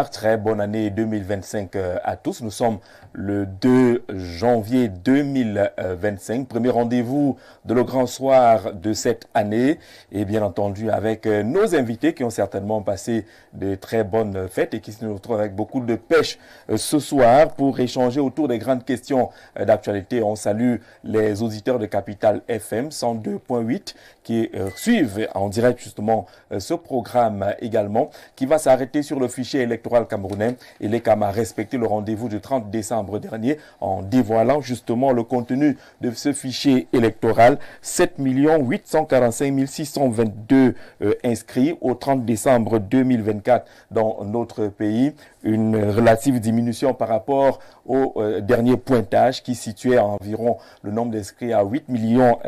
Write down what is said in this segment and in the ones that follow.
Très bonne année 2025 à tous. Nous sommes le 2 janvier 2025. Premier rendez-vous de le grand soir de cette année. Et bien entendu avec nos invités qui ont certainement passé de très bonnes fêtes et qui se retrouvent avec beaucoup de pêche ce soir pour échanger autour des grandes questions d'actualité. On salue les auditeurs de Capital FM 102.8 qui suivent en direct justement ce programme également qui va s'arrêter sur le fichier électoral camerounais. Et l'ECAM a respecté le rendez-vous du 30 décembre dernier en dévoilant justement le contenu de ce fichier électoral. 7 845 622 inscrits au 30 décembre 2024 dans notre pays. Une relative diminution par rapport au dernier pointage qui situait à environ le nombre d'inscrits à 8,5 millions.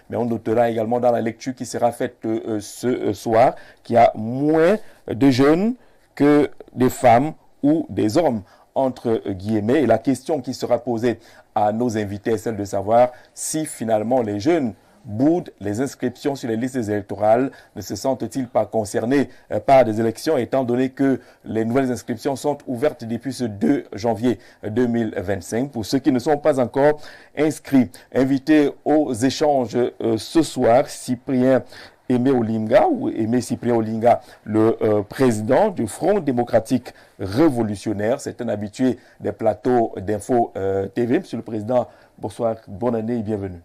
Mais on notera également dans la lecture qui sera faite ce soir qu'il y a moins de jeunes que des femmes ou des hommes, entre guillemets. Et la question qui sera posée à nos invités est celle de savoir si finalement les jeunes boudent les inscriptions sur les listes électorales, ne se sentent-ils pas concernés par des élections, étant donné que les nouvelles inscriptions sont ouvertes depuis ce 2 janvier 2025. Pour ceux qui ne sont pas encore inscrits, invités aux échanges ce soir, Cyprien Aimé Olinga, ou Aimé Cyprien Olinga, le président du Front démocratique révolutionnaire. C'est un habitué des plateaux d'Info TV. Monsieur le Président, bonsoir, bonne année et bienvenue.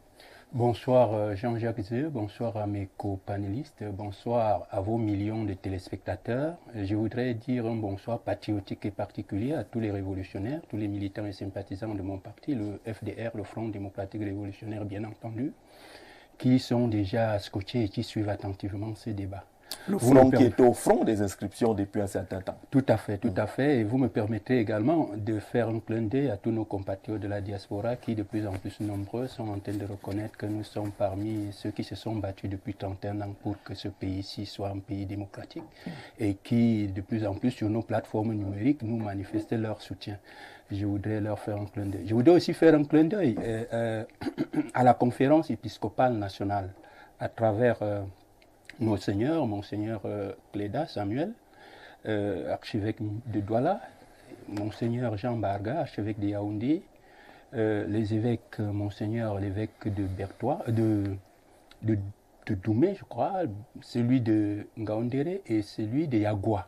Bonsoir Jean-Jacques Zé, bonsoir à mes co-panélistes, bonsoir à vos millions de téléspectateurs. Je voudrais dire un bonsoir patriotique et particulier à tous les révolutionnaires, tous les militants et sympathisants de mon parti, le FDR, le Front démocratique révolutionnaire bien entendu, qui sont déjà scotchés et qui suivent attentivement ce débat. Le front qui est au front des inscriptions depuis un certain temps. Tout à fait, tout à fait. Et vous me permettez également de faire un clin d'œil à tous nos compatriotes de la diaspora qui, de plus en plus nombreux, sont en train de reconnaître que nous sommes parmi ceux qui se sont battus depuis 31 ans pour que ce pays-ci soit un pays démocratique et qui, de plus en plus, sur nos plateformes numériques, nous manifestent leur soutien. Je voudrais leur faire un clin d'œil. Je voudrais aussi faire un clin d'œil à la conférence épiscopale nationale à travers Monseigneur Cléda Samuel, archevêque de Douala, Monseigneur Jean Barga, archevêque de Yaoundé, les évêques, Monseigneur l'évêque de Bertois, de Doumé, je crois, celui de Ngaoundéré et celui de Yagoua,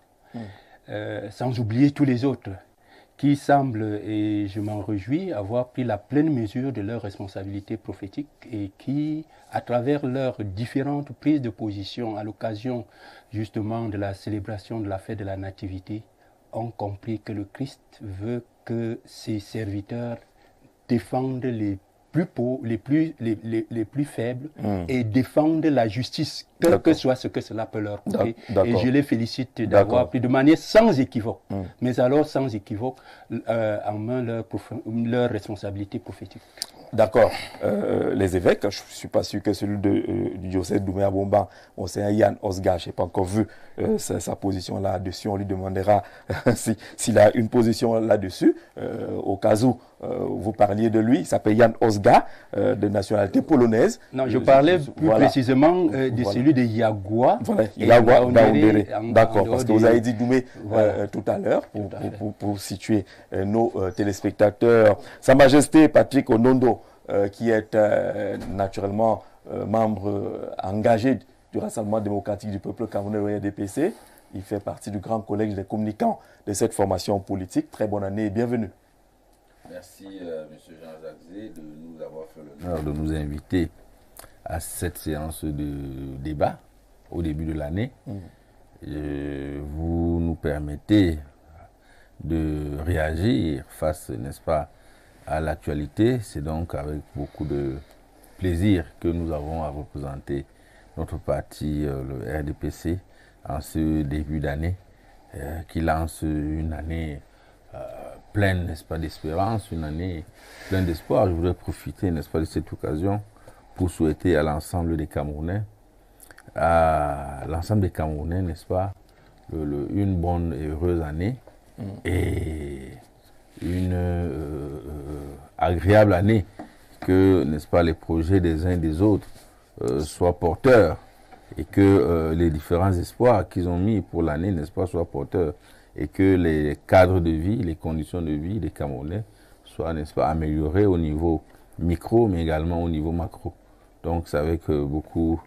sans oublier tous les autres qui semblent, et je m'en réjouis, avoir pris la pleine mesure de leurs responsabilités prophétiques et qui, à travers leurs différentes prises de position à l'occasion justement de la célébration de la fête de la Nativité, ont compris que le Christ veut que ses serviteurs défendent les plus pauvres, les plus faibles et défendent la justice, quel que soit ce que cela peut leur coûter. Et je les félicite d'avoir pris de manière sans équivoque, mais alors sans équivoque, en main leur responsabilité prophétique. D'accord. Les évêques, je ne suis pas sûr que celui du diocèse d'Ouméa-Bomba, Monseigneur Yann Osga, je n'ai pas encore vu sa position là-dessus. On lui demandera s'il a une position là-dessus. Au cas où vous parliez de lui, il s'appelle Yann Osga, de nationalité polonaise. Non, je parlais plus précisément de celui de Yagoua. Voilà, Yagoua Daoundéré. D'accord, parce que vous avez dit Doumé tout à l'heure, pour situer nos téléspectateurs. Sa Majesté Patrick Onondo, qui est naturellement membre engagé du Rassemblement démocratique du peuple camerounais, le RDPC. Il fait partie du grand collège des communicants de cette formation politique. Très bonne année et bienvenue. Merci M. Jean-Jacques Zé de nous avoir fait l'honneur de nous inviter à cette séance de débat au début de l'année. Vous nous permettez de réagir face, n'est-ce pas, à l'actualité. C'est donc avec beaucoup de plaisir que nous avons à représenter notre parti, le RDPC, en ce début d'année, qui lance une année pleine, n'est-ce pas, d'espérance, une année pleine d'espoir. Je voudrais profiter, n'est-ce pas, de cette occasion pour souhaiter à l'ensemble des Camerounais, n'est-ce pas, une bonne et heureuse année et une agréable année, que, n'est-ce pas, les projets des uns et des autres soient porteurs et que les différents espoirs qu'ils ont mis pour l'année, n'est-ce pas, soient porteurs et que les cadres de vie, les conditions de vie des Camerounais soient, n'est-ce pas, améliorées au niveau micro, mais également au niveau macro. Donc c'est avec beaucoup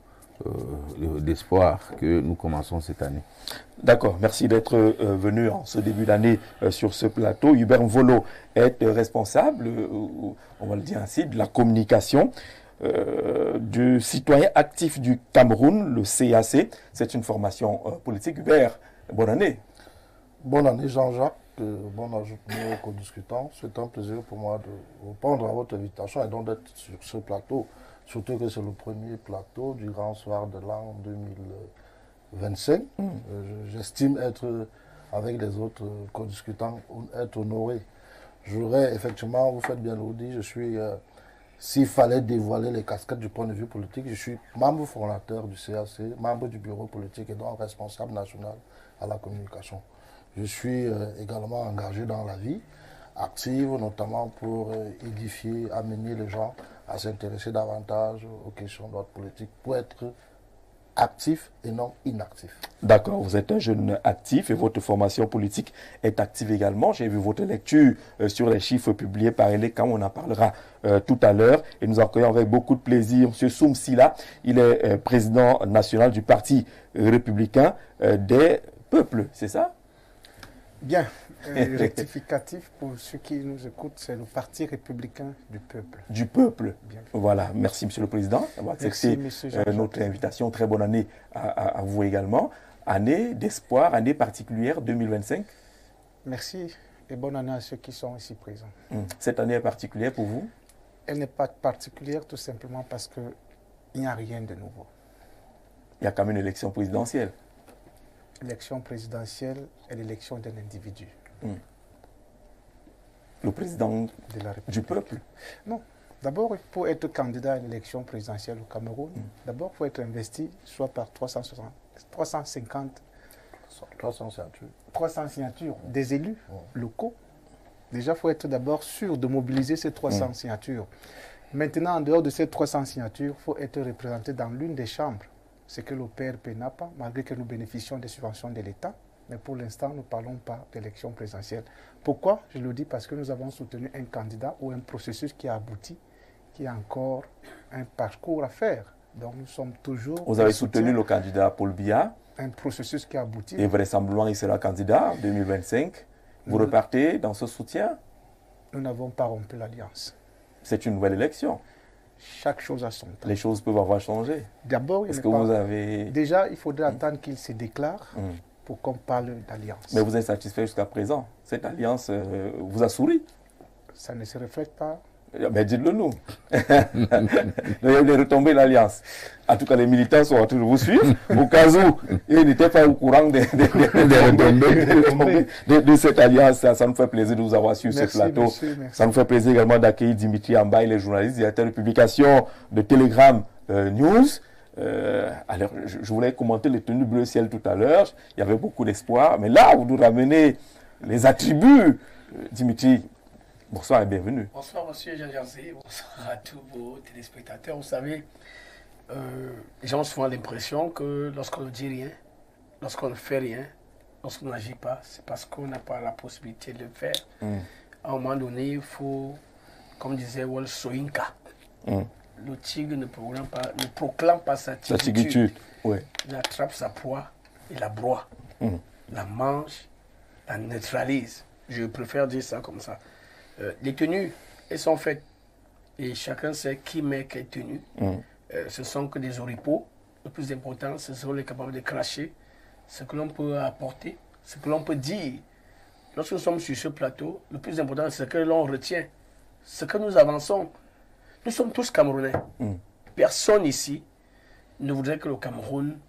d'espoir que nous commençons cette année. D'accord, merci d'être venu en ce début d'année sur ce plateau. Hubert Mvolo est responsable, on va le dire ainsi, de la communication du citoyen actif du Cameroun, le CAC. C'est une formation politique. Hubert, bonne année. Bonne année Jean-Jacques, bonne année aux co-discutants. C'est un plaisir pour moi de répondre à votre invitation et donc d'être sur ce plateau. Surtout que c'est le premier plateau du grand soir de l'an 2025. J'estime être, avec les autres co-discutants, être honoré. J'aurais effectivement, vous faites bien le dire, je suis, s'il fallait dévoiler les casquettes du point de vue politique, je suis membre fondateur du CAC, membre du bureau politique et donc responsable national à la communication. Je suis également engagé dans la vie active, notamment pour édifier, amener les gens à s'intéresser davantage aux questions d'ordre politique, pour être actif et non inactif. D'accord, vous êtes un jeune actif et votre formation politique est active également. J'ai vu votre lecture sur les chiffres publiés par ELECAM, on en parlera tout à l'heure. Et nous accueillons avec beaucoup de plaisir M. Soum Sila. Il est président national du Parti républicain des peuples, c'est ça? Bien, rectificatif pour ceux qui nous écoutent, c'est le Parti républicain du peuple. Du peuple. Bien. Voilà, merci Monsieur le Président d'avoir accepté notre invitation. Très bonne année à vous également. Année d'espoir, année particulière 2025. Merci et bonne année à ceux qui sont ici présents. Cette année est particulière pour vous? Elle n'est pas particulière tout simplement parce qu'il n'y a rien de nouveau. Il y a quand même une élection présidentielle. L'élection présidentielle est l'élection d'un individu. Le président de la République. Du peuple? Non. D'abord, pour être candidat à une élection présidentielle au Cameroun, d'abord, il faut être investi soit par 350 signatures des élus locaux. Déjà, il faut être d'abord sûr de mobiliser ces 300 signatures. Maintenant, en dehors de ces 300 signatures, il faut être représenté dans l'une des chambres. Ce que le PRP n'a pas, malgré que nous bénéficions des subventions de l'État. Mais pour l'instant, nous ne parlons pas d'élection présidentielle. Pourquoi? Je le dis parce que nous avons soutenu un candidat ou un processus qui a abouti, qui a encore un parcours à faire. Donc nous sommes toujours... Vous avez soutenu le candidat Paul Biya. Un processus qui a abouti. Et vraisemblablement, il sera candidat en 2025. Vous repartez dans ce soutien? Nous n'avons pas rompu l'alliance. C'est une nouvelle élection. Chaque chose a son temps. Les choses peuvent avoir changé. D'abord, déjà, il faudrait attendre qu'il se déclare pour qu'on parle d'alliance. Mais vous êtes satisfait jusqu'à présent? Cette alliance vous a souri? Ça ne se reflète pas. Mais dites-le nous. Il y a eu des retombées de l'alliance. En tout cas, les militants sont toujours vous suivre. Au cas où ils n'étaient pas au courant des retombées de cette alliance. Ça nous fait plaisir de vous avoir sur ce plateau. Monsieur, ça nous fait plaisir également d'accueillir Dimitri Ambaye, les journalistes, directeur de publication de Telegram News. Alors, je voulais commenter les tenues bleu ciel tout à l'heure. Il y avait beaucoup d'espoir. Mais là, vous nous ramenez les attributs. Dimitri, bonsoir et bienvenue. Bonsoir, monsieur Jean-Jacques. Bonsoir à tous vos téléspectateurs. Vous savez, les gens ont souvent l'impression que lorsqu'on ne dit rien, lorsqu'on ne fait rien, lorsqu'on n'agit pas, c'est parce qu'on n'a pas la possibilité de le faire. À un moment donné, il faut, comme disait Wal Soyinka, le tigre ne proclame pas sa tigritude. Ouais. Il attrape sa proie et la broie, la mange, la neutralise. Je préfère dire ça comme ça. Les tenues, elles sont faites et chacun sait qui met quelle tenue. Ce sont que des oripeaux. Le plus important, ce sont les capables de cracher, ce que l'on peut apporter, ce que l'on peut dire. Lorsque nous sommes sur ce plateau, le plus important, c'est ce que l'on retient, ce que nous avançons. Nous sommes tous Camerounais. Personne ici ne voudrait que le Cameroun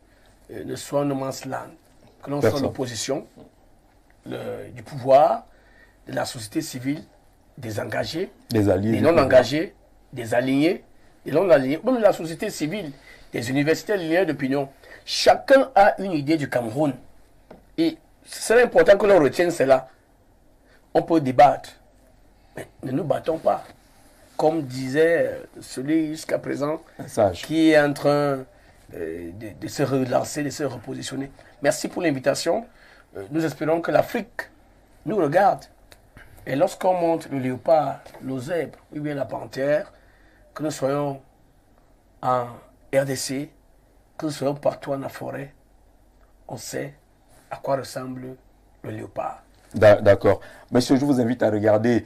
ne soit un no man's land, que l'on soit l'opposition du pouvoir, de la société civile, des engagés, des alliés, des non-engagés, des alignés, des non-alignés, même de la société civile, des universités, des leaders d'opinion. Chacun a une idée du Cameroun. Et ce serait important que l'on retienne cela. On peut débattre, mais ne nous battons pas. Comme disait celui jusqu'à présent, qui est en train de se relancer, de se repositionner. Merci pour l'invitation. nous espérons que l'Afrique nous regarde. Et lorsqu'on montre le léopard, le zèbre, ou bien la panthère, que nous soyons en RDC, que nous soyons partout en forêt, on sait à quoi ressemble le léopard. D'accord. Monsieur, je vous invite à regarder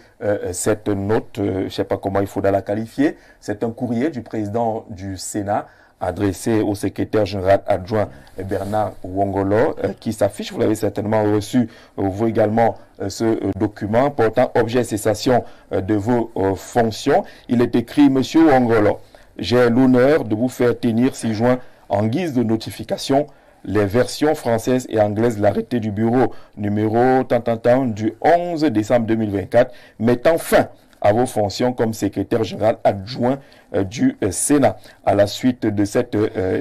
cette note, je ne sais pas comment il faudra la qualifier. C'est un courrier du président du Sénat adressé au secrétaire général adjoint Bernard Wongolo qui s'affiche. Vous l'avez certainement reçu, vous également, ce document portant objet cessation de vos fonctions. Il est écrit: Monsieur Wongolo, j'ai l'honneur de vous faire tenir ci-joint en guise de notification les versions françaises et anglaises de l'arrêté du bureau numéro du 11 décembre 2024 mettant fin à vos fonctions comme secrétaire général adjoint du Sénat. À la suite de cette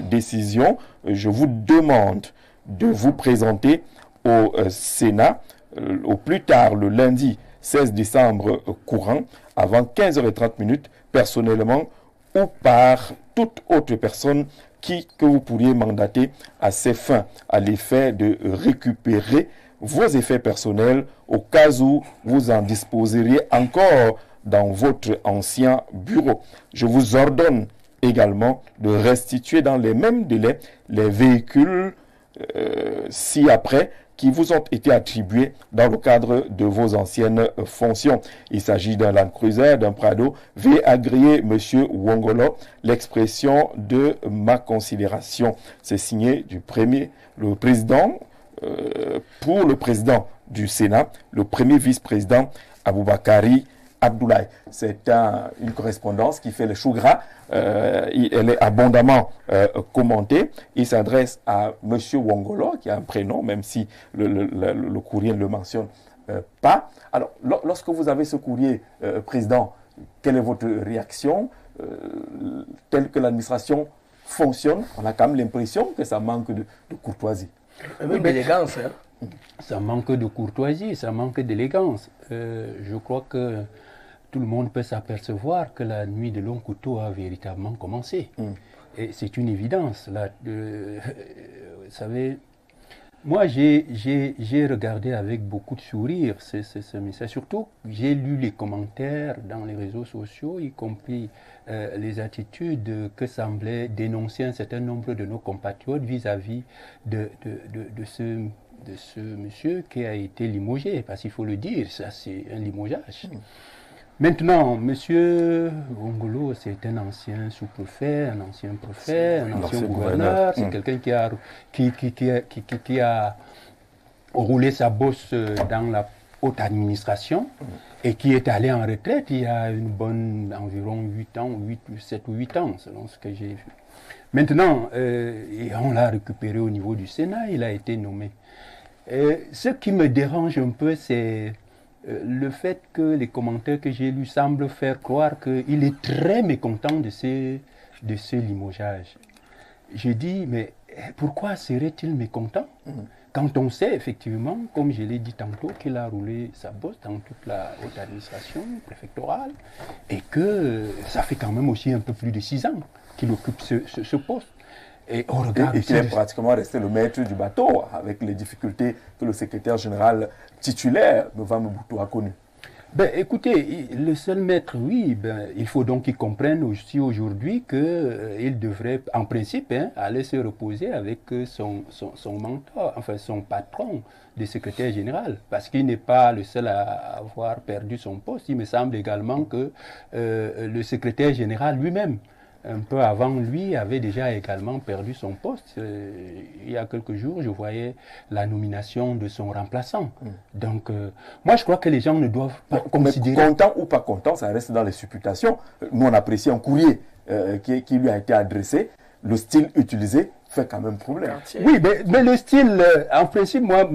décision, je vous demande de vous présenter au Sénat au plus tard le lundi 16 décembre courant avant 15h30 personnellement ou par toute autre personne que vous pourriez mandater à ces fins, à l'effet de récupérer vos effets personnels au cas où vous en disposeriez encore dans votre ancien bureau. Je vous ordonne également de restituer dans les mêmes délais les véhicules ci-après qui vous ont été attribués dans le cadre de vos anciennes fonctions. Il s'agit d'un Land Cruiser, d'un Prado. Veuillez agréer, Monsieur Wongolo, l'expression de ma considération. C'est signé le président, pour le président du Sénat, le premier vice-président Aboubakari Abdoulaye. C'est une correspondance qui fait le chou gras. Elle est abondamment commentée. Il s'adresse à M. Wongolo, qui a un prénom, même si le courrier ne le mentionne pas. Alors, lorsque vous avez ce courrier, Président, quelle est votre réaction telle que l'administration fonctionne? On a quand même l'impression que ça manque de courtoisie. Même d'élégance. Hein? Ça manque de courtoisie, ça manque d'élégance. Je crois que tout le monde peut s'apercevoir que la nuit de long couteau a véritablement commencé. Et c'est une évidence. Là, vous savez, moi j'ai regardé avec beaucoup de sourire ce message. Surtout, j'ai lu les commentaires dans les réseaux sociaux, y compris les attitudes que semblait dénoncer un certain nombre de nos compatriotes vis-à-vis de ce monsieur qui a été limogé. Parce qu'il faut le dire, ça c'est un limogeage. Maintenant, M. Wongolo, c'est un ancien sous-préfet, un ancien préfet, un ancien gouverneur. C'est quelqu'un qui a roulé sa bosse dans la haute administration et qui est allé en retraite il y a environ 8 ans, 7 ou 8 ans, selon ce que j'ai vu. Maintenant, on l'a récupéré au niveau du Sénat, il a été nommé. Ce qui me dérange un peu, c'est le fait que les commentaires que j'ai lus semblent faire croire qu'il est très mécontent de ce limogeage. Je dis, mais pourquoi serait-il mécontent quand on sait effectivement, comme je l'ai dit tantôt, qu'il a roulé sa bosse dans toute la haute administration préfectorale et que ça fait quand même aussi un peu plus de 6 ans qu'il occupe ce poste. Et qu'il est pratiquement resté le maître du bateau, avec les difficultés que le secrétaire général titulaire, Nova Mobutu, a connues. Écoutez, le seul maître, oui, il faut donc qu'il comprenne aussi aujourd'hui qu'il devrait, en principe, aller se reposer avec son mentor, enfin son patron de secrétaire général, parce qu'il n'est pas le seul à avoir perdu son poste. Il me semble également que le secrétaire général lui-même, un peu avant lui, avait déjà également perdu son poste. Il y a quelques jours, je voyais la nomination de son remplaçant. Donc, moi, je crois que les gens ne doivent pas considérer... Content ou pas content, ça reste dans les supputations. Nous, on apprécie un courrier qui lui a été adressé. Le style utilisé fait quand même problème. Oui, mais le style, en principe, moi,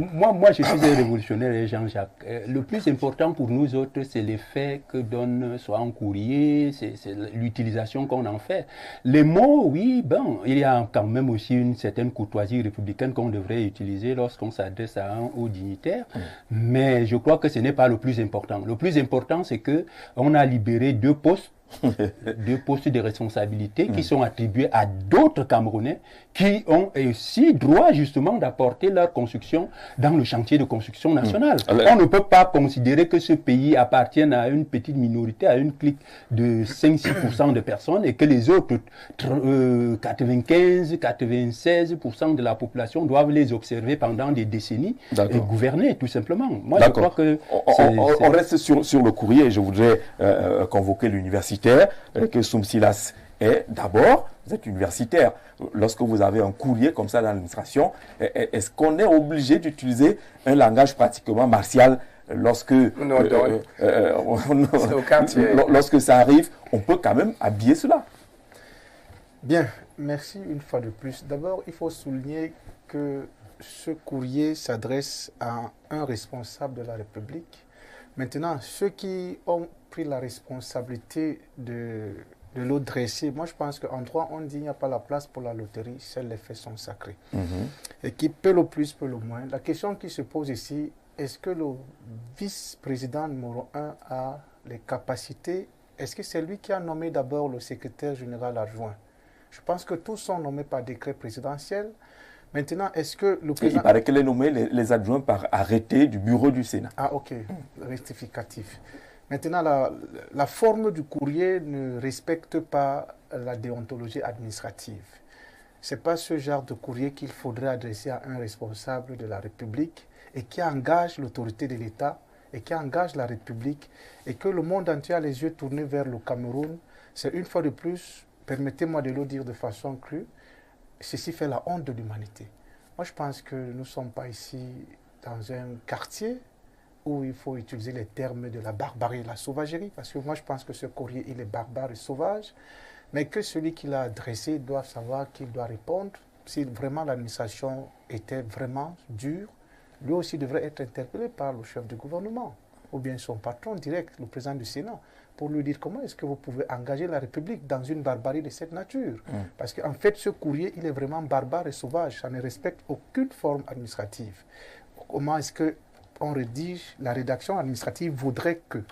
je suis un révolutionnaire, Jean-Jacques. Le plus important pour nous autres, c'est l'effet que donne soit un courrier, c'est l'utilisation qu'on en fait. Les mots, oui, il y a quand même aussi une certaine courtoisie républicaine qu'on devrait utiliser lorsqu'on s'adresse à un haut dignitaire, mais je crois que ce n'est pas le plus important. Le plus important, c'est qu'on a libéré 2 postes deux postes de responsabilité qui sont attribués à d'autres Camerounais qui ont aussi droit justement d'apporter leur construction dans le chantier de construction nationale. On ne peut pas considérer que ce pays appartienne à une petite minorité, à une clique de 5-6% de personnes et que les autres 95-96% de la population doivent les observer pendant des décennies et gouverner tout simplement. Moi, je crois que on reste sur le courrier. Je voudrais convoquer l'universitaire que Soumsilas est. D'abord, vous êtes universitaire. Lorsque vous avez un courrier comme ça dans l'administration, est-ce qu'on est obligé d'utiliser un langage pratiquement martial lorsque lorsque ça arrive, on peut quand même habiller cela? Bien, merci une fois de plus. D'abord, il faut souligner que ce courrier s'adresse à un responsable de la République. Maintenant, ceux qui ont pris la responsabilité de l'eau dresser, moi je pense qu'en droit, on dit qu'il n'y a pas la place pour la loterie, seuls les faits sont sacrés. Et qui peut le plus, peut le moins. La question qui se pose ici, est-ce que le vice-président numéro 1 a les capacités? Est-ce que c'est lui qui a nommé d'abord le secrétaire général adjoint? Je pense que tous sont nommés par décret présidentiel. Maintenant, est-ce que le président... Il paraît qu'elle est nommée les adjoints par arrêté du bureau du Sénat. Ah, ok. Rectificatif. Maintenant, la forme du courrier ne respecte pas la déontologie administrative. Ce n'est pas ce genre de courrier qu'il faudrait adresser à un responsable de la République et qui engage l'autorité de l'État et qui engage la République et que le monde entier a les yeux tournés vers le Cameroun. C'est une fois de plus, permettez-moi de le dire de façon crue, ceci fait la honte de l'humanité. Moi, je pense que nous ne sommes pas ici dans un quartier où il faut utiliser les termes de la barbarie et de la sauvagerie, parce que moi, je pense que ce courrier, il est barbare et sauvage, mais que celui qui l'a adressé doit savoir qu'il doit répondre. Si vraiment l'administration était vraiment dure, lui aussi devrait être interpellé par le chef du gouvernement, ou bien son patron direct, le président du Sénat, pour lui dire comment est-ce que vous pouvez engager la République dans une barbarie de cette nature. Parce qu'en fait, ce courrier, il est vraiment barbare et sauvage. Ça ne respecte aucune forme administrative. Comment est-ce qu'on rédige? La rédaction administrative voudrait que.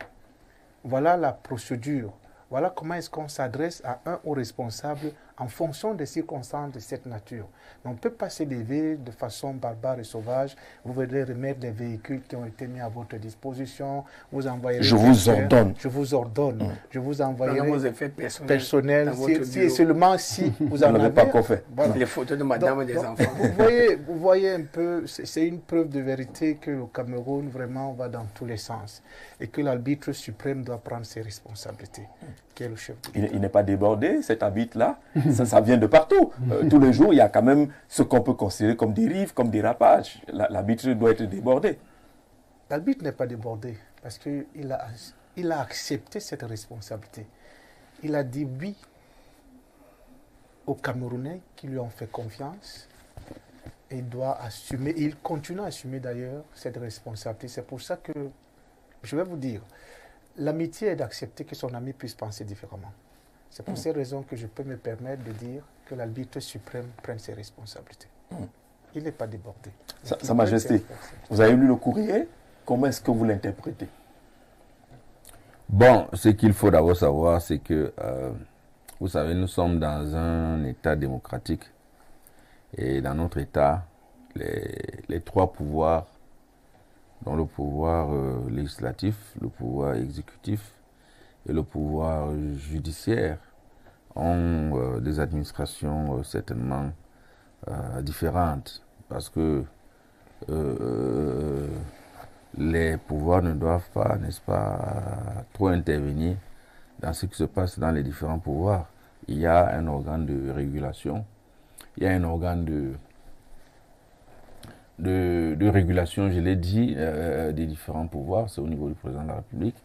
Voilà la procédure. Voilà comment est-ce qu'on s'adresse à un haut responsable en fonction des circonstances de cette nature. Mais on ne peut pas s'élever de façon barbare et sauvage. Vous voudrez remettre des véhicules qui ont été mis à votre disposition. Vous envoyez. Je vous ordonne. Je vous ordonne. Je vous envoyerai vos effets personnels. Si seulement si vous en avez pas fait. Voilà. Les photos de madame et des enfants. Vous voyez un peu, c'est une preuve de vérité que le Cameroun vraiment va dans tous les sens et que l'arbitre suprême doit prendre ses responsabilités, qui est le chef de l'État. Il n'est pas débordé, cet arbitre-là. Ça vient de partout. Tous les jours, il y a quand même ce qu'on peut considérer comme dérive, comme dérapage. L'arbitre doit être débordé. L'arbitre n'est pas débordé parce qu'il a accepté cette responsabilité. Il a dit oui aux Camerounais qui lui ont fait confiance. Et il doit assumer, et il continue à assumer d'ailleurs cette responsabilité. C'est pour ça que, je vais vous dire, l'amitié est d'accepter que son ami puisse penser différemment. C'est pour ces raisons que je peux me permettre de dire que l'arbitre suprême prenne ses responsabilités. Il n'est pas débordé. Sa Majesté, vous avez lu le courrier, comment est-ce que vous l'interprétez? Bon, ce qu'il faut d'abord savoir, c'est que, vous savez, nous sommes dans un État démocratique. Et dans notre État, les trois pouvoirs, dont le pouvoir législatif, le pouvoir exécutif et le pouvoir judiciaire, ont des administrations certainement différentes. Parce que les pouvoirs ne doivent pas, n'est-ce pas, trop intervenir dans ce qui se passe dans les différents pouvoirs. Il y a un organe de régulation. Il y a un organe de régulation, je l'ai dit, des différents pouvoirs. C'est au niveau du président de la République.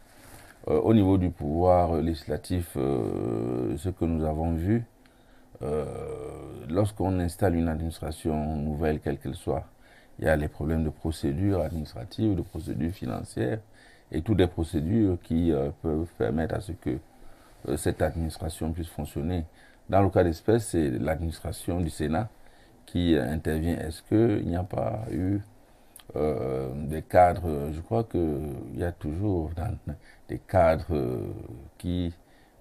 Au niveau du pouvoir législatif, ce que nous avons vu, lorsqu'on installe une administration nouvelle, quelle qu'elle soit, il y a les problèmes de procédures administratives, de procédures financières et toutes les procédures qui peuvent permettre à ce que cette administration puisse fonctionner. Dans le cas d'espèce, c'est l'administration du Sénat qui intervient. Est-ce qu'il n'y a pas eu des cadres? Je crois qu'il y a toujours des cadres qui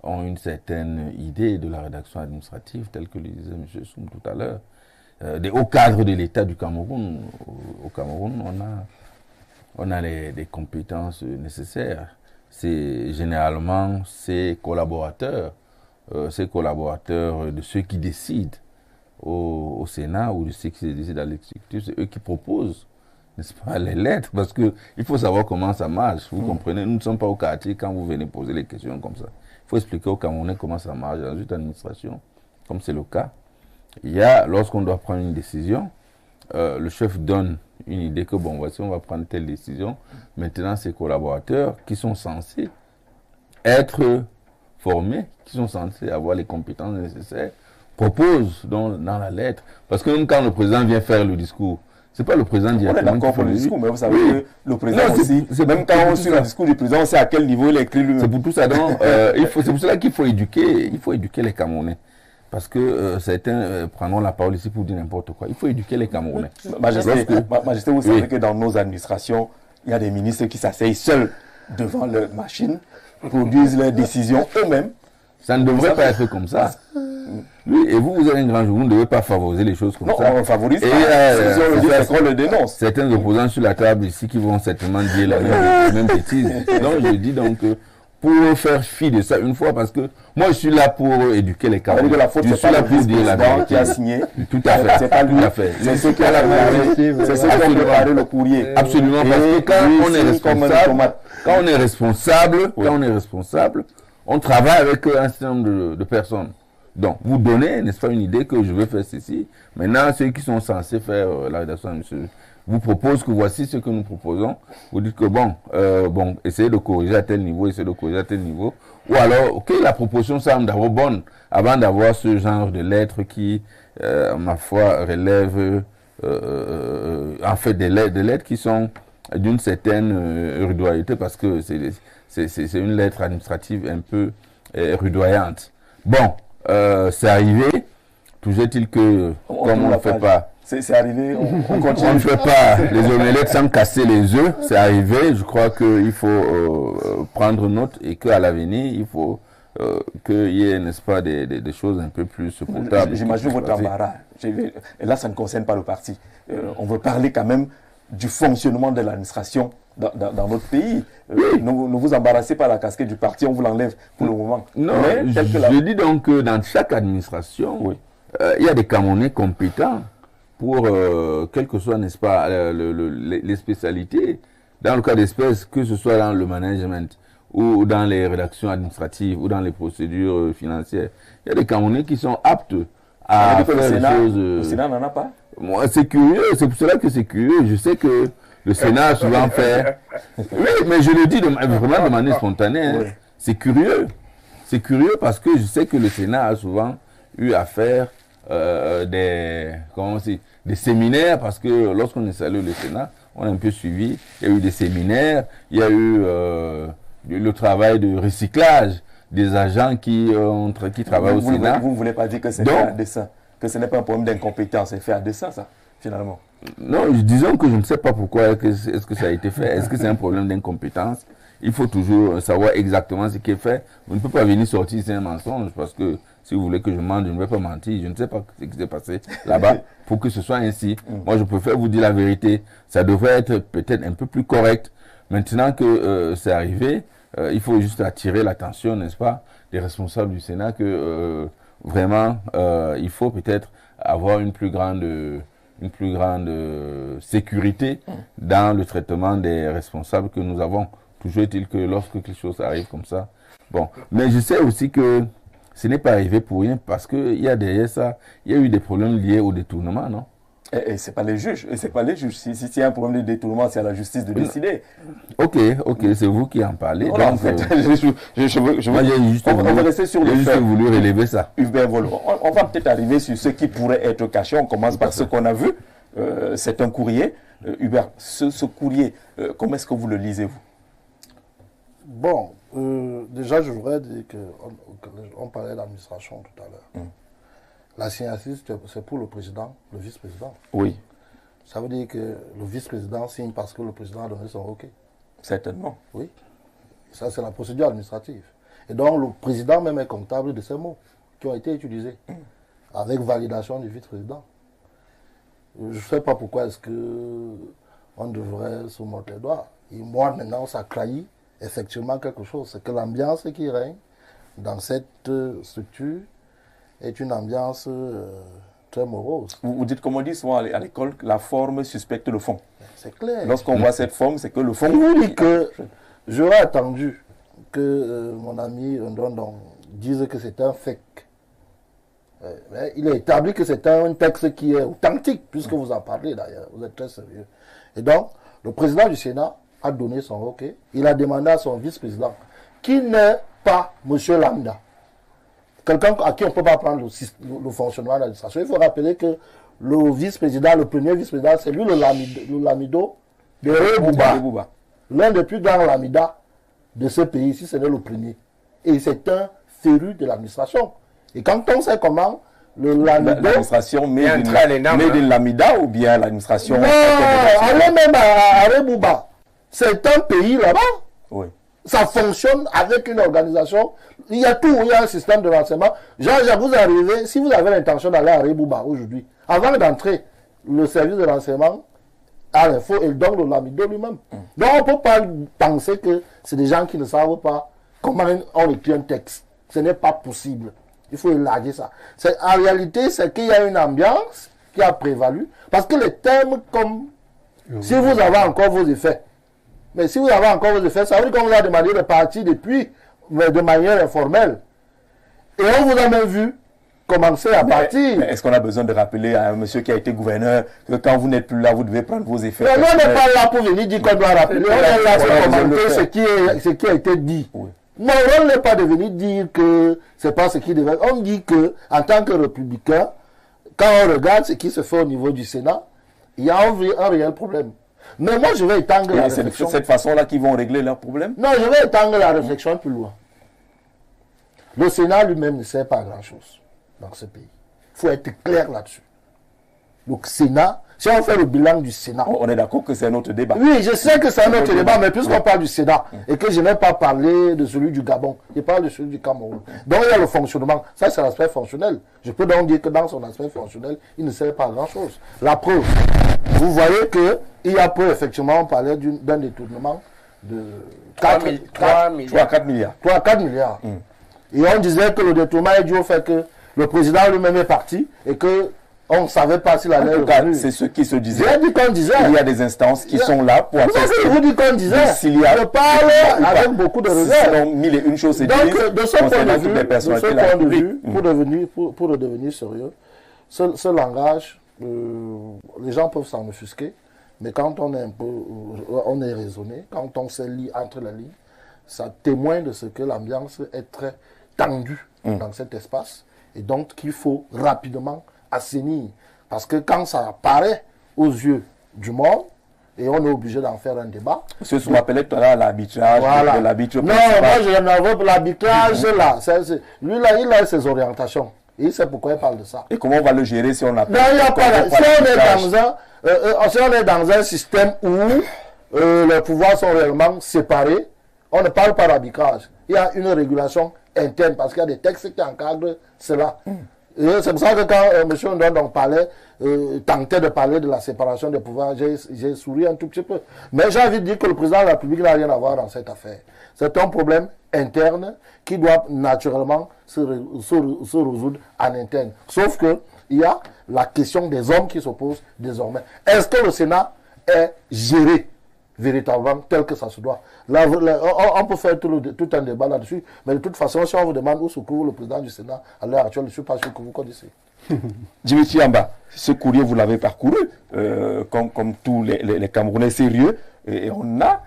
ont une certaine idée de la rédaction administrative, telle que le disait M. Soum tout à l'heure. Des hauts cadres de l'État du Cameroun. Au Cameroun, on a des compétences nécessaires. C'est généralement ces collaborateurs de ceux qui décident au Sénat ou de ceux qui décident à l'exécutif, c'est eux qui proposent, n'est-ce pas, les lettres, parce qu'il faut savoir comment ça marche. Vous comprenez, nous ne sommes pas au quartier quand vous venez poser les questions comme ça. Il faut expliquer aux Camerounais comment ça marche dans une administration, comme c'est le cas. Il y a, lorsqu'on doit prendre une décision, le chef donne une idée que, bon, voici, on va prendre telle décision. Maintenant, ces collaborateurs qui sont censés être formés, qui sont censés avoir les compétences nécessaires, proposent dans la lettre. Parce que même quand le président vient faire le discours, c'est pas le président directement. On est d'accord pour le discours, mais vous savez que le président aussi, même quand on suit le discours du président, on sait à quel niveau il écrit lui-même. C'est pour tout ça. Donc, c'est pour cela qu'il faut éduquer les Camerounais. Parce que certains prendront la parole ici pour dire n'importe quoi. Il faut éduquer les Camerounais. Majesté, vous savez que dans nos administrations, il y a des ministres qui s'asseyent seuls devant leur machine, produisent leurs décisions eux-mêmes. Ça ne devrait pas être comme ça. Oui, et vous avez un grand jour, vous ne devez pas favoriser les choses comme ça. Non, on favorise pas. C'est qu'on le dénonce. Certains opposants sur la table ici qui vont certainement dire la même bêtise. Donc je dis donc pour faire fi de ça une fois, parce que moi je suis là pour éduquer les Camerounais. Je suis là pour dire la vérité. Qui a signé. Tout à fait. C'est pas lui. C'est ceux qui ont préparé le courrier. Absolument, parce que quand on est responsable, on travaille avec un certain nombre de personnes. Donc, vous donnez, n'est-ce pas, une idée que je veux faire ceci. Maintenant, ceux qui sont censés faire la rédaction, vous proposent que voici ce que nous proposons. Vous dites que bon, essayez de corriger à tel niveau, essayez de corriger à tel niveau. Ou alors, ok, la proposition semble d'abord bonne, avant d'avoir ce genre de lettres qui, ma foi, relèvent, en fait, des lettres qui sont d'une certaine rudoyauté, parce que c'est une lettre administrative un peu rudoyante. Bon, c'est arrivé. Toujours est-il que, comme on ne fait pas... C'est arrivé, on continue. On ne fait pas les omelettes sans casser les œufs. C'est arrivé. Je crois qu'il faut prendre note et qu'à l'avenir, il faut qu'il y ait, n'est-ce pas, des choses un peu plus supportables. J'imagine votre embarras. Et là, ça ne concerne pas le parti. On veut parler quand même du fonctionnement de l'administration dans notre pays. Ne vous embarrassez pas la casquette du parti, on vous l'enlève pour le moment. Non, je dis donc que dans chaque administration, il y a des Camerounais compétents pour, quelles que soient, n'est-ce pas, les spécialités. Dans le cas d'espèce, que ce soit dans le management, ou dans les rédactions administratives, ou dans les procédures financières, il y a des Camerounais qui sont aptes à faire les choses. Le Sénat n'en a pas? Moi, c'est curieux, c'est pour cela que c'est curieux. Je sais que le Sénat a souvent fait... Oui, mais je le dis vraiment de manière spontanée. Hein. C'est curieux. C'est curieux parce que je sais que le Sénat a souvent eu à faire des séminaires, parce que lorsqu'on installait le Sénat, on a un peu suivi. Il y a eu des séminaires, il y a eu le travail de recyclage des agents qui travaillent au Sénat. Vous ne voulez pas dire que c'est fait à dessein, que ce n'est pas un problème d'incompétence, c'est fait à dessein, ça, finalement? Non, disons que je ne sais pas pourquoi est-ce que ça a été fait. Est-ce que c'est un problème d'incompétence? Il faut toujours savoir exactement ce qui est fait. Vous ne pouvez pas venir sortir ici un mensonge, parce que si vous voulez que je mente, je ne vais pas mentir. Je ne sais pas ce qui s'est passé là-bas pour que ce soit ainsi. Moi, je préfère vous dire la vérité. Ça devrait être peut-être un peu plus correct. Maintenant que c'est arrivé, il faut juste attirer l'attention, n'est-ce pas, des responsables du Sénat, que vraiment, il faut peut-être avoir une plus grande sécurité dans le traitement des responsables que nous avons. Toujours est-il que lorsque quelque chose arrive comme ça, bon. Mais je sais aussi que ce n'est pas arrivé pour rien, parce qu'il y a derrière ça, il y a eu des problèmes liés au détournement, non? Et c'est pas les juges. C'est pas les juges. Si il y a un problème de détournement, c'est à la justice de décider. Ok, c'est vous qui en parlez. Voilà, donc, en fait, on va rester sur le fait. voulu relever ça. On va peut-être arriver sur ce qui pourrait être caché. On commence par ce qu'on a vu. C'est un courrier. Hubert, ce courrier, comment est-ce que vous le lisez, vous? Bon, déjà, je voudrais dire qu'on parlait d'administration tout à l'heure. La signature, c'est pour le président, le vice-président. Oui. Ça veut dire que le vice-président signe parce que le président a donné son OK. Certainement. Oui. Ça, c'est la procédure administrative. Et donc, le président même est comptable de ces mots qui ont été utilisés, avec validation du vice-président. Je ne sais pas pourquoi est-ce qu'on devrait se mordre les doigts. Et moi, maintenant, ça trahit effectivement quelque chose. C'est que l'ambiance qui règne dans cette structure est une ambiance très morose. Vous dites, comme on dit souvent à l'école, que la forme suspecte le fond. C'est clair. Lorsqu'on voit cette forme, c'est que le fond... Je vous dis que j'aurais attendu que mon ami Ndondon dise que c'est un fake. Mais il est établi que c'est un texte qui est authentique, puisque vous en parlez d'ailleurs, vous êtes très sérieux. Et donc, le président du Sénat a donné son OK. Il a demandé à son vice-président, qui n'est pas M. Lambda, quelqu'un à qui on ne peut pas prendre le fonctionnement de l'administration. Il faut rappeler que le vice-président, le premier vice-président, c'est lui le lamido de Rebouba. L'un des plus grands lamidas de ce pays, si ce n'est le premier. Et c'est un féru de l'administration. Et quand on sait comment l'administration met d'une lamida ou bien l'administration... Non, allez même à Rebouba. C'est un pays là-bas. Oui. Ça fonctionne avec une organisation. Il y a tout, il y a un système de renseignement. Jean-Jacques, vous arrivez, si vous avez l'intention d'aller à Rebouba aujourd'hui, avant d'entrer, le service de renseignement a l'info et donne le lamido lui-même. Donc on ne peut pas penser que c'est des gens qui ne savent pas comment on écrit un texte. Ce n'est pas possible. Il faut élargir ça. En réalité, c'est qu'il y a une ambiance qui a prévalu. Parce que les termes comme... Si vous avez encore vos effets. Mais si vous avez encore vos effets, ça veut dire qu'on vous a demandé de partir depuis, mais de manière informelle. Et on vous a même vu commencer à partir. Mais est-ce qu'on a besoin de rappeler à un monsieur qui a été gouverneur que quand vous n'êtes plus là, vous devez prendre vos effets? Mais on n'est pas là pour venir dire qu'on doit rappeler. On est là pour commenter ce qui a été dit. Oui. Non, on n'est pas de venir dire que c'est pas ce qui devait. On dit que, en tant que républicain, quand on regarde ce qui se fait au niveau du Sénat, il y a un réel problème. Mais moi, je vais étendre la réflexion. C'est de cette façon-là qu'ils vont régler leurs problèmes? Non, je vais étendre la réflexion plus loin. Le Sénat lui-même ne sert pas à grand-chose dans ce pays. Il faut être clair là-dessus. Donc, Sénat, si on fait le bilan du Sénat... On est d'accord que c'est un autre débat. Oui, je sais que c'est un autre débat, mais puisqu'on parle du Sénat, et que je n'ai pas parlé de celui du Gabon, je parle de celui du Cameroun. Donc, il y a le fonctionnement. Ça, c'est l'aspect fonctionnel. Je peux donc dire que dans son aspect fonctionnel, il ne sert pas à grand-chose. La preuve, vous voyez qu'il y a peu, effectivement, on parlait d'un détournement de 3 à 4 milliards. 3 à 4 milliards. Et on disait que le détournement est dû au fait que le président lui-même est parti et que on ne savait pas s'il allait revenir. C'est ce qui se disait. J'ai dit qu'on disait. Il y a des instances qui sont là pour attester. Je vous dis qu'on disait. Je parle avec beaucoup de réserve. Sinon, mille et une choses se disent. Donc, de ce point de vue, pour redevenir sérieux, ce langage, les gens peuvent s'en offusquer, mais quand on est un peu, on est raisonné, quand on se lit entre les lignes, ça témoigne de ce que l'ambiance est très tendue dans cet espace, et donc qu'il faut rapidement assainir. Parce que quand ça apparaît aux yeux du monde, et on est obligé d'en faire un débat. Monsieur Souma appelait tout à l'heure l'arbitrage. Voilà. Non, moi je n'en veux pas l'arbitrage là. Lui là, il a ses orientations. Et il sait pourquoi il parle de ça. Et comment on va le gérer si on n'a pas... Non, il n'y a pas... Si on est dans un système où les pouvoirs sont réellement séparés, on ne parle pas d'arbitrage. Il y a une régulation interne parce qu'il y a des textes qui encadrent cela. C'est pour ça que quand M. Ndondon parlait, tentait de parler de la séparation des pouvoirs, j'ai souri un tout petit peu. Mais j'ai envie de dire que le président de la République n'a rien à voir dans cette affaire. C'est un problème interne qui doit naturellement se résoudre en interne. Sauf que il y a la question des hommes qui se pose désormais. Est-ce que le Sénat est géré véritablement tel que ça se doit? Là, on peut faire tout un débat là-dessus, mais de toute façon, si on vous demande où se trouve le président du Sénat à l'heure actuelle, je ne suis pas sûr que vous connaissez. Dimitri Yamba, ce courrier, vous l'avez parcouru, comme tous les Camerounais sérieux, et on a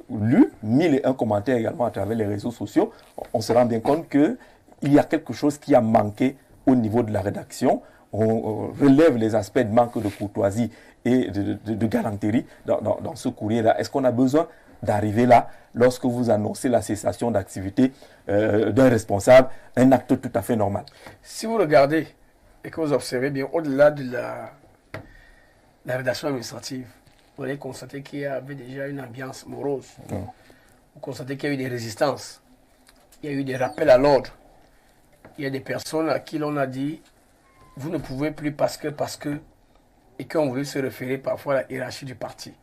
lu 1001 commentaires également à travers les réseaux sociaux. On se rend bien compte qu'il y a quelque chose qui a manqué au niveau de la rédaction. On relève les aspects de manque de courtoisie et de galanterie dans ce courrier-là. Est-ce qu'on a besoin d'arriver là, lorsque vous annoncez la cessation d'activité d'un responsable, un acte tout à fait normal? Si vous regardez et que vous observez bien, au-delà de la rédaction administrative, vous allez constater qu'il y avait déjà une ambiance morose. Vous constatez qu'il y a eu des résistances il y a eu des rappels à l'ordre. Il y a des personnes à qui l'on a dit, vous ne pouvez plus parce que, et qui ont voulu se référer parfois à la hiérarchie du parti.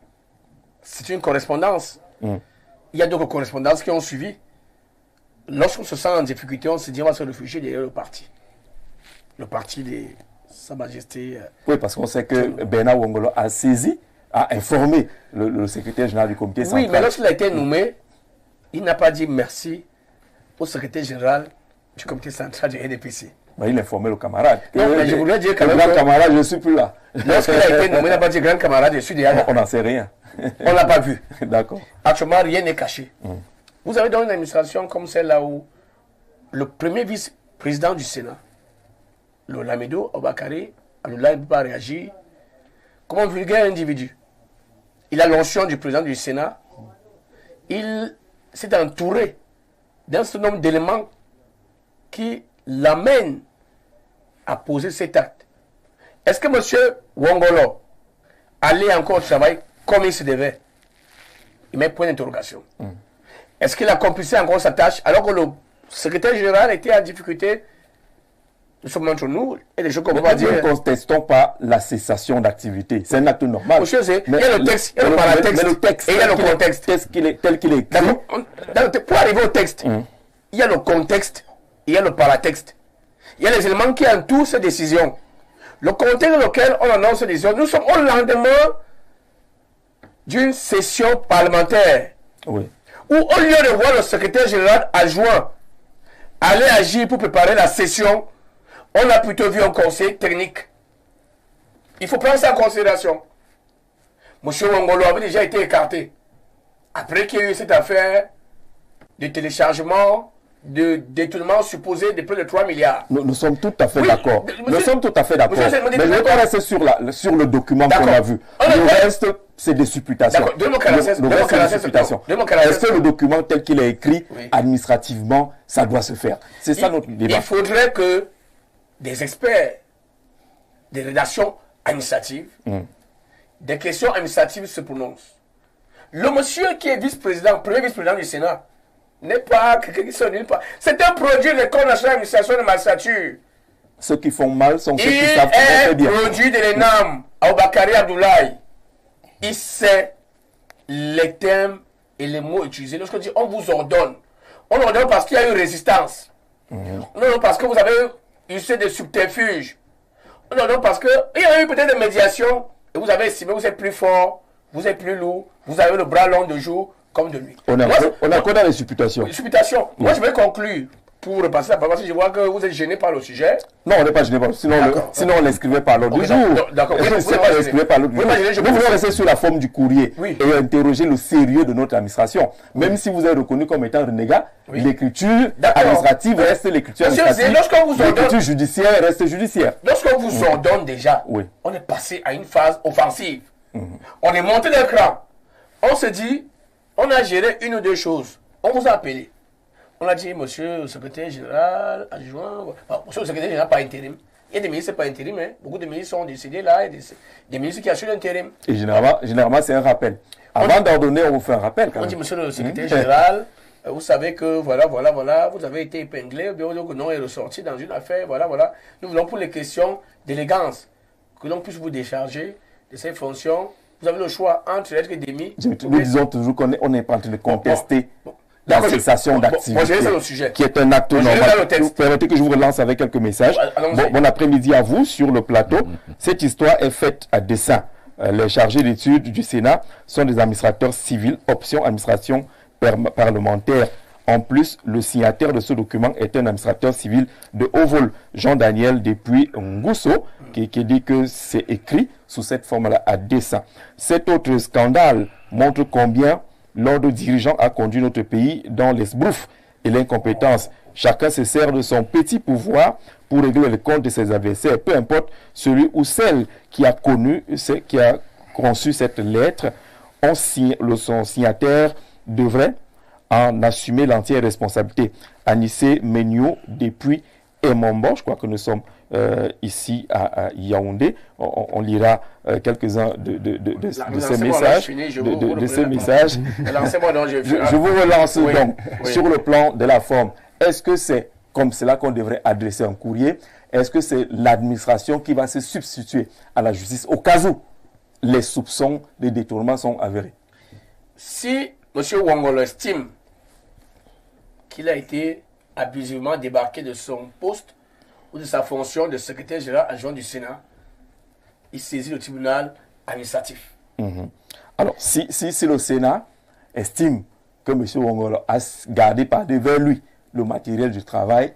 C'est une correspondance. Il y a d'autres correspondances qui ont suivi. Lorsqu'on se sent en difficulté, on se dit on va se réfugier derrière le parti. Le parti de Sa Majesté. Oui, parce qu'on sait que Bernard Wongolo a saisi, a informé le secrétaire général du comité central. Oui, mais lorsqu'il a été nommé, il n'a pas dit merci au secrétaire général du comité central du RDPC. Mais il a informé le camarade. Non, mais je voulais dire quand même. Grand camarade, je ne suis plus là. Lorsqu'il a été nommé, il n'a pas dit grand camarade, je suis derrière. On n'en sait rien. On ne l'a pas vu. D'accord. Actuellement, rien n'est caché. Vous avez dans une administration comme celle-là où le premier vice-président du Sénat, le Lamido Obakari, Alula, ne peut pas réagir comme un vulgaire individu. Il a l'onction du président du Sénat. Il s'est entouré d'un certain nombre d'éléments qui l'amènent à poser cet acte. Est-ce que M. Wongolo allait encore au travail comme il se devait? Il met point d'interrogation. Est-ce qu'il accomplissait encore sa tâche alors que le secrétaire général était en difficulté? Nous sommes entre nous et des choses qu'on ne peut pas dire. Nous ne contestons pas la cessation d'activité. C'est un acte normal. Monsieur, il y a le texte, il y a le paratexte, le texte, et il y a le contexte. Tel qu'il est écrit. Pour arriver au texte, il y a le contexte, il y a le paratexte. Il y a les éléments qui entourent cette décision. Le contexte dans lequel on annonce cette décision, nous sommes au lendemain d'une session parlementaire. Oui. Où au lieu de voir le secrétaire général adjoint aller agir pour préparer la session, on a plutôt vu un conseil technique. Il faut prendre ça en considération. M. Wongolo avait déjà été écarté. Après qu'il y a eu cette affaire de téléchargement, de détournement supposé de près de 3 milliards. Nous sommes tout à fait Oui, d'accord. monsieur- Nous sommes tout à fait d'accord. monsieur, Mais je ne vais pas rester sur le document qu'on a vu. Le reste, c'est des supputations. D'accord. Donne-moi 46, Le reste, c'est des supputations. donne-moi 46. Est-ce que le document tel qu'il est écrit, Oui. administrativement, ça doit se faire? C'est ça notre débat. Il faudrait que des experts des rédactions administratives, des questions administratives se prononcent. Le monsieur qui est vice-président, premier vice-président du Sénat, n'est pas quelqu'un qui se nulle part. C'est un produit de l'École nationale d'administration de magistrature. Ceux qui font mal sont ceux Il qui savent très est bien. produit de l'ENAM, Aboubakari Abdoulaye. Il sait les termes et les mots utilisés. Lorsqu'on dit on vous ordonne, on ordonne parce qu'il y a eu résistance. Non, parce que vous avez usé des subterfuges. Non, parce qu'il y a eu peut-être des médiations et vous avez estimé que vous êtes plus fort, vous êtes plus lourd, vous avez le bras long de jour comme de nuit. On a quoi dans les supputations? Supputation. Moi, je vais conclure pour repasser la parole parce que je vois que vous êtes gêné par le sujet. Non, on n'est pas gêné par sinon on l'inscrivait par l'ordre du Ok, jour. d'accord. Oui, Sinon, on l'inscrivait par l'ordre du Oui, jour. mais je Nous voulons pense- rester sur la forme du courrier Oui. et interroger le sérieux de notre administration. Même si vous êtes reconnu comme étant renégat, Oui. l'écriture D'accord. administrative reste l'écriture Monsieur, administrative. lorsqu'on vous ordonne- L'écriture judiciaire reste judiciaire. Lorsqu'on vous ordonne déjà, Oui. on est passé à une phase offensive. On est monté l'écran. On se dit, on a géré une ou deux choses. On vous a appelé. On a dit, monsieur le secrétaire général, adjoint, monsieur le secrétaire général par intérim. Il y a des ministres par intérim, hein. Beaucoup de ministres sont décédés là, et des ministres qui assurent l'intérim. Et généralement c'est un rappel. Avant d'ordonner, on vous fait un rappel quand On même. dit, monsieur le secrétaire général, vous savez que voilà, vous avez été épinglé, ou bien donc non est ressorti dans une affaire, voilà. Nous voulons pour les questions d'élégance, que l'on puisse vous décharger de ces fonctions. Vous avez le choix entre être démis. Nous disons toujours qu'on n'est pas en train de contester la D'accord, cessation bon, d'activité, je vais sur le sujet. qui est un acte Bon, je vais normal. dans le texte. Vous permettez que je vous relance avec quelques messages. Allons-y. Bon après-midi à vous sur le plateau. Cette histoire est faite à dessein. Les chargés d'études du Sénat sont des administrateurs civils, option administration parlementaire. En plus, le signataire de ce document est un administrateur civil de haut vol, Jean-Daniel Depuis Ngousso, qui dit que c'est écrit sous cette forme-là à dessein. Cet autre scandale montre combien l'ordre dirigeant a conduit notre pays dans l'esbrouf et l'incompétence. Chacun se sert de son petit pouvoir pour régler les comptes de ses adversaires, peu importe celui ou celle qui a conçu cette lettre. Son signataire devrait en assumer l'entière responsabilité. Anissé Megnou depuis Emombo, je crois que nous sommes ici à Yaoundé. On lira quelques-uns de ces messages. Je vous relance Oui. donc sur le plan de la forme. est-ce que c'est comme cela qu'on devrait adresser un courrier? Est-ce que c'est l'administration qui va se substituer à la justice au cas où les soupçons de détournement sont avérés? Si M. Ouangolo estime qu'il a été abusivement débarqué de son poste ou de sa fonction de secrétaire général adjoint du Sénat, il saisit le tribunal administratif. Alors, si le Sénat estime que M. Ouangolo a gardé par devers lui le matériel du travail,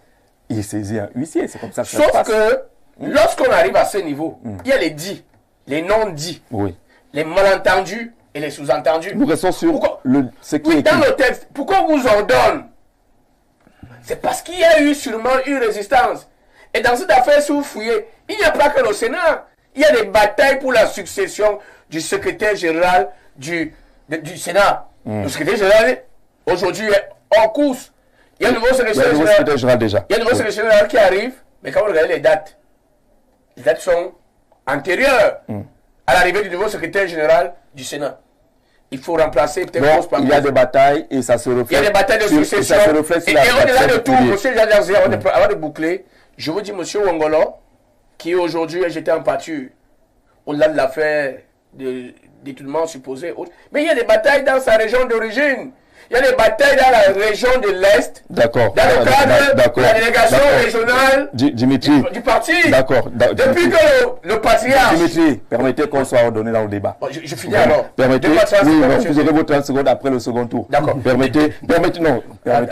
il saisit un huissier. C'est comme ça que ça se passe. Sauf que lorsqu'on arrive à ce niveau, il y a les dits, les non-dits, les malentendus et les sous-entendus. Nous restons sur ce qui est dans écrit. le texte. Pourquoi on vous ordonne? C'est parce qu'il y a eu sûrement une résistance. Et dans cette affaire, si vous fouillez, il n'y a pas que le Sénat. Il y a des batailles pour la succession du secrétaire général du Sénat. Le secrétaire général, aujourd'hui, est en course. Il y a un nouveau secrétaire général déjà. Il y a un nouveau secrétaire général qui arrive, mais quand vous regardez les dates sont antérieures à l'arrivée du nouveau secrétaire général du Sénat. Il faut remplacer peut-être poste par il y a des batailles et ça se reflète. Il y a des batailles de succession. Ça se reflète sur et au-delà de tout, monsieur Jadazé, avant de boucler, je vous dis, monsieur Ouangolo, qui aujourd'hui est jeté en pâture, au-delà de l'affaire de détournement supposé, mais il y a des batailles dans sa région d'origine. Il y a des batailles dans la région de l'Est. D'accord. Dans le cadre de la délégation régionale du parti. D'accord. Depuis que le patriarche... Dimitri, permettez qu'on soit ordonné dans le débat. Bon, je finis alors. Permettez, vous aurez vos 30 secondes après le second tour. D'accord. Permettez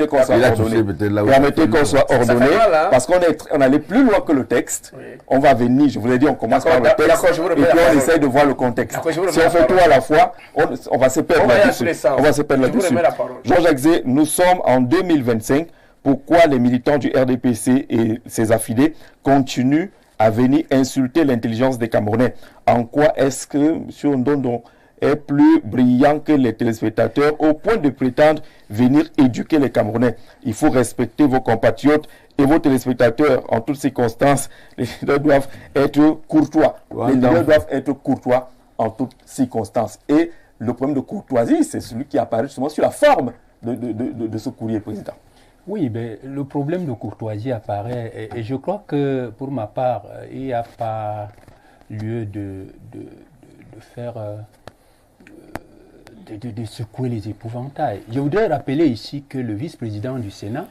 qu'on soit ordonné. Permettez qu'on soit ordonné. Parce qu'on allait plus loin que le texte. On va venir, je vous l'ai dit, on commence par le texte. Et puis on essaye de voir le contexte. Si on fait tout à la fois, on va se perdre là-dessus. On va se perdre là-dessus. Jean-Jacques Zé, nous sommes en 2025. Pourquoi les militants du RDPC et ses affiliés continuent à venir insulter l'intelligence des Camerounais? En quoi est-ce que M. Ndondon est plus brillant que les téléspectateurs au point de prétendre venir éduquer les Camerounais? Il faut respecter vos compatriotes et vos téléspectateurs en toutes circonstances. Les leaders doivent être courtois. Les leaders doivent être courtois en toutes circonstances. Et le problème de courtoisie, c'est celui qui apparaît justement sur la forme de ce courrier, président. Oui, mais le problème de courtoisie apparaît, et je crois que pour ma part, il n'y a pas lieu de faire, de secouer les épouvantails. Je voudrais rappeler ici que le vice-président du Sénat,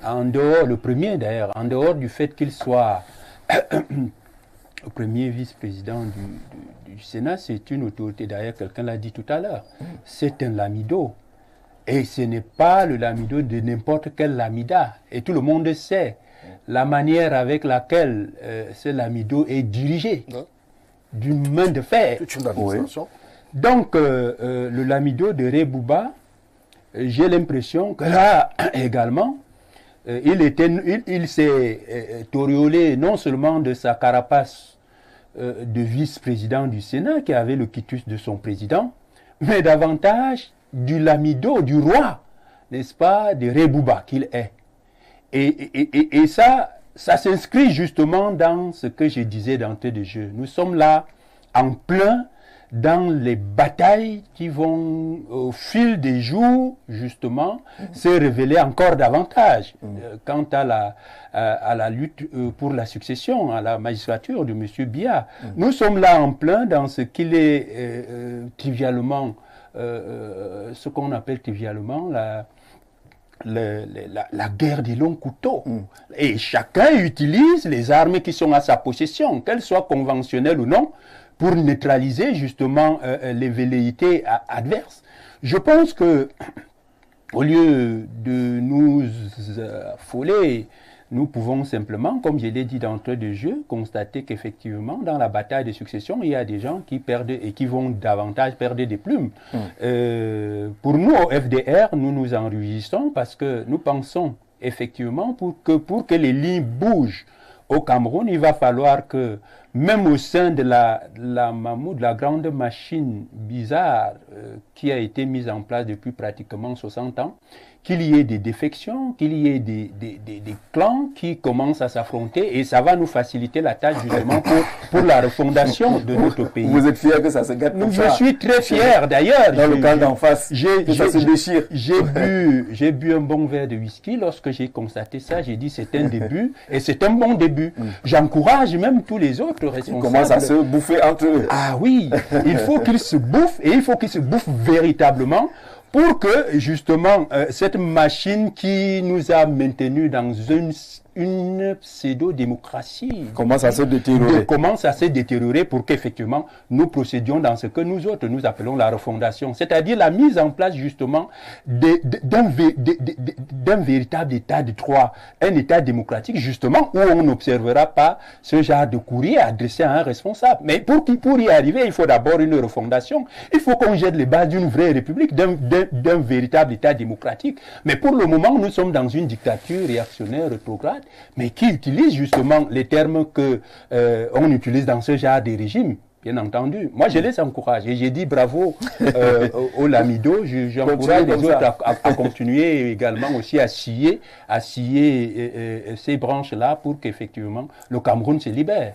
en dehors, le premier d'ailleurs, en dehors du fait qu'il soit le premier vice-président du Sénat, c'est une autorité, d'ailleurs quelqu'un l'a dit tout à l'heure, c'est un lamido. Et ce n'est pas le lamido de n'importe quel lamida. Et tout le monde sait la manière avec laquelle ce lamido est dirigé, d'une main de fer. C'est une administration. Donc, le lamido de Rebouba, j'ai l'impression que là également, il s'est auréolé non seulement de sa carapace de vice-président du Sénat qui avait le quitus de son président, mais davantage du lamido, du roi, n'est-ce pas, de Rebouba qu'il est. Et ça s'inscrit justement dans ce que je disais d'entrée de jeu. Nous sommes là en plein dans les batailles qui vont, au fil des jours, justement, se révéler encore davantage quant à la lutte pour la succession, à la magistrature de M. Biya. Nous sommes là en plein dans ce qu'il est trivialement, ce qu'on appelle trivialement la guerre des longs couteaux. Et chacun utilise les armes qui sont à sa possession, qu'elles soient conventionnelles ou non, pour neutraliser justement les velléités adverses. Je pense que, au lieu de nous affoler, nous pouvons simplement, comme je l'ai dit d'entrée de jeu, constater qu'effectivement, dans la bataille de succession, il y a des gens qui perdent et qui vont davantage perdre des plumes. Pour nous, au FDR, nous nous en réjouissons parce que nous pensons effectivement pour que les lignes bougent au Cameroun, il va falloir que, même au sein de la grande machine bizarre qui a été mise en place depuis pratiquement 60 ans, qu'il y ait des défections, qu'il y ait des clans qui commencent à s'affronter et ça va nous faciliter la tâche justement pour la refondation de notre pays. Vous êtes fier que ça se gâte comme ça? Je suis très fier d'ailleurs. Dans le camp d'en face, que ça se déchire. J'ai bu un bon verre de whisky. Lorsque j'ai constaté ça, j'ai dit c'est un début et c'est un bon début. J'encourage même tous les autres responsables. Ils commencent à se bouffer entre eux. Ah oui, il faut qu'ils se bouffent et il faut qu'ils se bouffent véritablement pour que justement cette machine qui nous a maintenus dans une pseudo-démocratie commence à se détériorer. Commence à se détériorer pour qu'effectivement nous procédions dans ce que nous autres nous appelons la refondation, c'est-à-dire la mise en place justement d'un véritable état de droit, un état démocratique justement où on n'observera pas ce genre de courrier adressé à un responsable. Mais pour y arriver, il faut d'abord une refondation. Il faut qu'on jette les bases d'une vraie république, d'un véritable état démocratique. Mais pour le moment, nous sommes dans une dictature réactionnaire rétrograde, mais qui utilise justement les termes que on utilise dans ce genre de régime. Bien entendu. Moi, je les encourage et j'ai dit bravo au Lamido. J'encourage les autres à continuer également aussi à scier ces branches-là pour qu'effectivement le Cameroun se libère.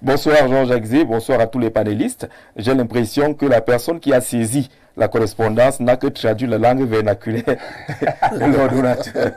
Bonsoir Jean-Jacques Zé, bonsoir à tous les panélistes. J'ai l'impression que la personne qui a saisi la correspondance n'a que traduit la langue vernaculaire de l'ordonnateur.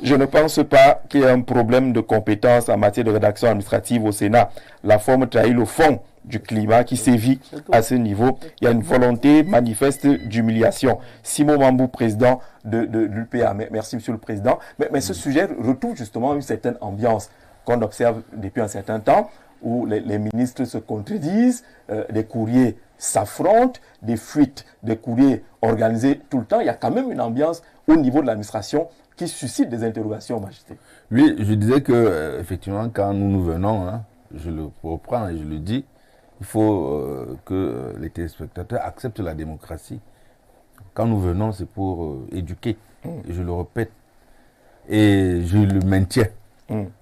Je ne pense pas qu'il y ait un problème de compétence en matière de rédaction administrative au Sénat. La forme trahit le fond du climat qui sévit à ce niveau. Il y a une volonté manifeste d'humiliation. Simon Mambou, président de l'UPA. Merci, Monsieur le Président. Mais ce sujet retrouve justement une certaine ambiance qu'on observe depuis un certain temps, où les ministres se contredisent, des courriers s'affrontent, des fuites, des courriers organisés tout le temps. Il y a quand même une ambiance au niveau de l'administration qui suscite des interrogations, Majesté. Oui, je disais que effectivement, quand nous venons, hein, je le reprends et je le dis, il faut que les téléspectateurs acceptent la démocratie. Quand nous venons, c'est pour éduquer. Et je le répète. Et je le maintiens.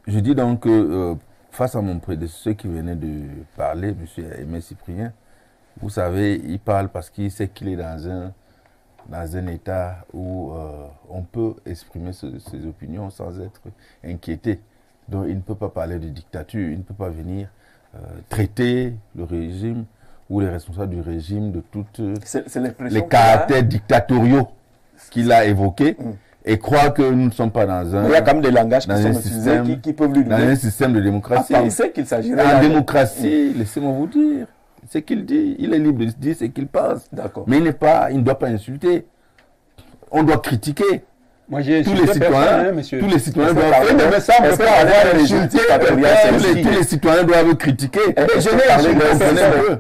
Je dis donc que face à mon prédécesseur qui venait de parler, M. Aimé Cyprien, vous savez, il parle parce qu'il sait qu'il est dans un état où on peut exprimer ses opinions sans être inquiété. Donc il ne peut pas parler de dictature, il ne peut pas venir traiter le régime ou les responsables du régime de toutes les caractères dictatoriaux qu'il a évoqués et croire que nous ne sommes pas dans un... Il y a quand même des langages qui sont utilisés qui peuvent lui donner... Dans un système de démocratie. Il sait qu'il s'agirait... En démocratie, laissez-moi vous dire, ce qu'il dit, il est libre de dire ce qu'il pense. D'accord. Mais il ne doit pas insulter. On doit critiquer. Moi, j'ai tous les citoyens, tous les citoyens doivent tous les citoyens doivent critiquer. Je n'ai insulté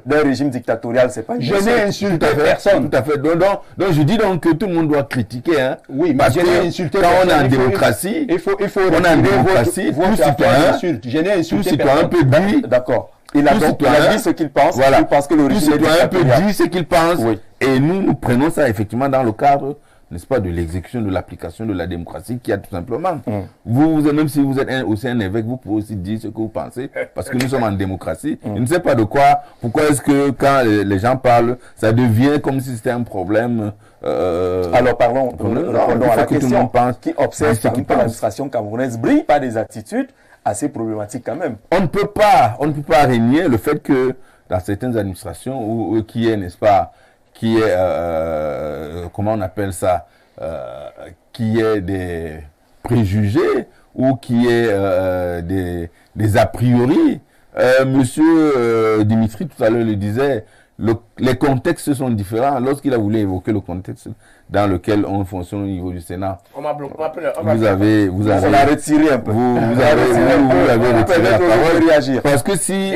d'un régime dictatorial, c'est pas une je n'ai insulté personne. Tout à fait. Donc je dis donc que tout le monde doit critiquer. Hein, oui, mais parce que quand on est en démocratie, on a une démocratie, tout citoyen peut dire. D'accord. Il a dit ce qu'il pense. Voilà. Il pense que le régime citoyen peut dire ce qu'il pense. Et nous prenons ça effectivement dans le cadre, n'est-ce pas, de l'exécution, de l'application de la démocratie qu'il y a tout simplement. Vous, même si vous êtes aussi un évêque, vous pouvez aussi dire ce que vous pensez, parce que nous sommes en démocratie. Je ne sais pas pourquoi est-ce que quand les gens parlent, ça devient comme si c'était un problème. Alors parlons, répondons à la question. Qui observe que l'administration camerounaise brille par des attitudes assez problématiques quand même. On ne peut pas régner le fait que dans certaines administrations, qui est, n'est-ce pas, qui est, comment on appelle ça, qui est des préjugés ou qui est des a priori. Monsieur Dimitri tout à l'heure le disait, les contextes sont différents. Lorsqu'il a voulu évoquer le contexte dans lequel on fonctionne au niveau du Sénat, on m'a bloqué. Vous avez retiré un peu. Vous avez retiré la parole. Réagir. Parce que si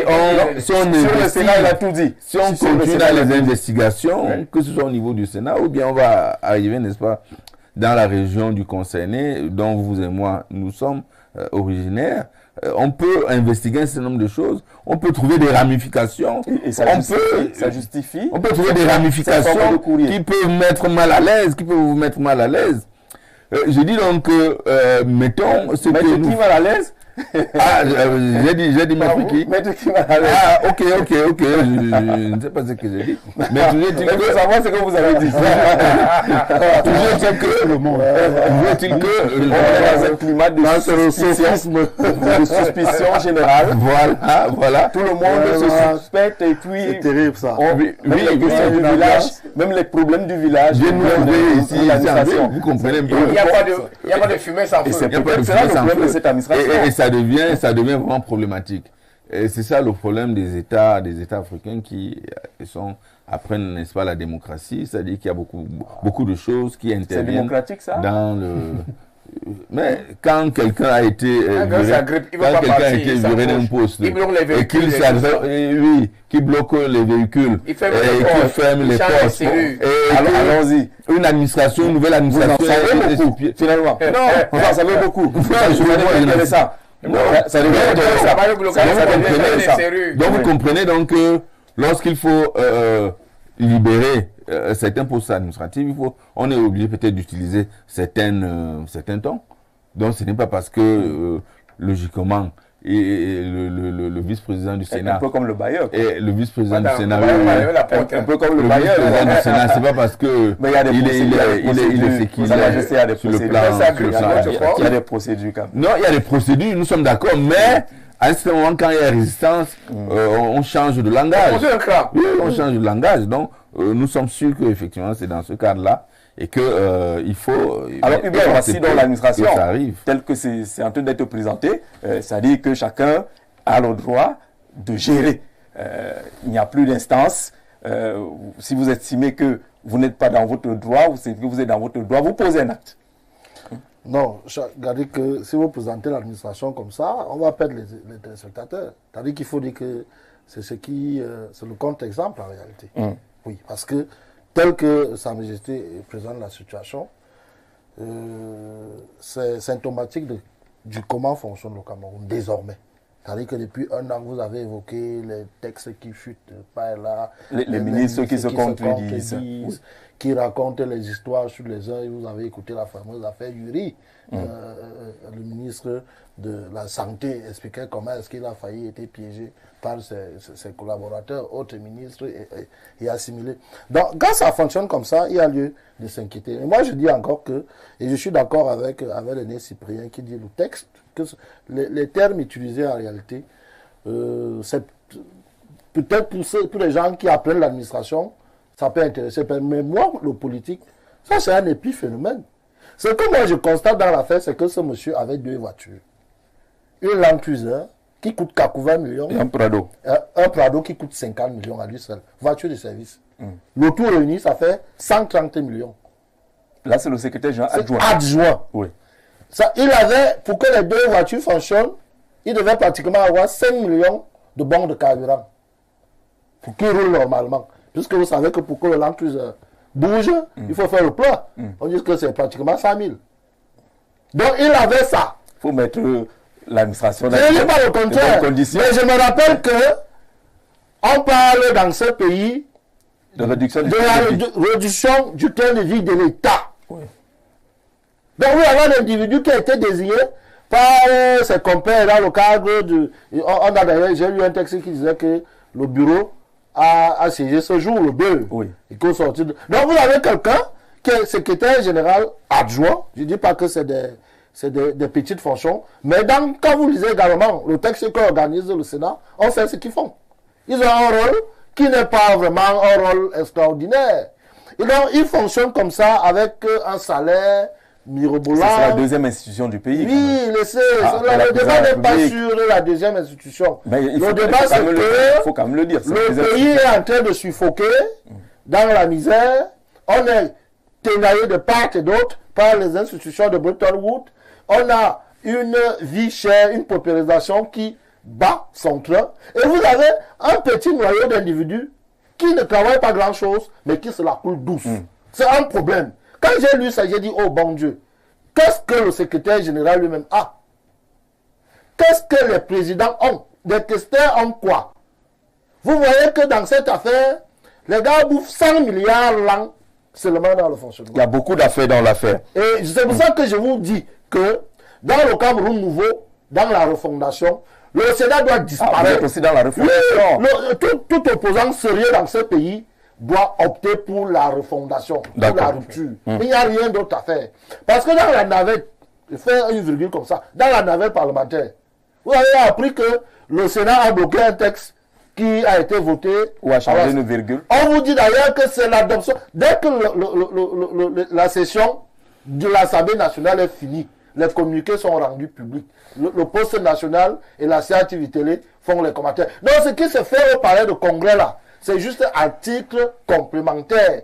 sur le Sénat, il a tout dit. Si on continue dans les investigations, que ce soit au niveau du Sénat ou bien on va arriver, n'est-ce pas, dans la région du concerné, dont vous et moi nous sommes originaires, on peut investiguer un certain nombre de choses, on peut trouver des ramifications, ça justifie. On peut trouver des ramifications qui peuvent mettre mal à l'aise, vous mettre mal à l'aise. Je dis donc, mettons ce que nous... mal à l'aise, Ah, j'ai dit Maître qui? Maître qui m'a dit. Ah, ok. Je ne sais pas ce que j'ai dit. Mais toujours est-il Je veux que. savoir ce que vous avez dit. Toujours est-il que. Toujours est-il que. On est dans un climat de suspicion générale. Voilà. Tout le monde se suspecte et puis. C'est terrible ça. Oui, les questions du village, même les problèmes du village. J'ai nous ici, l'administration. vous comprenez un peu. Il n'y a pas de fumée sans Et feu. c'est Il y a pas de peut-être ça le fumée sans problème de feu. cette administration. Et ça devient vraiment problématique. Et c'est ça le problème des États africains qui apprennent, n'est-ce pas, la démocratie. C'est-à-dire qu'il y a beaucoup de choses qui C'est interviennent démocratique ça? dans le. Mais quand quelqu'un a été viré d'un poste Il bloque les et véhicules. qui bloque les véhicules Il ferme et les qui portes, ferme il les change les portes, serrures. et Allons-y. une nouvelle administration Vous en savez beaucoup, finalement. Non, vous en savez beaucoup. Ça devient intéressant. Ça devient intéressant. Donc vous comprenez donc que lorsqu'il faut libérer certains postes administratifs, on est obligé peut-être d'utiliser certains temps. Donc ce n'est pas parce que logiquement le vice-président du Sénat, un peu comme le bailleur. et le vice-président du Sénat, Un peu comme le bailleur. vice-président du Sénat, c'est pas parce que Mais il y a des il est séculier sur le plan. Il y a des procédures quand même. Non, il y a des procédures, nous sommes d'accord, mais à un certain moment, quand il y a résistance, on change de langage. Oui, on change de langage. Donc, nous sommes sûrs qu'effectivement, c'est dans ce cadre-là et que il faut. Alors, Hubert, voici dans l'administration, ça arrive. tel que c'est en train d'être présenté, c'est-à-dire que chacun a le droit de gérer. Il n'y a plus d'instance. Si vous estimez que vous n'êtes pas dans votre droit, ou que vous êtes dans votre droit, vous posez un acte. Non, regardez que si vous présentez l'administration comme ça, on va perdre les téléspectateurs. C'est-à-dire qu'il faut dire que c'est c'est le contre-exemple en réalité. Oui, parce que tel que Sa Majesté présente la situation, c'est symptomatique du comment fonctionne le Cameroun désormais. C'est-à-dire que depuis un an, vous avez évoqué les textes qui chutent par là, les ministres qui se contredisent, qui racontent les histoires sur les uns. Et vous avez écouté la fameuse affaire Yuri. Le ministre de la Santé expliquait comment est-ce qu'il a failli être piégé par ses collaborateurs, autres ministres et assimilés. Donc, quand ça fonctionne comme ça, il y a lieu de s'inquiéter. Et moi, je dis encore que, et je suis d'accord avec René Cyprien qui dit le texte, que les termes utilisés en réalité, c'est peut-être pour les gens qui apprennent l'administration, ça peut intéresser. Mais moi, le politique, ça c'est un épiphénomène. Ce que moi je constate dans l'affaire, c'est que ce monsieur avait 2 voitures. Une Land Cruiser qui coûte 80 millions. Et un Prado. Un Prado qui coûte 50 millions à lui seul. Voiture de service. Le tout réuni, ça fait 130 millions. Là, c'est le secrétaire général adjoint. Adjoint. Oui. Ça, il avait, pour que les 2 voitures fonctionnent, il devait pratiquement avoir 5 millions de bons de carburant. Pour qu'il roule normalement. Puisque vous savez que pour que le Land Cruiser bouge, il faut faire le plein. On dit que c'est pratiquement 100 000. Donc il avait ça. Il faut mettre l'administration dans Je ne dis pas le contraire. Mais je me rappelle que on parle dans ce pays de réduction réduction du train de vie de l'État. Oui. Donc vous avez un individu qui a été désigné par ses compères dans le cadre de... j'ai lu un texte qui disait que le bureau a siégé ce jour, le 2. Oui. Et qu'on sortit de... Donc vous avez quelqu'un qui est secrétaire général adjoint. Je ne dis pas que c'est des petites fonctions. Mais quand vous lisez également le texte qu'organise le Sénat, on sait ce qu'ils font. Ils ont un rôle qui n'est pas vraiment un rôle extraordinaire. Et donc ils fonctionnent comme ça avec un salaire mirobolant. C'est la 2e institution du pays. Oui, le débat n'est pas sur la 2e institution. Mais le débat, c'est que il faut quand même le dire. Le pays est en train de suffoquer dans la misère. On est ténaillé de part et d'autre par les institutions de Bretton Woods. On a une vie chère, une paupérisation qui bat son train. Et vous avez un petit noyau d'individus qui ne travaillent pas grand-chose, mais qui se la coule douce. C'est un problème. Quand j'ai lu ça, j'ai dit, oh bon Dieu, qu'est-ce que le secrétaire général lui-même a? Qu'est-ce que les présidents ont? Les testeurs ont quoi? Vous voyez que dans cette affaire, les gars bouffent 100 milliards l'an seulement dans le fonctionnement. Il y a beaucoup d'affaires dans l'affaire. Et c'est pour ça que je vous dis que dans le Cameroun nouveau, dans la refondation, le Sénat doit Vous disparaître. êtes aussi dans la refondation. Tout opposant sérieux dans ce pays doit opter pour la refondation, pour la D'accord. rupture. Il n'y a rien d'autre à faire. Parce que dans la navette, je fais une virgule comme ça, dans la navette parlementaire, vous avez appris que le Sénat a bloqué un texte qui a été voté. Ou à changer une virgule. On vous dit d'ailleurs que c'est l'adoption. Dès que la session de l'Assemblée nationale est finie, les communiqués sont rendus publics. Le poste national et la CATV Télé font les commentaires. Donc ce qui se fait au palais de congrès là, c'est juste un titre complémentaire.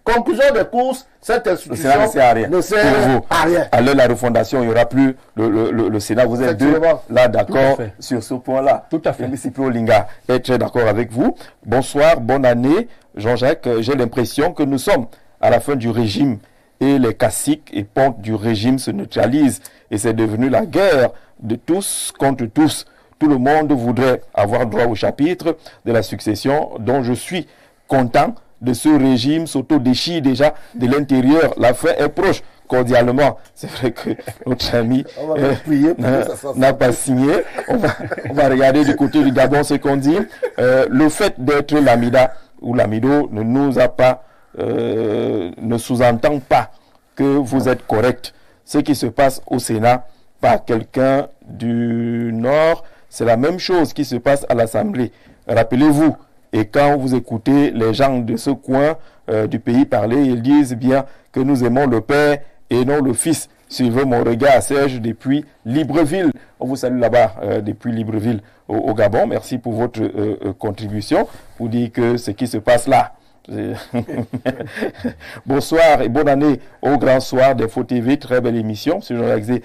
Conclusion des courses, cette institution Le Sénat ne sert à rien. ne sert Pour vous, à rien. à l'heure de la refondation, il n'y aura plus le Sénat. Vous êtes deux Effectivement. là Tout à d'accord fait. sur ce point-là. Tout à fait. M. Cyprien Olinga est très d'accord avec vous. Bonsoir, bonne année. Jean-Jacques, j'ai l'impression que nous sommes à la fin du régime et les caciques et pontes du régime se neutralisent et c'est devenu la guerre de tous contre tous. Tout le monde voudrait avoir droit au chapitre de la succession dont je suis content de ce régime s'auto-déchire déjà de l'intérieur. La fin est proche. Cordialement, c'est vrai que notre ami On va prier pour que ça soit n'a pas signé. On va regarder du côté du Gabon ce qu'on dit. Le fait d'être l'Amida ou l'Amido ne nous a pas, ne sous-entend pas que vous êtes correct. Ce qui se passe au Sénat par quelqu'un du Nord, c'est la même chose qui se passe à l'Assemblée. Rappelez-vous, et quand vous écoutez les gens de ce coin du pays parler, ils disent bien que nous aimons le Père et non le Fils. Suivez mon regard, Serge, depuis Libreville. On vous salue là-bas, depuis Libreville au Gabon. Merci pour votre contribution. Vous dites que ce qui se passe là. Bonsoir et bonne année au Grand Soir d'Info TV. Très belle émission. M. Jean-Jacques,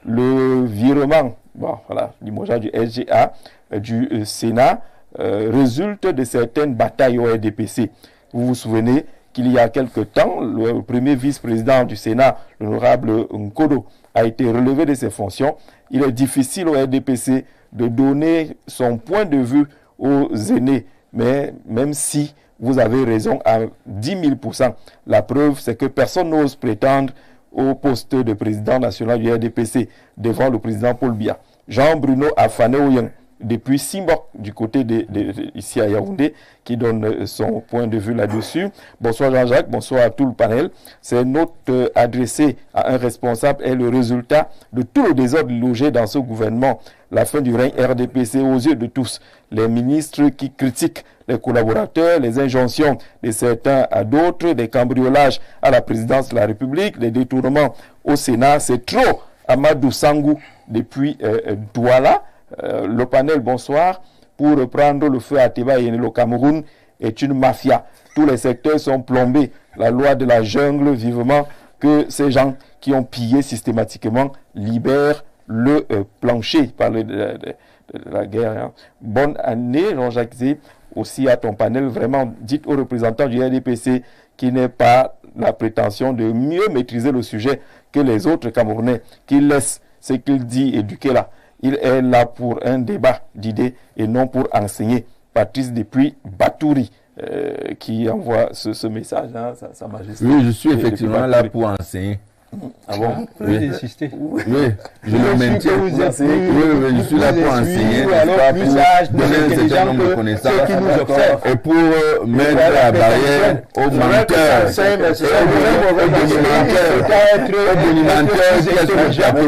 le virement voilà, limogeage du SGA, du Sénat, résulte de certaines batailles au RDPC. Vous vous souvenez qu'il y a quelque temps, le premier vice-président du Sénat, l'honorable Nkodo, a été relevé de ses fonctions. Il est difficile au RDPC de donner son point de vue aux aînés, mais même si vous avez raison à 10 000%, la preuve c'est que personne n'ose prétendre au poste de président national du RDPC devant le président Paul Biya. Jean-Bruno Afane-Oyen, depuis Simbok, du côté ici à Yaoundé, qui donne son point de vue là-dessus. Bonsoir Jean-Jacques, bonsoir à tout le panel. Ces notes adressées à un responsable est le résultat de tout le désordre logé dans ce gouvernement. La fin du règne RDPC aux yeux de tous. Les ministres qui critiquent les collaborateurs, les injonctions de certains à d'autres, des cambriolages à la présidence de la République, les détournements au Sénat, c'est trop. Amadou Sangou, depuis Douala. Le panel, bonsoir. Pour reprendre le feu à Teba et le Cameroun est une mafia. Tous les secteurs sont plombés. La loi de la jungle, vivement que ces gens qui ont pillé systématiquement libèrent le plancher. Parler de la guerre. Hein. Bonne année, Jean-Jacques Zé. Aussi à ton panel, vraiment, dites aux représentants du RDPC qui n'est pas la prétention de mieux maîtriser le sujet que les autres Camerounais, qu'il laisse ce qu'il dit éduquer là. Il est là pour un débat d'idées et non pour enseigner. Patrice depuis Batouri qui envoie ce message, hein, sa majesté. Oui, je suis effectivement là pour enseigner. Ah bon? Oui, insister. oui, je le maintiens. Oui, je suis là pour enseigner, alors plus sage, pour donner un certain nombre de connaissances ceux qui nous observent. et pour mettre la barrière aux menteurs,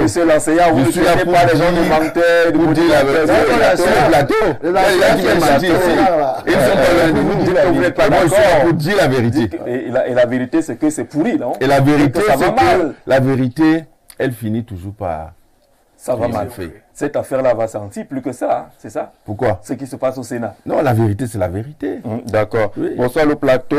Monsieur l'enseignant, vous ne suis pas les gens de menteurs, pour dire la vérité. Sur le plateau, il y a des gens qui m'ont dit ici. Ils sont pas loin de vous. vous n'êtes pas Moi, je suis là d'accord. pour dire la vérité. Et la vérité, c'est que c'est pourri, non? Et la vérité, ça va c'est mal. que la vérité, elle finit toujours par... Ça va Oui, mal. c'est fait. Cette affaire-là va sentir plus que ça, hein, c'est ça? Pourquoi? Ce qui se passe au Sénat. Non, la vérité, c'est la vérité. D'accord. Oui. Bonsoir le plateau.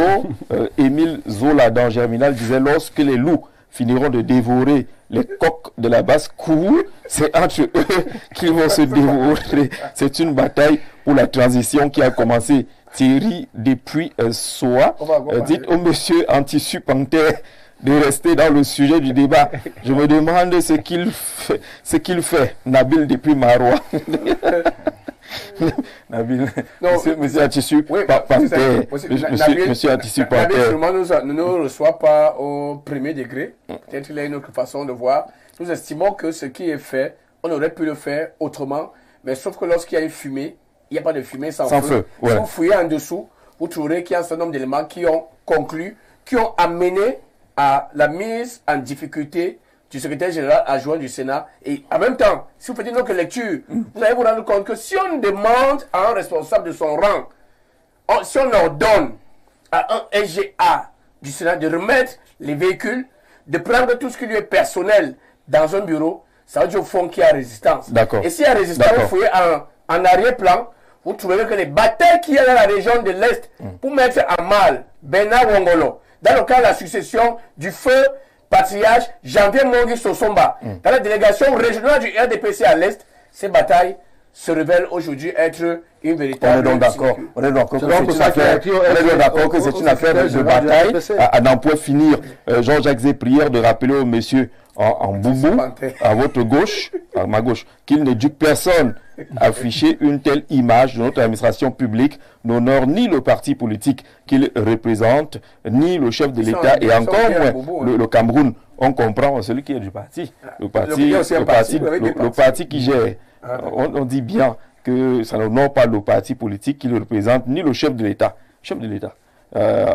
Émile Zola dans Germinal disait lorsque les loups finiront de dévorer les coqs de la basse-cour, c'est entre eux qu'ils vont se dévorer. C'est une bataille pour la transition qui a commencé. Thierry depuis Soa. Dites au monsieur Antissu Panthère de rester dans le sujet du débat. Je me demande ce qu'il fait. Nabil depuis Marois. Nabil, Non, monsieur Antissu oui, Panthère. Nabil- Monsieur Antissu Nabil, Panthère. sûrement, ne nous reçoit pas au premier degré. Peut-être qu'il a une autre façon de voir. Nous estimons que ce qui est fait, on aurait pu le faire autrement, mais sauf que lorsqu'il y a une fumée, il n'y a pas de fumée sans feu. Ouais. Si vous fouillez en dessous, vous trouverez qu'il y a un certain nombre d'éléments qui ont conclu, qui ont amené à la mise en difficulté du secrétaire général adjoint du Sénat. Et en même temps, si vous faites une autre lecture, vous allez vous rendre compte que si on demande à un responsable de son rang, si on ordonne à un SGA du Sénat de remettre les véhicules, de prendre tout ce qui lui est personnel dans un bureau, ça veut dire au fond qu'il y a résistance. D'accord. Et s'il y a résistance, vous fouillez en arrière-plan, vous trouverez que les batailles qu'il y a dans la région de l'Est pour mettre à mal Bernard Wongolo, dans le cas de la succession du feu patriarche Janvier Mongi Sosomba, dans la délégation régionale du RDPC à l'Est, ces batailles se révèlent aujourd'hui être une véritable... On est donc d'accord. On est d'accord que c'est une affaire de bataille. À n'en point finir, Jean-Jacques Zé, prière de rappeler au monsieur en boubou, à votre gauche, à ma gauche, qu'il n'éduque personne à afficher une telle image de notre administration publique n'honore ni le parti politique qu'il représente, ni le chef de l'État, et encore moins le Cameroun. On comprend celui qui est du parti. Le parti qui gère. On dit bien que ça n'honore pas le parti politique qui le représente, ni le chef de l'État.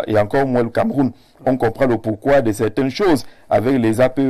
Et encore moins le Cameroun. On comprend le pourquoi de certaines choses avec les APE.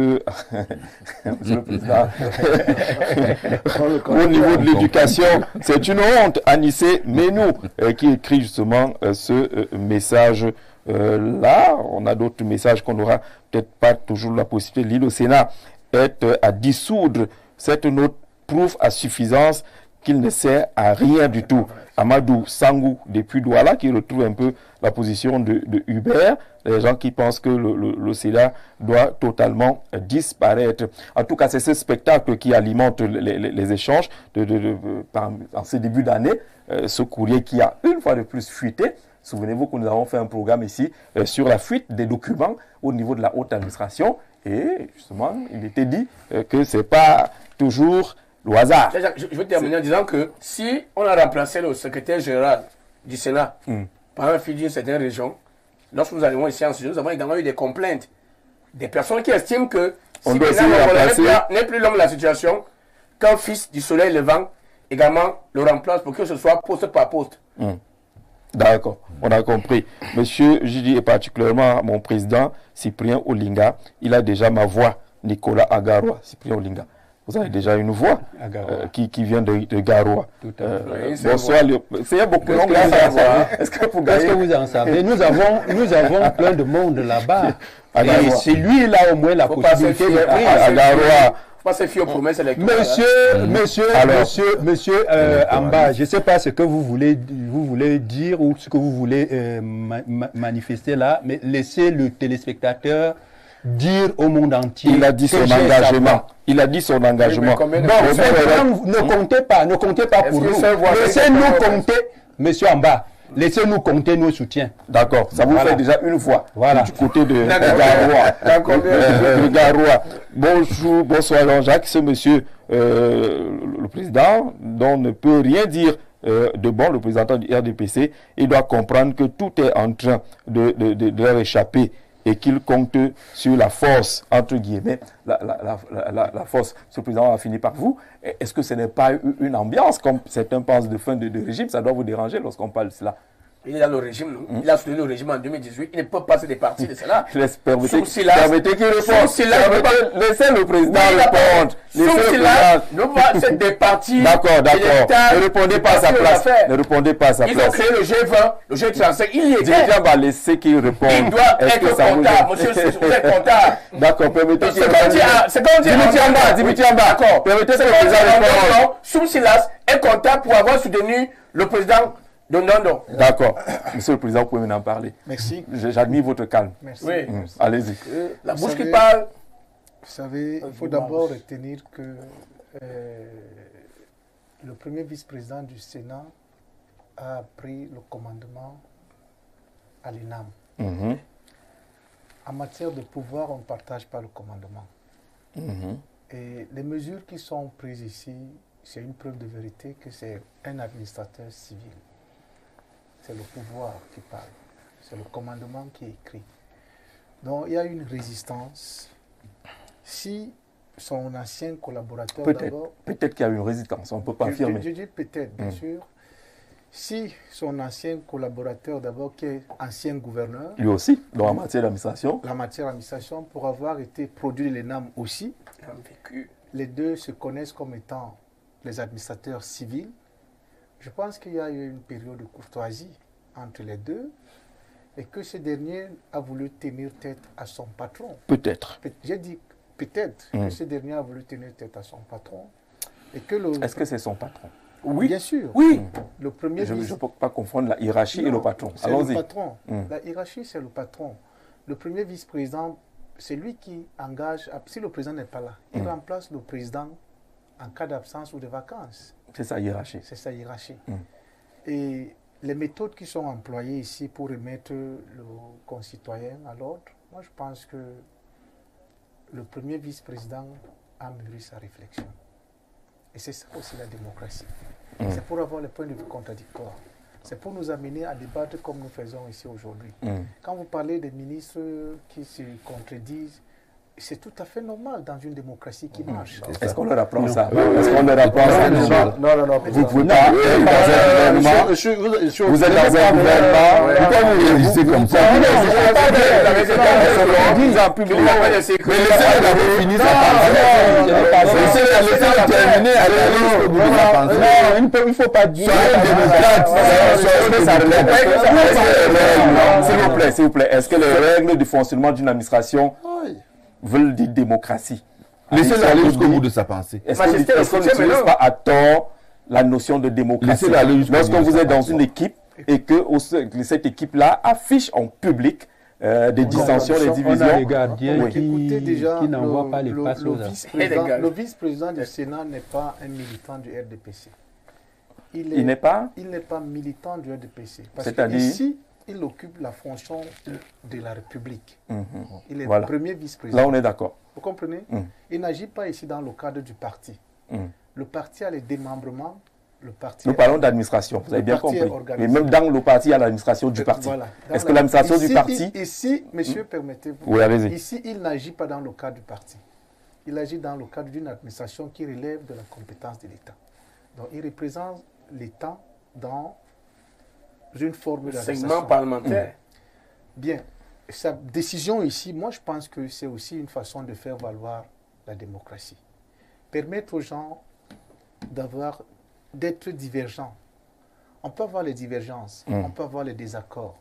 Au niveau de l'éducation, c'est une honte. Anissé Menou qui écrit justement ce message là. On a d'autres messages qu'on n'aura peut-être pas toujours la possibilité de lire. Le Sénat est à dissoudre. Cette note prouve à suffisance qu'il ne sert à rien du tout. Amadou Sangou depuis Douala qui retrouve un peu la position de Hubert, les gens qui pensent que le Sénat doit totalement disparaître. En tout cas, c'est ce spectacle qui alimente les échanges en ce début d'année. Ce courrier qui a une fois de plus fuité. Souvenez-vous que nous avons fait un programme ici sur la fuite des documents au niveau de la haute administration. Et justement, il était dit que ce n'est pas toujours le hasard. Je vais terminer en disant que si on a remplacé le secrétaire général du Sénat par un fils d'une certaine région, lorsque nous arrivons ici en studio, nous avons également eu des complaintes. Des personnes qui estiment que si n'est plus l'homme de la situation, qu'un fils du soleil levant également le remplace pour que ce soit poste par poste. D'accord, on a compris. Monsieur Jidi et particulièrement mon président Cyprien Olinga, il a déjà ma voix, Nicolas Agaroua, Cyprien Olinga. Vous avez déjà une voix qui vient de Garoua. Bonsoir. C'est beaucoup long. Est-ce que vous en savez? Nous avons plein de monde là-bas. Et c'est lui là au moins la possibilité de à Garoua. Monsieur Amba, je ne sais pas ce que vous voulez dire ou ce que vous voulez manifester là, mais laissez le téléspectateur dire au monde entier. Il a dit son engagement. Il a dit son engagement. Ne comptez pas pour nous. Laissez-nous compter, monsieur Amba. Laissez-nous compter nos soutiens. D'accord, ça vous fait déjà une fois. Voilà. Du côté de Garoua. Bonjour, bonsoir Jean-Jacques. Ce monsieur, le président, dont on ne peut rien dire de bon, le représentant du RDPC, il doit comprendre que tout est en train de leur échapper et qu'il compte sur la force, entre guillemets, la force. Ce président a fini par vous. Est-ce que ce n'est pas une ambiance, comme certains pensent, de fin de régime? Ça doit vous déranger lorsqu'on parle de cela. Il est dans le régime, non? Il a soutenu le régime en 2018. Il ne peut pas se départir de cela. Permettez qu'il réponde. Laissez le président répondre. Ne pas se départir. D'accord. Ne répondez pas à sa place. Ne répondez pas à sa place. Ils ont créé le G20, le G35. Il y était. Dimitri va laisser qu'il réponde. Il doit être comptable. Monsieur, vous êtes comptable. D'accord, permettez qu'il réponde. C'est quand on dit Dimitri Amba. D'accord. Permettez que le président réponde. Soum Silas est comptable pour avoir soutenu le président. Non. D'accord. Monsieur le Président, vous pouvez m'en parler. Merci. J'admire votre calme. Merci. Oui. Allez-y. La bouche qui parle. Vous savez, il faut d'abord retenir que le premier vice-président du Sénat a pris le commandement à l'INAM. En matière de pouvoir, on ne partage pas le commandement. Et les mesures qui sont prises ici, c'est une preuve de vérité que c'est un administrateur civil. C'est le pouvoir qui parle. C'est le commandement qui écrit. Donc il y a une résistance. Si son ancien collaborateur Peut-être. d'abord. Peut-être qu'il y a une résistance, on ne peut pas affirmer. Je dis peut-être, bien sûr. Si son ancien collaborateur d'abord, qui est ancien gouverneur, Lui aussi, dans la matière d'administration. la matière d'administration, pour avoir été produit de l'ENAM aussi, les deux se connaissent comme étant les administrateurs civils. Je pense qu'il y a eu une période de courtoisie entre les deux et que ce dernier a voulu tenir tête à son patron. Peut-être. J'ai dit peut-être que ce dernier a voulu tenir tête à son patron. Et que le... Est-ce que c'est son patron? Oui. Bien sûr. Oui. Le premier Je ne peux pas confondre la hiérarchie et le patron. C'est le Allons-y. patron. La hiérarchie, c'est le patron. Le premier vice-président, c'est lui qui engage. Si le président n'est pas là, il remplace le président en cas d'absence ou de vacances. C'est sa hiérarchie. C'est sa hiérarchie. Et les méthodes qui sont employées ici pour remettre le concitoyen à l'ordre, moi je pense que le premier vice-président a mûri sa réflexion. Et c'est ça aussi la démocratie. C'est pour avoir les points de vue contradictoires. C'est pour nous amener à débattre comme nous faisons ici aujourd'hui. Quand vous parlez des ministres qui se contredisent, c'est tout à fait normal dans une démocratie qui marche. Est-ce qu'on leur apprend ça? Est-ce qu'on leur apprend ça? Non. Vous pouvez pas être dans un gouvernement. Vous êtes dans un gouvernement. Pourquoi vous réagissez comme ça? Il ne faut pas dire. S'il vous plaît, est-ce que les règles du fonctionnement d'une administration veulent dire démocratie? Laissez-le aller jusqu'au bout de sa pensée. Est-ce qu'on n'utilise pas à tort la notion de démocratie? Laissez-le aller jusqu'au Lorsque bout de vous sa êtes dans pensée. une équipe et que cette équipe-là affiche en public des dissensions, des On a divisions. les gardiens Oui. Écoutez déjà, qui n'envoient pas les passes aux le vice-président du Sénat n'est pas un militant du RDPC. Il n'est pas Il n'est pas militant du RDPC. Parce C'est-à-dire qu'ici, il occupe la fonction de la République. Il est Voilà. le premier Là, vice-président. on est d'accord. Vous comprenez? Il n'agit pas ici dans le cadre du parti. Le parti a les démembrements. Le parti Nous parlons d'administration, vous avez bien parti est compris. organisé. Mais même dans le parti, il y a l'administration du parti. Voilà. Est-ce que l'administration du Ici, parti... Ici, monsieur, permettez-vous. Oui, allez-y. Ici, il n'agit pas dans le cadre du parti. Il agit dans le cadre d'une administration qui relève de la compétence de l'État. Donc, il représente l'État dans une forme d'administration. Segment parlementaire. Bien. Sa décision ici, moi, je pense que c'est aussi une façon de faire valoir la démocratie. Permettre aux gens d'être divergents. On peut avoir les divergences, on peut avoir les désaccords.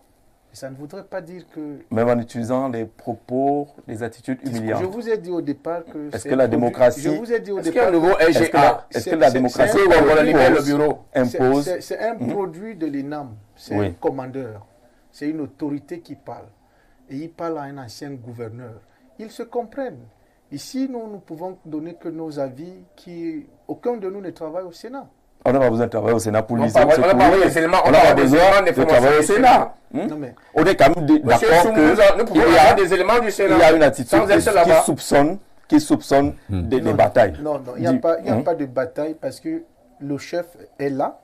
Mais ça ne voudrait pas dire que... Même en utilisant les propos, les attitudes humiliantes. Je vous ai dit au départ que... Est-ce que la démocratie... Je vous ai dit au Est-ce qu'il y a un départ... nouveau LGA? Est-ce que la démocratie le bureau impose... C'est un produit de l'ENAM. C'est un commandeur. C'est une autorité qui parle. Et il parle à un ancien gouverneur. Ils se comprennent. Ici, nous ne pouvons donner que nos avis qui... Aucun de nous ne travaille au Sénat. On n'a pas besoin de travailler au Sénat pour On lui. n'a pas besoin de travailler au Sénat. Non, mais... On est quand même d'accord des éléments du Sénat. Il y a une attitude Sans être là-bas. qui soupçonne des batailles. Non, il n'y a pas de bataille parce que le chef est là.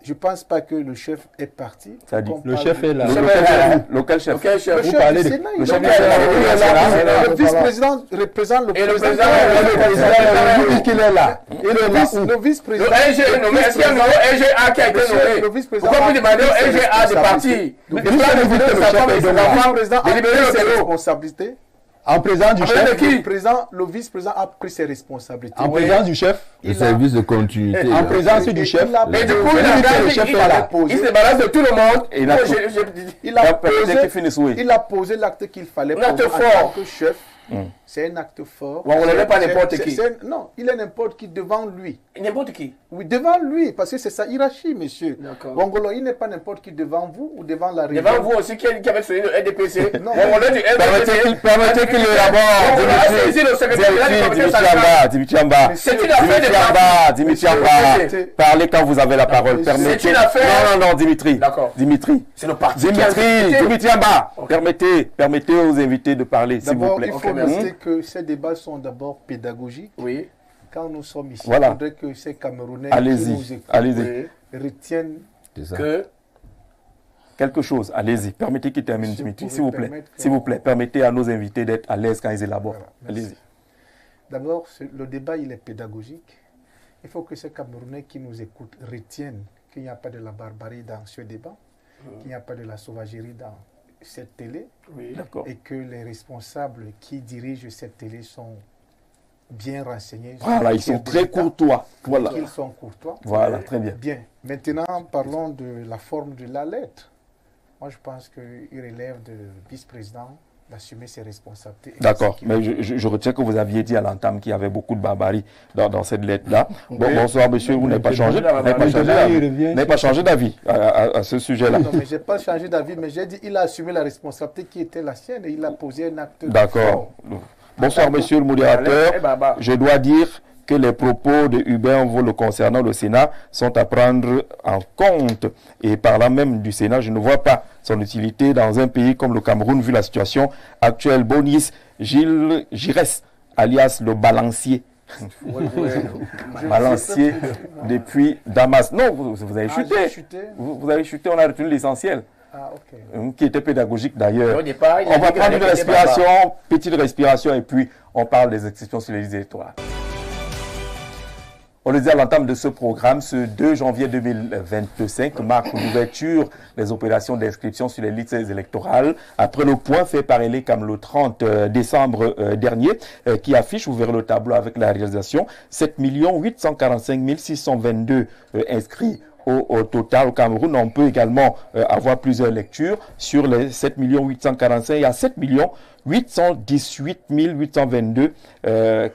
Je ne pense pas que le chef est parti. Le chef est là. Lequel chef? Vous parlez de... Le chef est là. Le vice-président représente le président. Le président qu'il est là. Le vice-président. Est-ce qu'il y a un nouveau LGA qui a été nommé? Pourquoi vous demandez au LGA de partir? Le vice-président a pris ses responsabilités. En présence du chef. Le vice-président a pris ses responsabilités. En présence du chef. Le service de continuité. En présence du chef. Et du coup, il se balance de tout le monde. Il a posé l'acte qu'il fallait poser en tant que chef. C'est un acte fort. On ne l'est pas n'importe qui. Non, il est n'importe qui devant lui. N'importe qui? Oui, devant lui, parce que c'est sa hiérarchie, monsieur. Bongolo, il n'est pas n'importe qui devant vous ou devant la région. Devant vous aussi, qui avait choisi le RDPC. Non. Permettez qu'il élabore. Dimitri Amba. C'est une affaire de Dimitri Amba. Parlez quand vous avez la parole. C'est une affaire. Non, Dimitri. D'accord. Dimitri. C'est le parti. Dimitri Amba. Permettez aux invités de parler, s'il vous plaît. Il faut noter que ces débats sont d'abord pédagogiques. Oui. Quand nous sommes ici, Voilà. il faudrait que ces Camerounais qui nous écoutent retiennent que quelque chose. Allez-y. Permettez qu'il termine, Dimitri, s'il vous plaît. S'il vous plaît, permettez à nos invités d'être à l'aise quand ils élaborent. Voilà, allez-y. D'abord, le débat, il est pédagogique. Il faut que ces Camerounais qui nous écoutent retiennent qu'il n'y a pas de la barbarie dans ce débat, qu'il n'y a pas de la sauvagerie dans cette télé, et que les responsables qui dirigent cette télé sont bien renseignés. Voilà, ils sont très courtois. Voilà. Ils sont courtois. Voilà, très bien. Bien. Maintenant, parlons de la forme de la lettre. Moi, je pense qu'il relève du vice-président d'assumer ses responsabilités. D'accord, mais je retiens que vous aviez dit à l'entame qu'il y avait beaucoup de barbarie dans cette lettre-là. Bonsoir, monsieur, vous n'avez pas changé d'avis à ce sujet-là. Non, mais je n'ai pas changé d'avis, mais j'ai dit qu'il a assumé la responsabilité qui était la sienne et il a posé un acte. D'accord. Bonsoir, monsieur le modérateur. Je dois dire que les propos de Hubert Mvolo concernant le Sénat sont à prendre en compte. Et par là même du Sénat, je ne vois pas son utilité dans un pays comme le Cameroun, vu la situation actuelle. Bonis Gilles Giresse, alias le balancier. Balancier depuis Damas. Non, vous avez chuté. Vous avez chuté, on a retenu l'essentiel. Ah, ok. Qui était pédagogique d'ailleurs. On va prendre une respiration, petite respiration, et puis on parle des inscriptions sur les listes électorales. On le dit à l'entame de ce programme, ce 2 janvier 2025 marque l'ouverture des opérations d'inscription sur les listes électorales. Après le point fait par ELECAM le 30 décembre dernier, qui affiche ouvert le tableau avec la réalisation 7 845 622 inscrits au total au Cameroun. On peut également avoir plusieurs lectures sur les 7 845. Il y a 7 818 822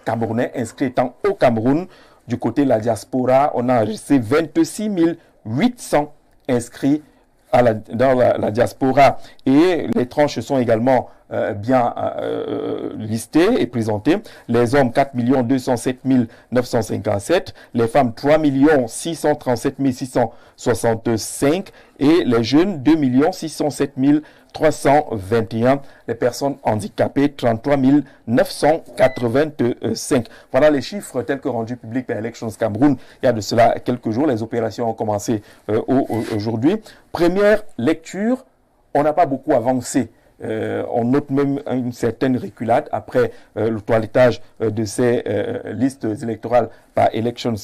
Camerounais inscrits étant au Cameroun. Du côté de la diaspora, on a enregistré 26 800 inscrits dans la diaspora. Et les tranches sont également bien listées et présentées. Les hommes, 4 207 957. Les femmes, 3 637 665. Et les jeunes, 2 607 321. Les personnes handicapées, 33 985. Voilà les chiffres tels que rendus publics par Elections Cameroun il y a de cela quelques jours. Les opérations ont commencé aujourd'hui. Première lecture, on n'a pas beaucoup avancé. On note même une certaine reculade après le toilettage de ces listes électorales par Elections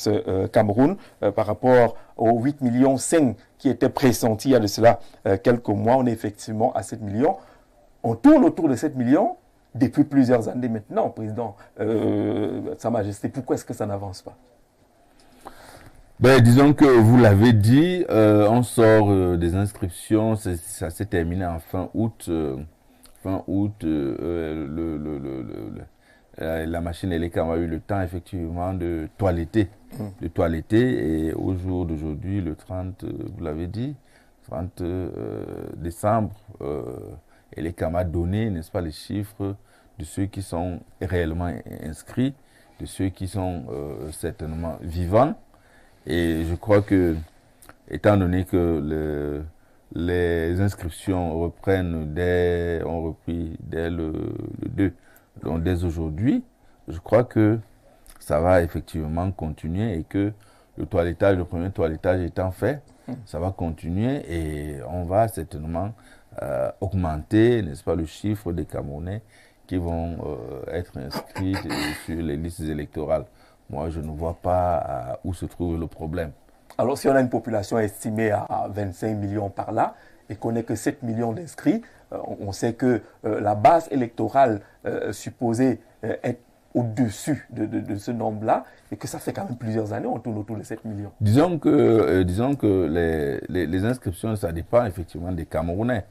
Cameroun par rapport aux 8,5 millions qui étaient pressentis il y a de cela quelques mois. On est effectivement à 7 millions. On tourne autour de 7 millions depuis plusieurs années maintenant, Président. Sa Majesté, pourquoi est-ce que ça n'avance pas? Ben, disons que vous l'avez dit, on sort des inscriptions, ça s'est terminé en fin août. La machine ELECAM a eu le temps effectivement de toiletter. Et au jour d'aujourd'hui, le 30, vous l'avez dit, 30 décembre, ELECAM a donné, n'est-ce pas, les chiffres de ceux qui sont réellement inscrits, de ceux qui sont certainement vivants. Et je crois que, étant donné que les inscriptions ont repris dès le 2, donc dès aujourd'hui, je crois que ça va effectivement continuer et que le premier toilettage étant fait, ça va continuer et on va certainement augmenter, n'est-ce pas, le chiffre des Camerounais qui vont être inscrits sur les listes électorales. Moi, je ne vois pas où se trouve le problème. Alors, si on a une population estimée à 25 millions par là et qu'on n'est que 7 millions d'inscrits, on sait que la base électorale supposée est au-dessus de ce nombre-là et que ça fait quand même plusieurs années, on tourne autour de 7 millions. Disons que les inscriptions, ça dépend effectivement des Camerounais.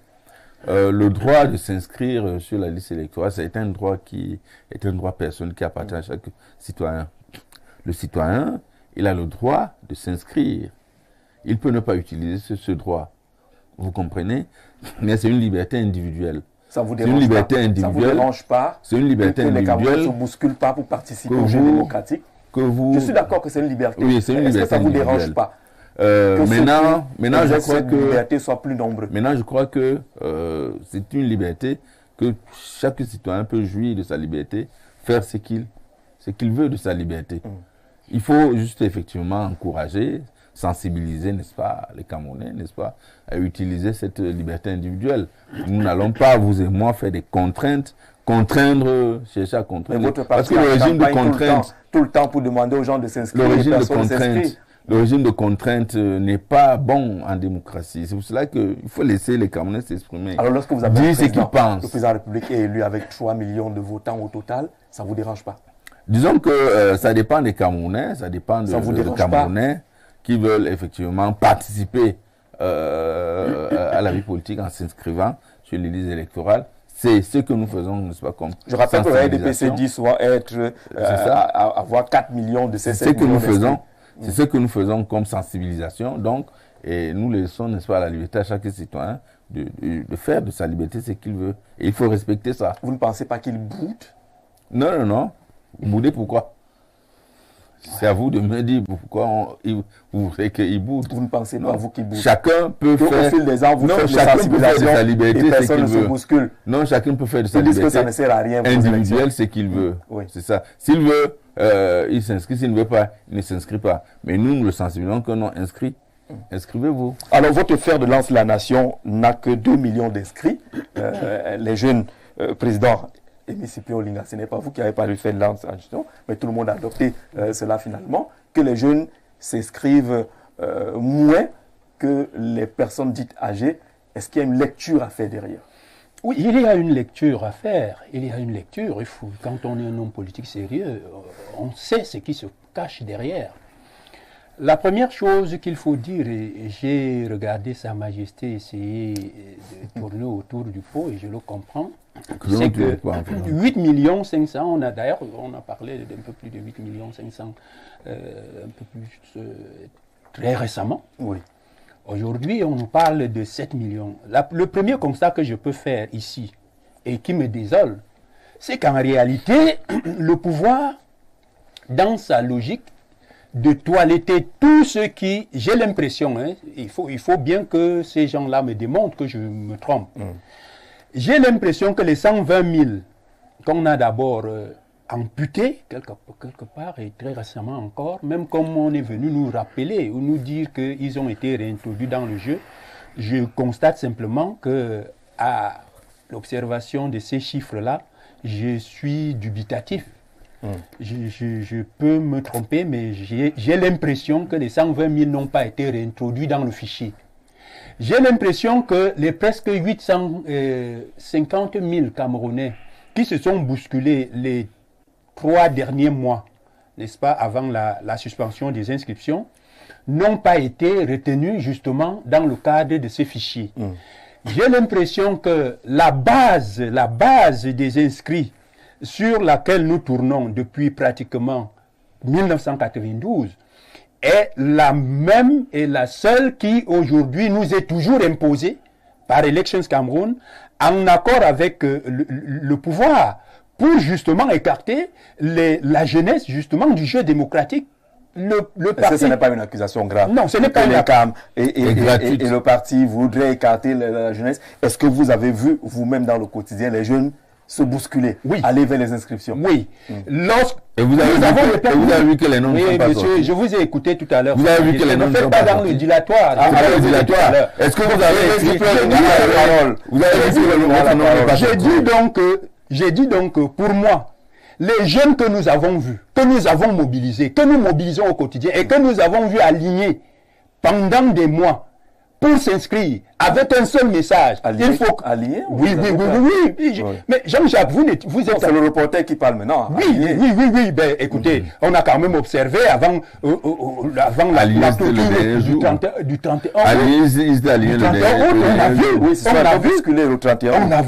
Le droit de s'inscrire sur la liste électorale, c'est un droit qui est un droit personnel qui appartient à chaque citoyen. Le citoyen, il a le droit de s'inscrire. Il peut ne pas utiliser ce droit. Vous comprenez? Mais c'est une liberté individuelle. Ça vous dérange pas? Ça vous dérange pas? C'est une liberté individuelle. Que les Camerounais ne se bousculent pas pour participer au jeu démocratique? Je suis d'accord que c'est une liberté. Oui, c'est une liberté. Est-ce que ça vous dérange pas? Maintenant, je crois que liberté soit plus nombreux. Maintenant, je crois que c'est une liberté que chaque citoyen peut jouir de sa liberté, faire ce qu'il veut de sa liberté. Il faut juste effectivement encourager sensibiliser, n'est-ce pas, les Camerounais, n'est-ce pas, à utiliser cette liberté individuelle. Nous n'allons pas, vous et moi, faire des contraintes, chercher à contraindre. Parce que le régime de contrainte, tout le temps pour demander aux gens de s'inscrire. Le régime de contrainte n'est pas bon en démocratie. C'est pour cela qu'il faut laisser les Camerounais s'exprimer. Alors lorsque vous avez dire ce qu'ils pensent. Le président de la République est élu avec 3 millions de votants au total, ça ne vous dérange pas? Disons que ça dépend des Camerounais, ça dépend des Camerounais qui veulent effectivement participer à la vie politique en s'inscrivant sur les listes électorales. C'est ce que nous faisons, n'est-ce pas, comme je rappelle que le RDPC dit soit avoir 4 millions de ces 7 millions c'est ce que nous faisons comme sensibilisation. Donc, et nous laissons, n'est-ce pas, la liberté à chaque citoyen de faire de sa liberté ce qu'il veut. Et il faut respecter ça. Vous ne pensez pas qu'il boude? Non, non. Bouder pourquoi? C'est à vous de me dire pourquoi vous voulez qu'il boude. Vous ne pensez pas, vous, qu'il boude? Chacun peut faire... Au fil des ans, vous faites de sa liberté, personne ne se bouscule. Non, chacun peut faire de sa liberté. Ils disent que ça ne sert à rien pour individuelle, c'est qu'il veut. Oui. C'est ça. S'il veut, il s'inscrit. S'il ne veut pas, il ne s'inscrit pas. Mais nous le sensibilisons que non, inscrivez-vous. Alors, votre fer de lance, la nation, n'a que 2 millions d'inscrits. Les jeunes présidents... Aimé Scipio Olinga, ce n'est pas vous qui avez parlé de faire de lance en gestion, mais tout le monde a adopté cela finalement, que les jeunes s'inscrivent moins que les personnes dites âgées. Est-ce qu'il y a une lecture à faire derrière? Oui, il y a une lecture à faire. Il y a une lecture. Quand on est un homme politique sérieux, on sait ce qui se cache derrière. La première chose qu'il faut dire, et j'ai regardé Sa Majesté essayer de tourner autour du pot, et je le comprends, c'est que 8 500 000, d'ailleurs on a parlé d'un peu plus de 8 500 000, un peu plus très récemment. Oui. Aujourd'hui, on nous parle de 7 millions. Le premier constat que je peux faire ici, et qui me désole, c'est qu'en réalité, le pouvoir, dans sa logique, de toiletter tous ceux qui, j'ai l'impression, il faut bien que ces gens-là me démontrent que je me trompe. J'ai l'impression que les 120 000 qu'on a d'abord amputés, quelque part, et très récemment encore, même comme on est venu nous rappeler ou nous dire qu'ils ont été réintroduits dans le jeu, je constate simplement que, à l'observation de ces chiffres-là, je suis dubitatif. Je peux me tromper, mais j'ai l'impression que les 120 000 n'ont pas été réintroduits dans le fichier. J'ai l'impression que les presque 850 000 Camerounais qui se sont bousculés les 3 derniers mois, n'est-ce pas, avant la suspension des inscriptions, n'ont pas été retenus justement dans le cadre de ces fichiers. J'ai l'impression que la base des inscrits sur laquelle nous tournons depuis pratiquement 1992 est la même et la seule qui aujourd'hui nous est toujours imposée par Elections Cameroun en accord avec le pouvoir pour justement écarter la jeunesse justement du jeu démocratique. Est-ce que ce n'est pas une accusation grave? Non, ce n'est pas une accusation. Et le parti voudrait écarter la jeunesse. Est-ce que vous avez vu vous-même dans le quotidien les jeunes se bousculer, aller vers les inscriptions? Oui. Et vous avez vu que les noms ne sont pas monsieur, sortis. Je vous ai écouté tout à l'heure. Vous avez vu que les noms ne sont pas sortis. Dans le dilatoire. Est-ce que vous avez écrit le nom? J'ai dit donc que pour moi, les jeunes que nous avons vus, que nous avons mobilisés, que nous mobilisons au quotidien et que nous avons vus alignés pendant des mois pour s'inscrire avec un seul message. Il faut allier. Oui. Mais Jean-Jacques, vous êtes... C'est le reporter qui parle maintenant. Oui. Ben, écoutez, on a quand même observé avant la clôture du 31 On a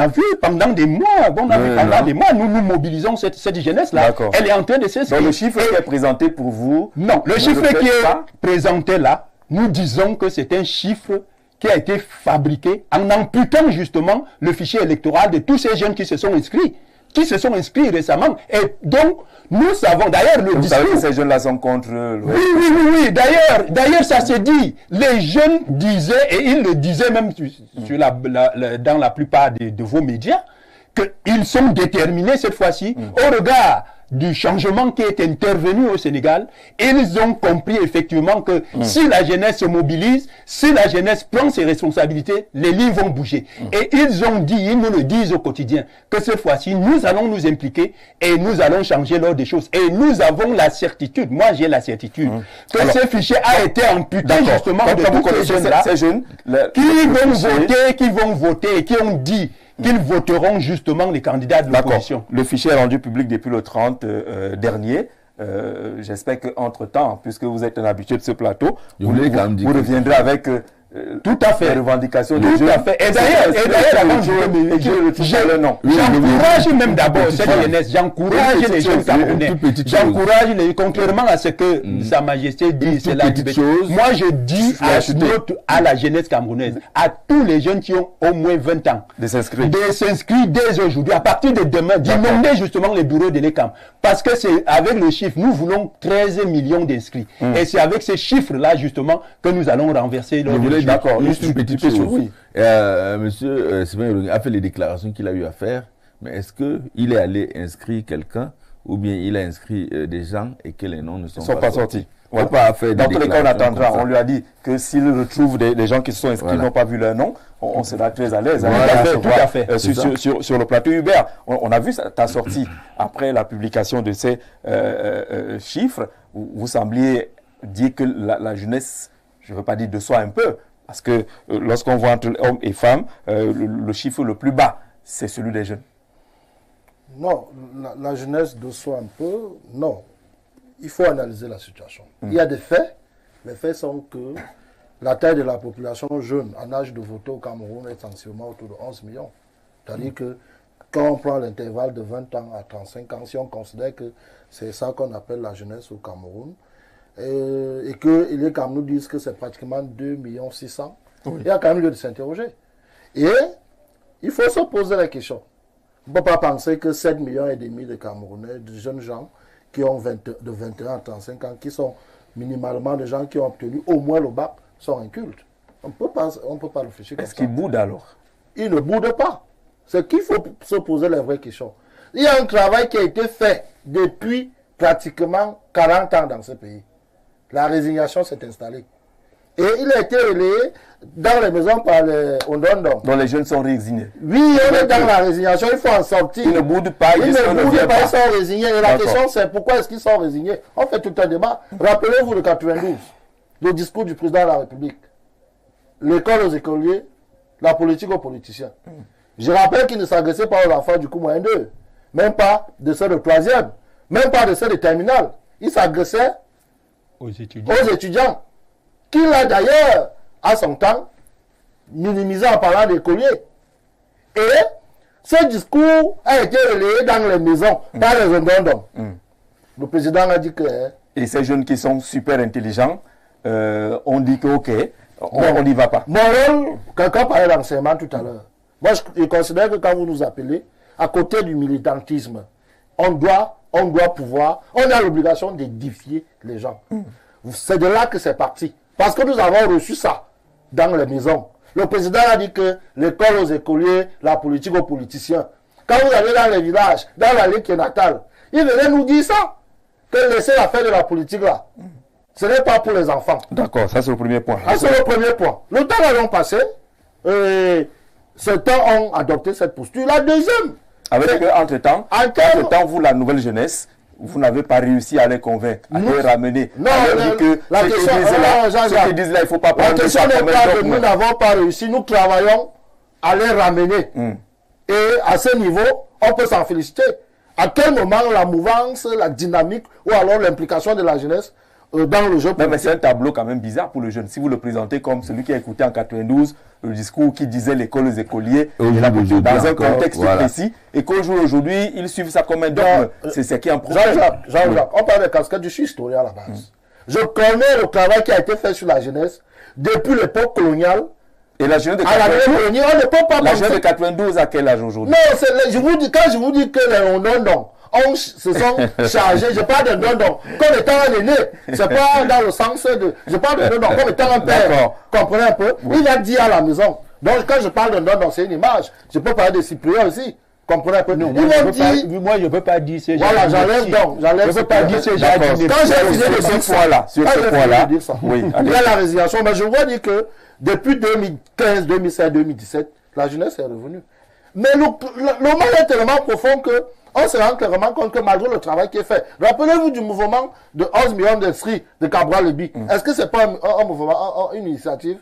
vu pendant des mois. Nous mobilisons cette jeunesse-là. Elle est en train de s'inscrire. Donc le chiffre qui est présenté pour vous... Non, le chiffre qui est présenté là, nous disons que c'est un chiffre qui a été fabriqué en amputant justement le fichier électoral de tous ces jeunes qui se sont inscrits récemment. Et donc, nous savons, d'ailleurs, le discours... Vous savez que ces jeunes-là sont contre... Oui. D'ailleurs, ça se dit. Les jeunes disaient, et ils le disaient même dans la plupart de vos médias, qu'ils sont déterminés cette fois-ci, au regard du changement qui est intervenu au Sénégal, ils ont compris effectivement que si la jeunesse se mobilise, si la jeunesse prend ses responsabilités, les lignes vont bouger. Et ils ont dit, ils nous le disent au quotidien, que cette fois-ci, nous allons nous impliquer et nous allons changer l'ordre des choses. Et nous avons la certitude, moi j'ai la certitude, que ce fichier a été amputé justement de tous ces jeunes-là qui vont voter et qui ont dit qu'ils voteront justement les candidats de l'opposition. Le fichier est rendu public depuis le 30 dernier. J'espère qu'entre-temps, puisque vous êtes un habitué de ce plateau, vous reviendrez avec tout à fait. les revendications des jeunes. Tout à fait. Et d'ailleurs, j'encourage même d'abord cette jeunesse, j'encourage les jeunes Camerounais. J'encourage contrairement à ce que Sa Majesté dit, c'est la liberté. Moi, je dis à la jeunesse camerounaise, à tous les jeunes qui ont au moins 20 ans, de s'inscrire dès aujourd'hui, à partir de demain, d'inonder justement les bureaux de l'ECAM. Parce que c'est avec le chiffre, nous voulons 13 millions d'inscrits. Et c'est avec ces chiffres-là, justement, que nous allons renverser le. D'accord, juste une petite chose. Oui. Monsieur Sylvain a fait les déclarations qu'il a eu à faire, mais est-ce qu'il est allé inscrire quelqu'un ou bien il a inscrit des gens et que les noms ne sont pas sortis? Ouais. Dans tous les cas, on attendra. On lui a dit que s'il retrouve des gens qui se sont inscrits, n'ont pas vu leur nom, on sera très à l'aise. Tout à fait. Sur le plateau Hubert, on a vu ta sortie après la publication de ces chiffres. Vous sembliez dire que la jeunesse, je ne veux pas dire de soi un peu, parce que lorsqu'on voit entre hommes et femmes, le chiffre le plus bas, c'est celui des jeunes. Non, la jeunesse de soi un peu, non. Il faut analyser la situation. Il y a des faits. Les faits sont que la taille de la population jeune en âge de voter au Cameroun est essentiellement autour de 11 millions. C'est-à-dire que quand on prend l'intervalle de 20 ans à 35 ans, si on considère que c'est ça qu'on appelle la jeunesse au Cameroun, et que les Camerounais nous disent que c'est pratiquement 2 600 000, il y a quand même lieu de s'interroger. Et il faut se poser la question. On ne peut pas penser que 7,5 millions de Camerounais, de jeunes gens, qui ont de 21 à 35 ans, qui sont minimalement des gens qui ont obtenu au moins le bac, sont incultes. On ne peut pas réfléchir comme ça. Est-ce qu'ils boudent alors? Ils ne boudent pas. C'est qu'il faut se poser les vraies questions. Il y a un travail qui a été fait depuis pratiquement 40 ans dans ce pays. La résignation s'est installée. Et il a été relayé dans les maisons par les Ondondon. Dont les jeunes sont résignés. Oui, on est dans la résignation, il faut en sortir. Ils ne boudent pas, ils sont résignés. Et la question c'est pourquoi est-ce qu'ils sont résignés? On fait tout un débat. Rappelez-vous de 92, le discours du président de la République. L'école aux écoliers, la politique aux politiciens. Je rappelle qu'il ne s'agressait pas aux enfants du coup moyen 2, même pas de ceux de 3e, même pas de ceux de terminale. Il s'agressait aux étudiants. Qu'il a d'ailleurs, à son temps, minimisé en parlant d'écoliers. Et ce discours a été relayé dans les maisons par les Ondondon. Le président a dit que... Et ces jeunes qui sont super intelligents, on dit que ok, on n'y va pas. Mon rôle, quelqu'un parlait d'enseignement tout à l'heure. Moi, je considère que quand vous nous appelez, à côté du militantisme, on doit pouvoir, on a l'obligation d'édifier les gens. C'est de là que c'est parti. Parce que nous avons reçu ça dans les maisons. Le président a dit que l'école aux écoliers, la politique aux politiciens. Quand vous allez dans les villages, dans la Ligue natale, il venait nous dire ça. Que laisser la fin de la politique là, ce n'est pas pour les enfants. D'accord, ça c'est le premier point. C'est le premier point. Le temps a donc passé, certains ont adopté cette posture. La deuxième. Avec entre-temps, vous, la nouvelle jeunesse, vous n'avez pas réussi à les convaincre, à les ramener. Non, la question, ceux qui disent là, il ne faut pas prendre la question n'est pas que nous n'avons pas réussi, nous travaillons à les ramener. Et à ce niveau, on peut s'en féliciter. À quel moment la mouvance, la dynamique ou alors l'implication de la jeunesse dans le jeu politique. Mais c'est un tableau quand même bizarre pour le jeune. Si vous le présentez comme celui qui a écouté en 92 le discours qui disait l'école aux écoliers dans un contexte précis et qu'aujourd'hui ils suivent ça comme un dogme. C'est ce qui est en problème. Jean-Jacques, on parle de casquette, je suis historien à la base. Je connais le travail qui a été fait sur la jeunesse depuis l'époque coloniale. Et la jeunesse de 92, on ne peut pas la jeunesse de 92 à quel âge aujourd'hui? Non, quand je vous dis que les se sont chargés, je parle de non, comme étant un aîné, c'est pas dans le sens de, je parle de non, comme étant un père, comprenez un peu, il a dit à la maison, donc quand je parle de non, c'est une image, je peux parler de Cyprien aussi, Comprenez un peu. Non, Ils vont dire, moi, je ne peux pas dire ces gens. voilà, j'enlève donc. Je ne peux pas dire ces gens. Quand j'ai fini de dire ça, sur ce point-là, oui, il y a la résiliation, mais je vois dire que depuis 2015, 2016, 2017, la jeunesse est revenue. Mais le mal est tellement profond que on se rend clairement compte que malgré le travail qui est fait, rappelez-vous du mouvement de 11 millions d'inscrits de Cabral-Lebi. Est-ce que ce n'est pas un mouvement, une initiative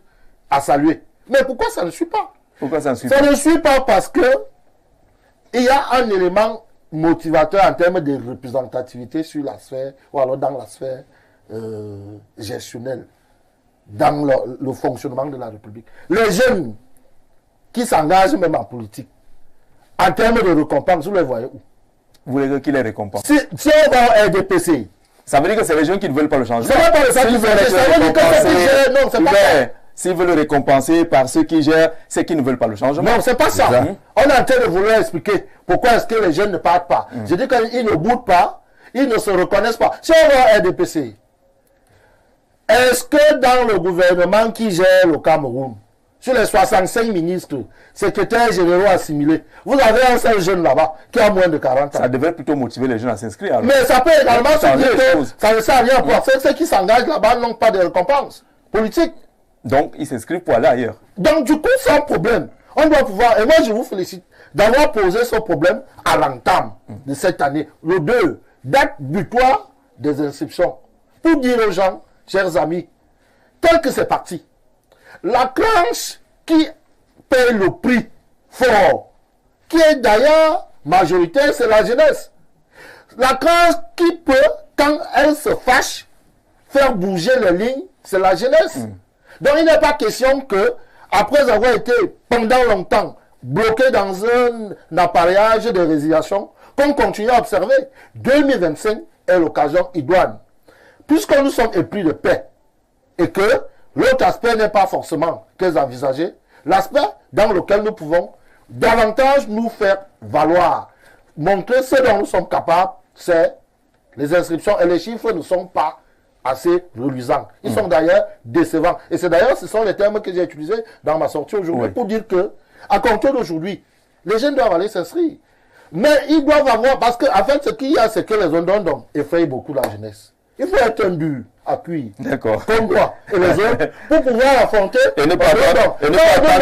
à saluer? Mais pourquoi ça ne suit pas? Pourquoi ça ne suit pas? Ça ne suit pas parce que il y a un élément motivateur en termes de représentativité sur la sphère, ou alors dans la sphère gestionnelle, dans le fonctionnement de la République. Les jeunes qui s'engagent même en politique, en termes de récompense, vous les voyez où? Vous voulez qu'il les récompense? Si on va au RDPC, ça veut dire que c'est les jeunes qui ne veulent pas le changement. ça veut pas le faire. Non, c'est pas ça. S'ils veulent le récompenser par ceux qui gèrent, c'est qu'ils ne veulent pas le changement. Non, c'est pas ça. On est en train de vouloir expliquer pourquoi est-ce que les jeunes ne partent pas. Je dis qu'ils ne boudent pas, ils ne se reconnaissent pas. Si on va au RDPC, est-ce que dans le gouvernement qui gère le Cameroun, sur les 65 ministres, secrétaires généraux assimilés, vous avez un seul jeune là-bas qui a moins de 40 ans? Ça devrait plutôt motiver les jeunes à s'inscrire. Mais ça peut également se dire que ça ne sert à rien pour faire. Ceux qui s'engagent là-bas n'ont pas de récompense politique. Donc, ils s'inscrivent pour aller ailleurs. Donc, du coup, sans problème, on doit pouvoir, et moi je vous félicite d'avoir posé ce problème à l'entame de cette année. Le 2, date butoir des inscriptions. Pour dire aux gens, chers amis, tel que c'est parti, la tranche qui paye le prix fort, qui est d'ailleurs majoritaire, c'est la jeunesse. La tranche qui peut, quand elle se fâche, faire bouger les lignes, c'est la jeunesse. Donc il n'est pas question que, après avoir été pendant longtemps bloqué dans un appareillage de résiliation, qu'on continue à observer. 2025 est l'occasion idoine. Puisque nous sommes épris de paix et que l'autre aspect n'est pas forcément très envisagé, l'aspect dans lequel nous pouvons davantage nous faire valoir, montrer ce dont nous sommes capables, c'est les inscriptions et les chiffres ne sont pas assez reluisants. Ils sont d'ailleurs décevants. Et c'est d'ailleurs, ce sont les termes que j'ai utilisés dans ma sortie aujourd'hui pour dire que, à compter d'aujourd'hui, les jeunes doivent aller s'inscrire. Mais ils doivent avoir, parce qu'en fait, ce qu'il y a, c'est que les ondons effrayent beaucoup la jeunesse. Il faut être un dur à cuire. D'accord. Comme moi et les autres, pour pouvoir affronter. Et ne pas attendre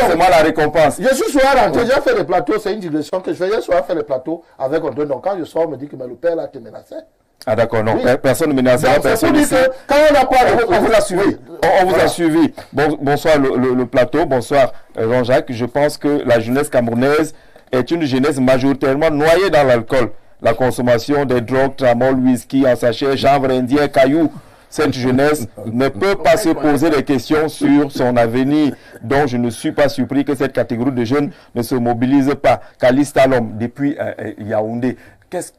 seulement la récompense. Je suis souvent rentré, j'ai fait des plateaux, c'est une digression que je fais. J'ai souvent fait des plateaux avec un don. Donc quand je sors, on me dit que mais le père là te menaçait. Ah d'accord, non, Oui. personne ne menace, personne ici. Quand on n'a pas On vous a suivi. On vous a suivi. Bonsoir le plateau, bonsoir Jean-Jacques. Je pense que la jeunesse camerounaise est une jeunesse majoritairement noyée dans l'alcool. La consommation des drogues, tramol, whisky, en sachet, chanvre indien, cailloux. Cette jeunesse ne peut pas se poser des questions sur son avenir. Donc je ne suis pas surpris que cette catégorie de jeunes ne se mobilise pas. Calista Lom, depuis Yaoundé,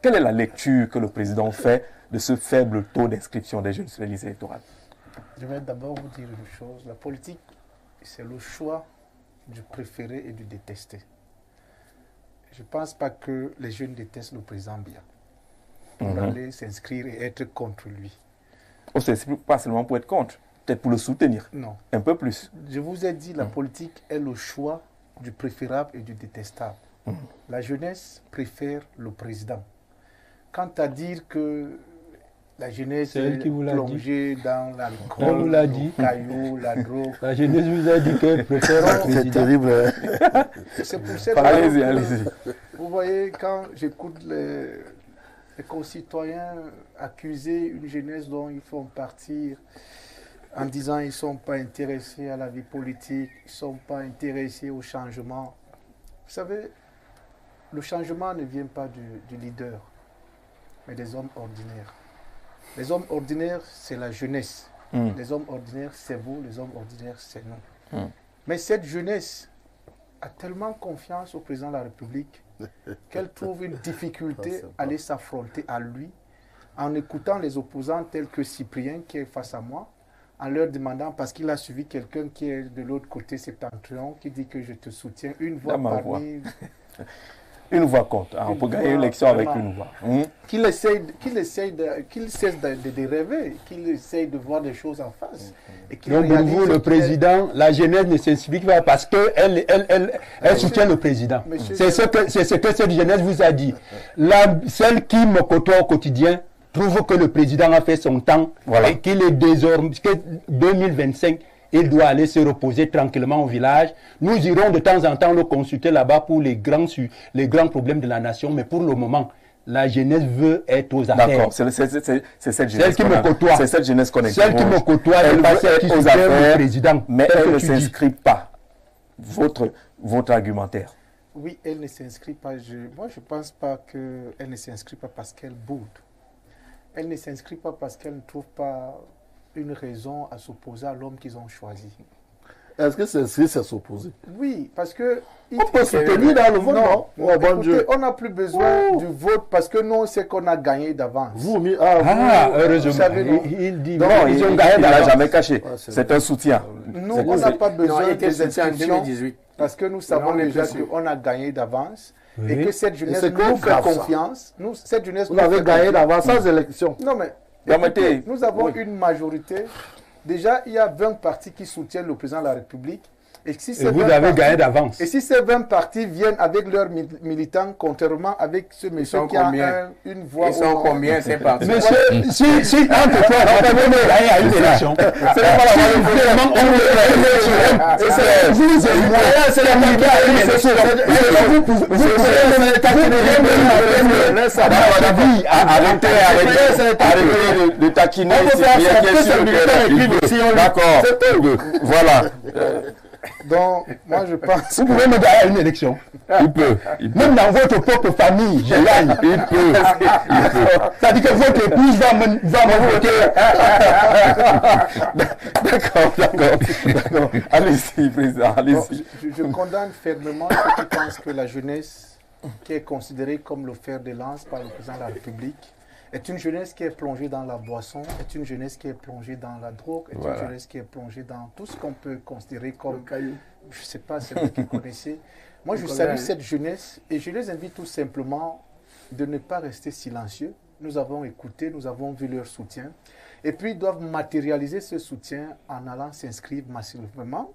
quelle est la lecture que le président fait de ce faible taux d'inscription des jeunes sur les listes électorales? Je vais d'abord vous dire une chose. La politique, c'est le choix du préféré et du détesté. Je ne pense pas que les jeunes détestent le président bien pour aller s'inscrire et être contre lui. Oh, c'est pas seulement pour être contre, peut-être pour le soutenir. Non. Un peu plus. Je vous ai dit, la politique est le choix du préférable et du détestable. La jeunesse préfère le président. Quant à dire que la jeunesse est plongée dans l'alcool, le caillou, la drogue. La jeunesse vous a dit qu'elle préfère le président. C'est terrible. C'est pour cette Allez-y, allez-y. Vous voyez, quand j'écoute les concitoyens accuser une jeunesse dont ils font partir en disant qu'ils ne sont pas intéressés à la vie politique, ils ne sont pas intéressés au changement. Vous savez, le changement ne vient pas du leader, mais des hommes ordinaires. Les hommes ordinaires, c'est la jeunesse. Les hommes ordinaires, c'est vous. Les hommes ordinaires, c'est nous. Mais cette jeunesse a tellement confiance au président de la République qu'elle trouve une difficulté à aller s'affronter à lui en écoutant les opposants tels que Cyprien qui est face à moi, en leur demandant, parce qu'il a suivi quelqu'un qui est de l'autre côté septentrion, qui dit que je te soutiens, une voix parmi... une voix compte. On peut gagner une élection avec une voix. Qu'il cesse de rêver, qu'il essaye de voir des choses en face. Donc pour vous, le président, la jeunesse ne s'explique pas parce qu'elle soutient le président. C'est ce que cette jeunesse vous a dit. Celle qui me côtoie au quotidien trouve que le président a fait son temps et qu'il est désormais, que 2025, il doit aller se reposer tranquillement au village. Nous irons de temps en temps le consulter là-bas pour les grands problèmes de la nation, mais pour le moment, la jeunesse veut être aux affaires. D'accord, c'est cette jeunesse qui me côtoie. C'est cette jeunesse qu'on Celle qui me côtoie, elle pas celle qui soutient le président. Mais elle ne s'inscrit pas. Votre argumentaire. Oui, elle ne s'inscrit pas. Moi, je ne pense pas qu'elle ne s'inscrit pas parce qu'elle boude. Elle ne s'inscrit pas parce qu'elle ne trouve pas une raison à s'opposer à l'homme qu'ils ont choisi. Est-ce que c'est s'opposer? Oui, parce que... On peut soutenir dans le vote, non? Écoutez, on n'a plus besoin du vote parce que nous, c'est qu'on a gagné d'avance. Heureusement. Vous savez, non? Il dit non, ils ont gagné, il ne l'a jamais caché. C'est un soutien. Nous, on n'a pas besoin des inscriptions en 2018. Parce que nous savons déjà qu'on a gagné d'avance. Et que cette jeunesse nous fait confiance. Cette jeunesse vous avez gagné d'avance sans élection. Non, mais écoutez, nous avons une majorité. Déjà, il y a 20 partis qui soutiennent le président de la République. Et vous avez gagné d'avance. Et si ces 20 partis viennent avec leurs militants, contrairement avec ce monsieur qui a une voix... Ils sont combien ces partis? Monsieur, si entre toi, on peut même gagner à une élection. C'est la arrêtez de taquiner. D'accord. Voilà. Donc, moi je pense... Vous pouvez me gagner à une élection. Il peut. Même dans votre propre famille, je gagne. Il peut. C'est-à-dire que votre épouse va me voter. D'accord. Allez-y, président, allez-y. Je condamne fermement ceux qui pensent que la jeunesse, qui est considérée comme le fer de lance par le président de la République, est une jeunesse qui est plongée dans la boisson, est une jeunesse qui est plongée dans la drogue, est une jeunesse qui est plongée dans tout ce qu'on peut considérer comme, je ne sais pas, c'est vous qui connaissez. Moi, je salue cette jeunesse et je les invite tout simplement de ne pas rester silencieux. Nous avons écouté, nous avons vu leur soutien. Et puis, ils doivent matérialiser ce soutien en allant s'inscrire massivement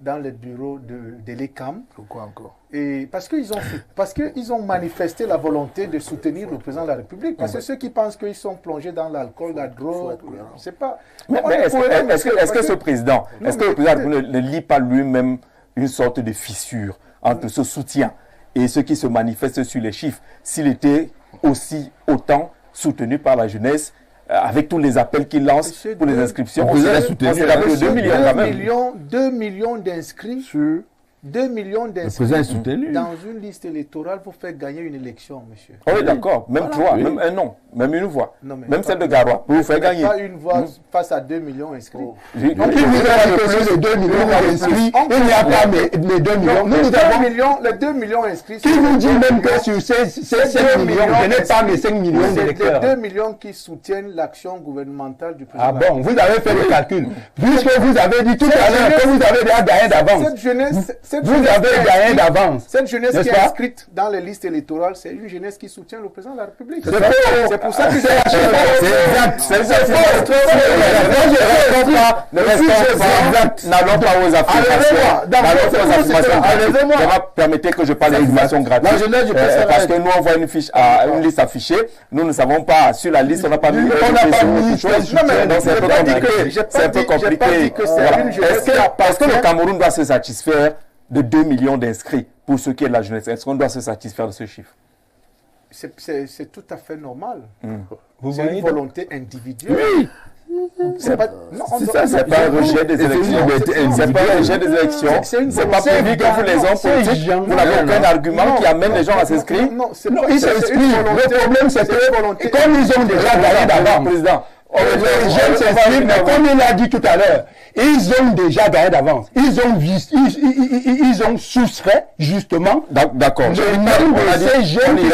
dans les bureaux de l'ECAM. Pourquoi encore? Et parce qu'ils ont manifesté la volonté de soutenir le président de la République. Parce que ceux qui pensent qu'ils sont plongés dans l'alcool, la drogue, je ne sais pas. Mais est-ce que ce président, ne lit pas lui-même une sorte de fissure entre ce soutien et ce qui se manifeste sur les chiffres? S'il était aussi autant soutenu par la jeunesse, avec tous les appels qu'il lance pour les inscriptions, on s'est soutenu 2 millions quand même. 2 millions d'inscrits. 2 millions d'inscrits dans une liste électorale pour faire gagner une élection, monsieur. Oh oui, d'accord. Même trois, même un nom, même une voix. Même celle de Garoua, pour vous faire gagner. Pas une voix face à 2 millions inscrits. Donc, il vous a plus de 2 millions inscrits. Il n'y a pas les 2 millions. Nous avons les 2 millions inscrits. Qui vous dit même que sur ces 5 millions, je n'ai pas mes 5 millions d'électeurs. C'est les 2 millions qui soutiennent l'action gouvernementale du président. Ah bon, vous avez fait le calcul. Puisque vous avez dit tout à l'heure que vous avez déjà gagné d'avance. Cette jeunesse... Vous avez gagné d'avance. Cette jeunesse qui est inscrite dans les listes électorales, c'est une jeunesse qui soutient le président de la République. C'est pour ça que c'est exact. N'allons pas aux affirmations. Permettez que je parle d'informations gratuites. Parce que nous, on voit une liste affichée. Nous ne savons pas, sur la liste, on n'a pas mis quelque chose. C'est un peu compliqué. Est-ce que le Cameroun doit se satisfaire de 2 millions d'inscrits pour ce qui est de la jeunesse? Est-ce qu'on doit se satisfaire de ce chiffre? C'est tout à fait normal. C'est une volonté individuelle. Oui. C'est pas un rejet des élections. C'est pas un rejet des élections. C'est pas prévu que vous, les hommes politiques, vous n'avez aucun argument qui amène les gens à s'inscrire. Non, ils s'inscrivent. Le problème, c'est que comme ils ont déjà gagné d'avance, président, Les jeunes s'expriment, mais comme il l'a dit tout à l'heure, ils ont déjà gagné d'avance. Ils ont soustrait, justement, d'accord. le nom de ces jeunes qui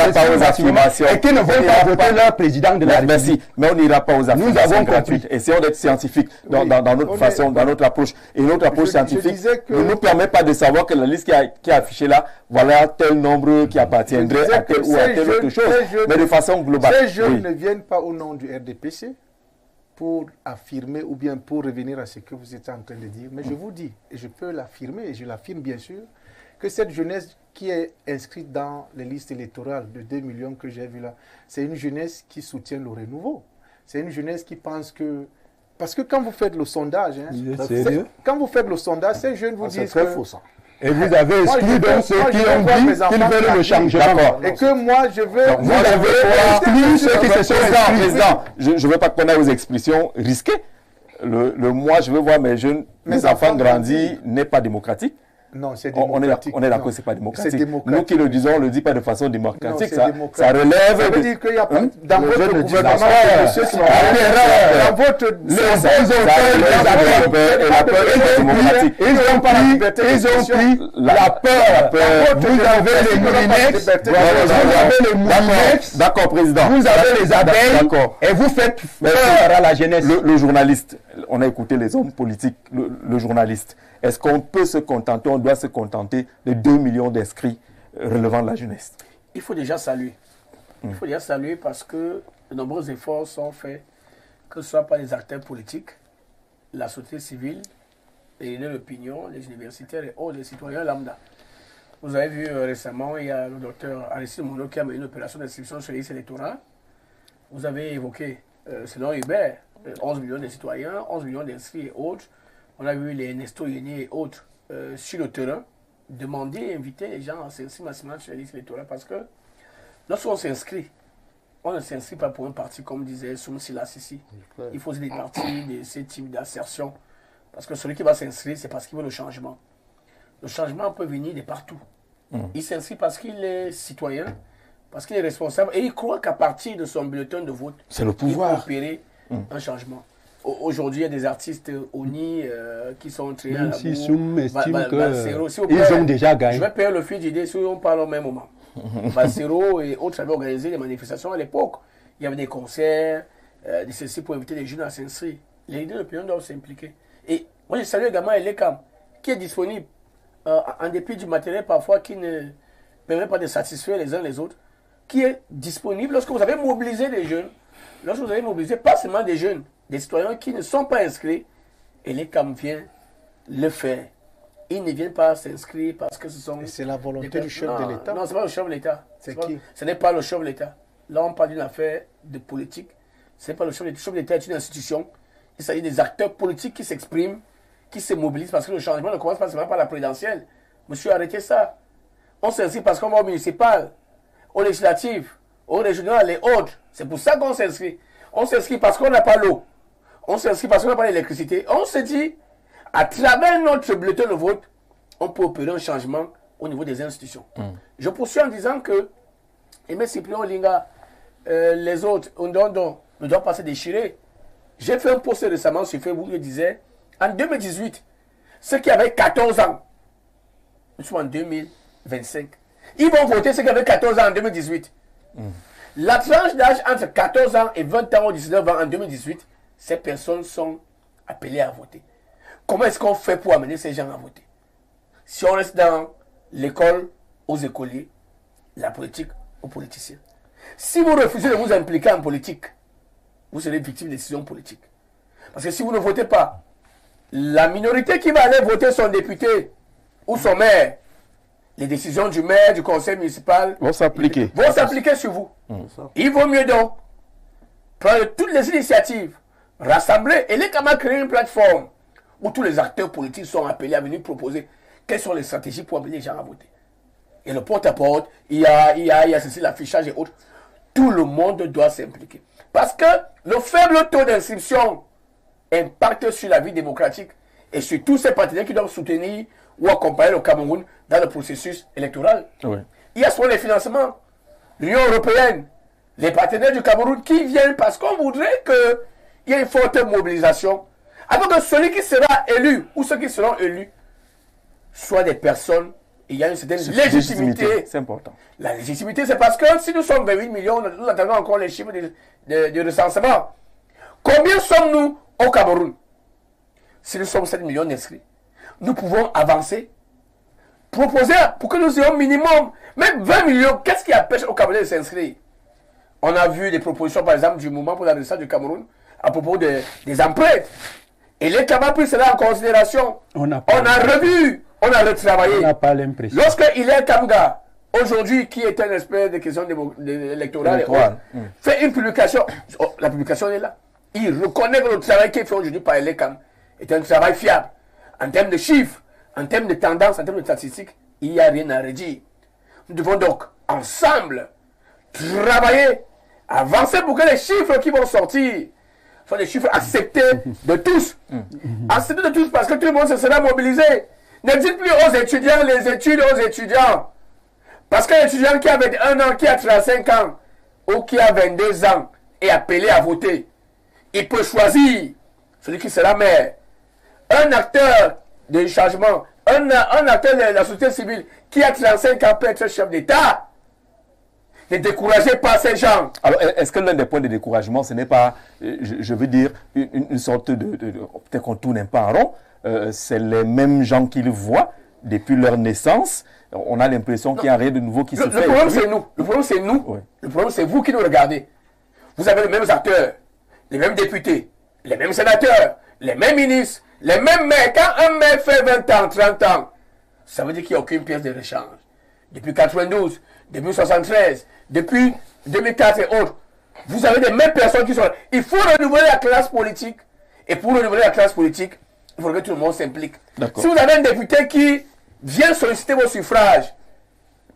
et qui ne vont pas voter leur président de la République. Merci, mais on n'ira pas aux affirmations gratuites. Essayons d'être scientifiques dans notre façon, dans notre approche. Et notre approche scientifique ne nous permet pas de savoir que la liste qui est affichée là, voilà tel nombre qui appartiendrait à telle ou à telle autre chose. Mais de façon globale. Ces jeunes ne viennent pas au nom du RDPC pour affirmer ou bien pour revenir à ce que vous êtes en train de dire. Mais je vous dis, et je peux l'affirmer, et je l'affirme bien sûr, que cette jeunesse qui est inscrite dans les listes électorales de 2 millions que j'ai vu là, c'est une jeunesse qui soutient le renouveau. C'est une jeunesse qui pense que... Parce que quand vous faites le sondage, quand vous faites le sondage, ces jeunes vous disent c'est très que... faux ça. Et vous avez exclu donc ceux qui ont dit qu'ils veulent le changement. Et que moi, je veux... Vous avez exclu ceux qui se sont inscrits. Président, je ne veux pas qu'on ait aux expressions risquées. Le moi, je veux voir mes jeunes, mes enfants grandir, n'est pas démocratique. Non, c'est démocratique. On est d'accord, c'est pas démocratique. démocratique. Nous qui le disons, on ne le dit pas de façon démocratique. Ça relève... Ça veut dire qu'il y a pas... Dans votre gouvernement, dans votre... Ils ont pris la peur. Vous avez les moulinex, vous avez les moulinex. D'accord, président. Vous avez les abeilles et vous faites peur à la jeunesse. Le journaliste, on a écouté les hommes politiques, le journaliste. Est-ce qu'on peut se contenter, on doit se contenter de 2 millions d'inscrits relevant de la jeunesse? Il faut déjà saluer. Il faut déjà saluer parce que de nombreux efforts sont faits, que ce soit par les acteurs politiques, la société civile, les leaders d'opinion, les universitaires et autres, les citoyens lambda. Vous avez vu récemment, il y a le docteur Aristide Monod qui a mené une opération d'inscription sur les listes électorales. Vous avez évoqué, selon Hubert, 11 millions de citoyens, 11 millions d'inscrits et autres. On a vu les Nestor Yéné et autres sur le terrain demander et inviter les gens à s'inscrire massivement sur les listes électorales parce que lorsqu'on s'inscrit, on ne s'inscrit pas pour un parti comme disait Soum Silas ici. Il faut des partis de ce type d'assertion parce que celui qui va s'inscrire, c'est parce qu'il veut le changement. Le changement peut venir de partout. Il s'inscrit parce qu'il est citoyen, parce qu'il est responsable et il croit qu'à partir de son bulletin de vote, c'est le pouvoir. Il peut opérer un changement. Aujourd'hui, il y a des artistes ONI qui sont entrés à la bourre. Si Soum estime qu'ils ont déjà gagné. Je vais payer le fil d'idée si on parle au même moment. Balsero et autres avaient organisé des manifestations à l'époque. Il y avait des concerts, des ceci pour inviter les jeunes à s'inscrire. Les leaders d'opinion doivent s'impliquer. Et moi, je salue également Elekam, qui est disponible, en dépit du matériel parfois qui ne permet pas de satisfaire les uns les autres, qui est disponible lorsque vous avez mobilisé des jeunes, lorsque vous avez mobilisé pas seulement des jeunes, des citoyens qui ne sont pas inscrits, et les CAM vient le faire. Ils ne viennent pas s'inscrire parce que ce sont... C'est la volonté du chef de l'État. Non, ce n'est pas le chef de l'État. C'est qui? Ce n'est pas le chef de l'État. Là, on parle d'une affaire de politique. Ce n'est pas le chef de l'État. Le chef de l'État est une institution. Il s'agit des acteurs politiques qui s'expriment, qui se mobilisent parce que le changement ne commence pas seulement par la présidentielle. Monsieur, arrêtez ça. On s'inscrit parce qu'on va au municipal, au législatif, au régional et autres. C'est pour ça qu'on s'inscrit. On s'inscrit parce qu'on n'a pas l'eau. On s'inscrit parce qu'on n'a pas l'électricité. On se dit, à travers notre bulletin de vote, on peut opérer un changement au niveau des institutions. Je poursuis en disant que Aimé Cyprien Olinga, les autres, on ne doit pas se déchirer. J'ai fait un post récemment sur Facebook qui disait, en 2018, ceux qui avaient 14 ans, nous sommes en 2025, ils vont voter ceux qui avaient 14 ans en 2018. La tranche d'âge entre 14 ans et 20 ans ou 19 ans en 2018, ces personnes sont appelées à voter. Comment est-ce qu'on fait pour amener ces gens à voter? Si on reste dans l'école, aux écoliers, la politique, aux politiciens. Si vous refusez de vous impliquer en politique, vous serez victime de décisions politiques. Parce que si vous ne votez pas, la minorité qui va aller voter son député ou son maire, les décisions du maire, du conseil municipal vont s'appliquer sur vous. Il vaut mieux donc prendre toutes les initiatives, rassembler et les camarades créer une plateforme où tous les acteurs politiques sont appelés à venir proposer quelles sont les stratégies pour amener les gens à voter. Et le porte-à-porte, il y a ceci, l'affichage et autres. Tout le monde doit s'impliquer. Parce que le faible taux d'inscription impacte sur la vie démocratique et sur tous ces partenaires qui doivent soutenir ou accompagner le Cameroun dans le processus électoral. Oui. Il y a souvent les financements. L'Union européenne, les partenaires du Cameroun qui viennent parce qu'on voudrait il y a une forte mobilisation, afin que celui qui sera élu ou ceux qui seront élus soient des personnes, il y a une certaine légitimité. C'est important. La légitimité, c'est parce que si nous sommes 28 millions, nous attendons encore les chiffres de recensement. Combien sommes-nous au Cameroun? Si nous sommes 7 millions d'inscrits, nous pouvons avancer, proposer pour que nous ayons minimum, même 20 millions. Qu'est-ce qui empêche au Cameroun de s'inscrire? On a vu des propositions, par exemple, du mouvement pour la renaissance du Cameroun à propos des empreintes. Et l'État a pris cela en considération. On a revu, on a retravaillé. On n'a pas l'impression. Lorsque Hilaire Kamga, aujourd'hui, qui est un expert des questions électorales, fait une publication, la publication est là. Il reconnaît que le travail qui est fait aujourd'hui par Hilaire Kamga est un travail fiable. En termes de chiffres, en termes de tendances, en termes de statistiques, il n'y a rien à redire. Nous devons donc, ensemble, travailler, avancer pour que les chiffres qui vont sortir soient des chiffres acceptés de tous. Acceptés de tous parce que tout le monde se sera mobilisé. Ne dites plus aux étudiants les études aux étudiants. Parce qu'un étudiant qui a 21 ans, qui a 35 ans, ou qui a 22 ans, est appelé à voter, il peut choisir celui qui sera maire. Un acteur de changement, un acteur de la société civile qui a 35 ans peut être chef d'État. Ne découragez pas ces gens. Alors, est-ce que l'un des points de découragement, ce n'est pas, je veux dire, une sorte de peut-être qu'on tourne un peu en rond, c'est les mêmes gens qu'ils voient depuis leur naissance. On a l'impression qu'il n'y a rien de nouveau qui se fait. Le problème, c'est nous. Le problème, c'est nous. Oui. Le problème, c'est vous qui nous regardez. Vous avez les mêmes acteurs, les mêmes députés, les mêmes sénateurs, les mêmes ministres, les mêmes maires. Quand un maire fait 20 ans, 30 ans, ça veut dire qu'il n'y a aucune pièce de rechange. Depuis 92, depuis 73, depuis 2004 et autres, vous avez les mêmes personnes qui sont là. Il faut renouveler la classe politique. Et pour renouveler la classe politique, il faudrait que tout le monde s'implique. Si vous avez un député qui vient solliciter vos suffrages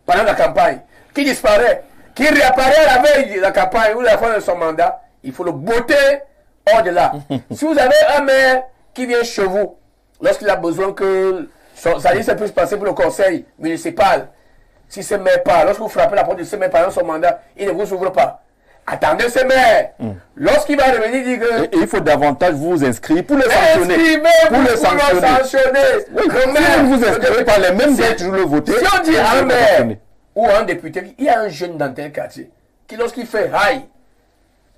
pendant la campagne, qui disparaît, qui réapparaît à la veille de la campagne ou à la fin de son mandat, il faut le botter hors de là. Si vous avez un maire qui vient chez vous, lorsqu'il a besoin que sa liste puisse passer pour le conseil municipal, si ce maire pas, lorsque vous frappez la porte de ce maire pendant son mandat, il ne vous ouvre pas. Attendez ce maire. Lorsqu'il va revenir, dire que... Et il faut davantage vous inscrire pour le sanctionner. Pour le sanctionner. Oui, si vous vous inscrivez par les mêmes dates, je le voter. Si on dit à un maire ou à un député, il y a un jeune dans tel quartier qui, lorsqu'il fait rail,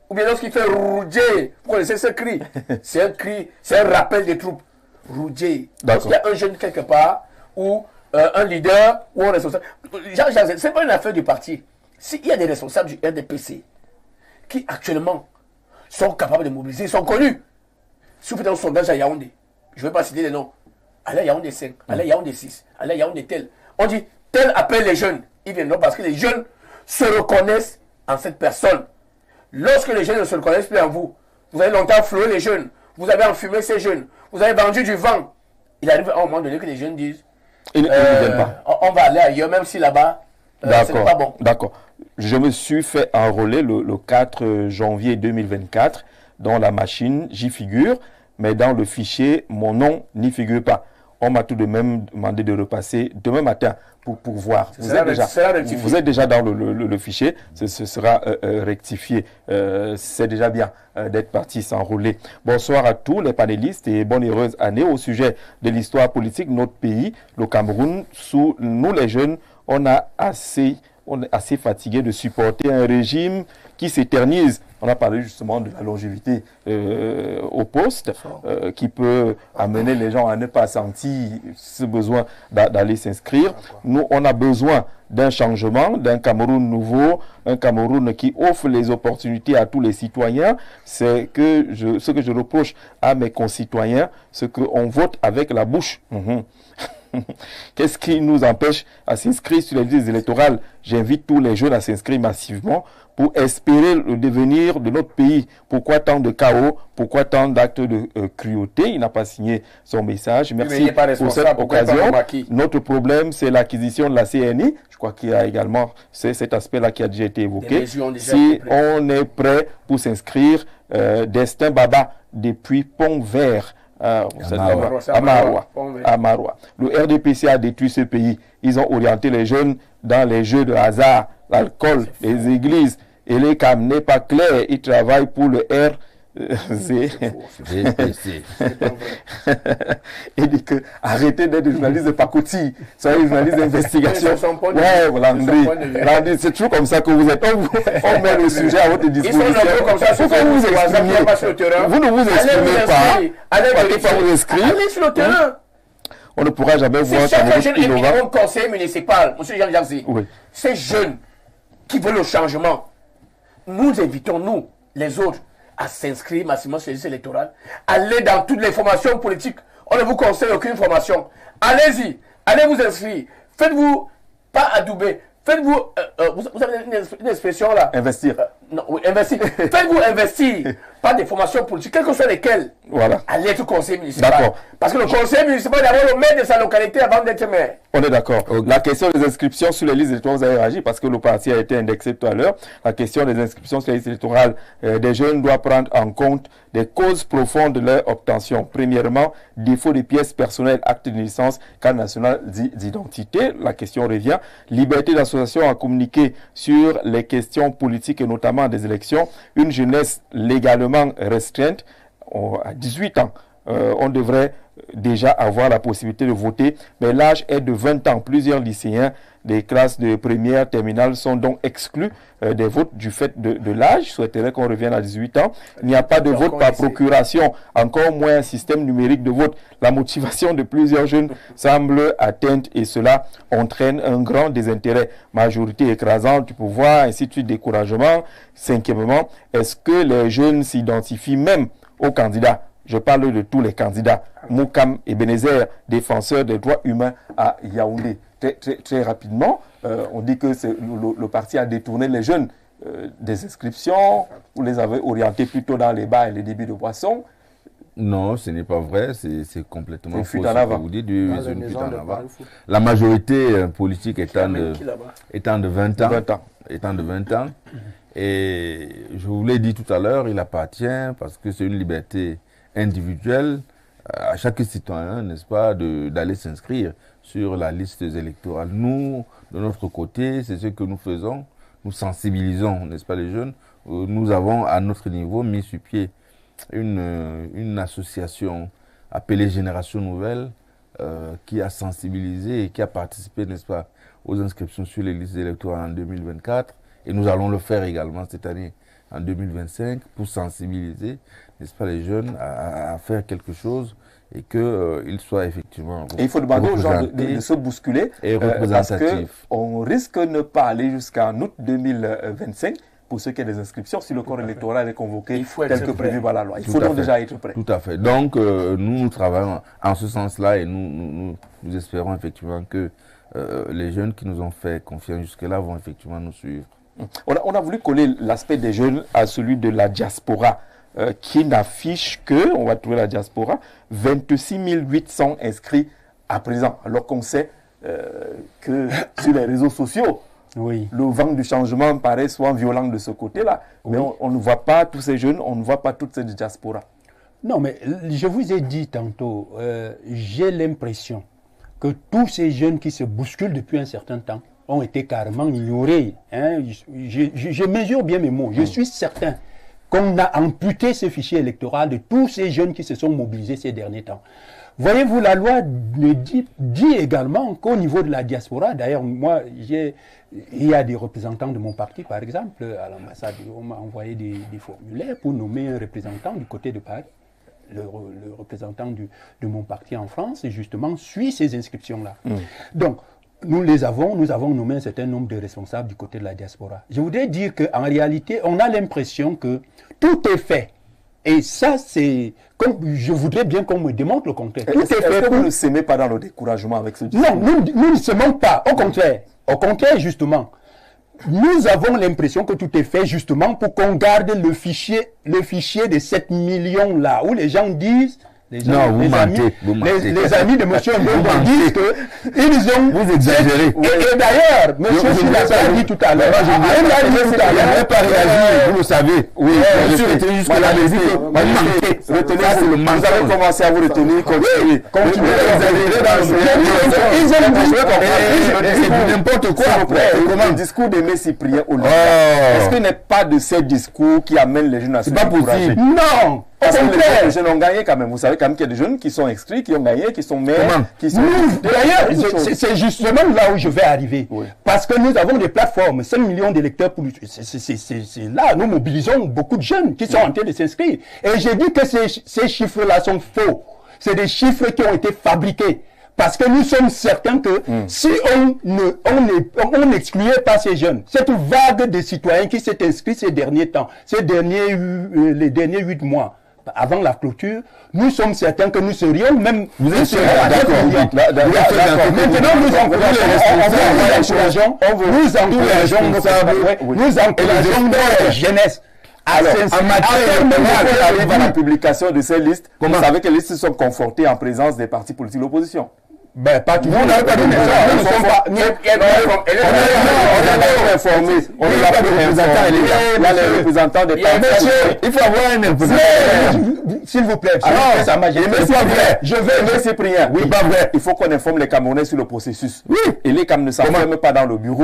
ou bien lorsqu'il fait rouger, vous connaissez ce cri, c'est un cri, c'est un rappel des troupes. Rouger. Lorsqu'il y a un jeune quelque part, ou un leader, ou un responsable. C'est pas une affaire du parti. S'il y a des responsables du RDPC qui actuellement sont capables de mobiliser, ils sont connus. Si vous faites un sondage à Yaoundé, je ne vais pas citer les noms, allez à Yaoundé 5, allez à Yaoundé 6, allez à Yaoundé tel. On dit, tel appelle les jeunes. Ils viendront parce que les jeunes se reconnaissent en cette personne. Lorsque les jeunes ne se reconnaissent plus en vous, vous avez longtemps floué les jeunes, vous avez enfumé ces jeunes, vous avez vendu du vent. Il arrive à un moment donné que les jeunes disent, ils ne viennent pas. On va aller ailleurs, même si là-bas, ce n'est pas bon. D'accord. Je me suis fait enrôler le 4 janvier 2024 dans la machine, j'y figure, mais dans le fichier, mon nom n'y figure pas. On m'a tout de même demandé de repasser demain matin pour voir. Vous êtes déjà dans le fichier, ce sera rectifié. C'est déjà bien d'être parti s'enrôler. Bonsoir à tous les panélistes et bonne heureuse année au sujet de l'histoire politique de notre pays, le Cameroun. Sous nous les jeunes, on est assez fatigué de supporter un régime qui s'éternise. On a parlé justement de la longévité au poste qui peut amener les gens à ne pas sentir ce besoin d'aller s'inscrire. Nous, on a besoin d'un changement, d'un Cameroun nouveau, un Cameroun qui offre les opportunités à tous les citoyens. C'est ce que je reproche à mes concitoyens, ce qu'on vote avec la bouche. Qu'est-ce qui nous empêche à s'inscrire sur les listes électorales? J'invite tous les jeunes à s'inscrire massivement pour espérer le devenir de notre pays. Pourquoi tant de chaos? Pourquoi tant d'actes de cruauté? Il n'a pas signé son message. Merci pour cette occasion. Notre problème, c'est l'acquisition de la CNI. Je crois qu'il y a également cet aspect-là qui a déjà été évoqué. Si on est prêt pour s'inscrire, Destin Baba depuis Pont-Vert. À Maroua. Le RDPC a détruit ce pays. Ils ont orienté les jeunes dans les jeux de hasard, l'alcool, les églises. Et les CAM n'est pas clair. Ils travaillent pour le VPC. Il dit que arrêtez d'être journaliste de pacotille, soyez journaliste d'investigation. Ouais, voilà, c'est toujours comme ça que vous êtes. On met le sujet à votre disposition. Ils sont comme ça, vous vous exprimez. Vous ne vous exprimez pas. Allez vous inscrire. Allez sur le terrain. On ne pourra jamais voir ça. Si chaque jeune est au conseil municipal, M. Jean Jarzi, oui, ces jeunes qui veulent le changement, nous invitons, nous, les autres, à s'inscrire massivement sur les listes électorales, allez dans toutes les formations politiques. On ne vous conseille aucune formation. Allez-y, allez vous inscrire. Faites-vous pas adouber. Faites-vous, vous avez une expression là. Investir. Non, oui, investir. Faites-vous investir par des formations politiques, quelles que soient lesquelles. Voilà. Allez être conseiller municipal. D'accord. Parce que le conseiller municipal est d'abord le maire de sa localité avant d'être maire. On est d'accord. Okay. La question des inscriptions sur les listes électorales, vous avez réagi parce que le parti a été indexé tout à l'heure. La question des inscriptions sur les listes électorales des jeunes doit prendre en compte des causes profondes de leur obtention. Premièrement, défaut des pièces personnelles, acte de naissance, carte nationale d'identité. La question revient. Liberté d'association à communiquer sur les questions politiques et notamment des élections. Une jeunesse légalement restreinte à 18 ans. On devrait déjà avoir la possibilité de voter, mais l'âge est de 20 ans. Plusieurs lycéens des classes de première, terminale sont donc exclus des votes du fait de l'âge. Je souhaiterais qu'on revienne à 18 ans. Il n'y a pas de vote par procuration, encore moins un système numérique de vote. La motivation de plusieurs jeunes semble atteinte et cela entraîne un grand désintérêt. Majorité écrasante du pouvoir, ainsi de suite, découragement. Cinquièmement, est-ce que les jeunes s'identifient même aux candidats? Je parle de tous les candidats. Moukam Ebenezer, défenseur des droits humains à Yaoundé. Très rapidement, on dit que le parti a détourné les jeunes des inscriptions. Vous les avez orientés plutôt dans les bars et les débits de boissons. Non, ce n'est pas vrai. C'est complètement faux. Vous dites une fuite en avant. La majorité politique étant de 20 ans. Étant de 20 ans. Et je vous l'ai dit tout à l'heure, il appartient, parce que c'est une liberté individuelle, à chaque citoyen, n'est-ce pas, d'aller s'inscrire sur la liste électorale. Nous, de notre côté, c'est ce que nous faisons. Nous sensibilisons, n'est-ce pas, les jeunes. Nous avons, à notre niveau, mis sur pied une association appelée Génération Nouvelle qui a sensibilisé et qui a participé, n'est-ce pas, aux inscriptions sur les listes électorales en 2024. Et nous allons le faire également cette année, en 2025, pour sensibiliser, n'est-ce pas, les jeunes à faire quelque chose et qu'ils soient effectivement et il faut demander aux gens de se bousculer et représentatifs. On risque de ne pas aller jusqu'en août 2025 pour ceux qui ont des inscriptions si le corps électoral est convoqué tel que prévu par la loi. Il faut donc déjà être prêt. Tout à fait. Donc, nous travaillons en ce sens-là et nous espérons effectivement que les jeunes qui nous ont fait confiance jusque-là vont effectivement nous suivre. On a voulu coller l'aspect des jeunes à celui de la diaspora, qui n'affiche que, on va trouver la diaspora, 26 800 inscrits à présent, alors qu'on sait que sur les réseaux sociaux, oui, le vent du changement paraît souvent violent de ce côté-là. Oui. Mais on ne voit pas tous ces jeunes, on ne voit pas toute cette diaspora. Non, mais je vous ai dit tantôt, j'ai l'impression que tous ces jeunes qui se bousculent depuis un certain temps ont été carrément ignorés. Hein. Je mesure bien mes mots. Je suis certain qu'on a amputé ce fichier électoral de tous ces jeunes qui se sont mobilisés ces derniers temps. Voyez-vous, la loi dit également qu'au niveau de la diaspora, d'ailleurs, moi, il y a des représentants de mon parti, par exemple, à l'ambassade, on m'a envoyé des formulaires pour nommer un représentant du côté de Paris. Le représentant de mon parti en France, justement, suit ces inscriptions-là. Donc, nous avons nommé un certain nombre de responsables du côté de la diaspora. Je voudrais dire qu'en réalité, on a l'impression que tout est fait. Et ça, c'est... Je voudrais bien qu'on me démontre le contraire. Tout est fait. Est-ce que vous ne s'aimez pas dans le découragement avec ce discours? Non, nous ne s'aimons pas. Au contraire. Au contraire, justement. Nous avons l'impression que tout est fait justement pour qu'on garde le fichier de 7 millions là, où les gens disent Non, vous mentez. Les amis de M. Mbongo disent qu'ils ont... Vous exagérez. Et d'ailleurs, M. Sula a dit tout à l'heure. Il n'a pas réagi, vous le savez. Oui, je suis retenu jusque-là, mais dit que vous mentez. Retenez, c'est le mensonge. Vous avez commencé à vous retenir, continuez. Continuez à exagérer dans c'est n'importe quoi. Le discours de M. Cyprien Olympia, est-ce qu'il n'est pas de ces discours qui amènent les jeunes à se décourager? Non. Parce que les jeunes ont gagné quand même. Vous savez quand même qu'il y a des jeunes qui sont inscrits, qui ont gagné, qui sont maires, qui sont... D'ailleurs, c'est justement là où je vais arriver. Oui. Parce que nous avons des plateformes, 5 millions d'électeurs. C'est là, nous mobilisons beaucoup de jeunes qui sont en train de s'inscrire. Et j'ai dit que ces chiffres-là sont faux. C'est des chiffres qui ont été fabriqués. Parce que nous sommes certains que si on n'excluait pas ces jeunes, cette vague de citoyens qui s'est inscrite ces derniers temps, les derniers 8 mois, avant la clôture, nous sommes certains que nous serions même... Vous êtes d'accord. Maintenant, nous encourageons notre jeunesse. Alors, en matière de la publication de ces listes, vous savez que les listes sont confortées en présence des partis politiques de l'opposition. Ben, pas tout le monde. On n'a pas donné ça. On n'est pas informés. On n'est pas représentant. Il y a les représentants des partis. Il faut avoir un représentant. S'il vous plaît. Alors, ça m'a gêné. C'est pas vrai. Je vais, Cyprien. Oui, pas vrai. Il faut qu'on informe les Camerounais sur le processus. Oui. Et les Camerounais ne s'enferment pas dans le bureau.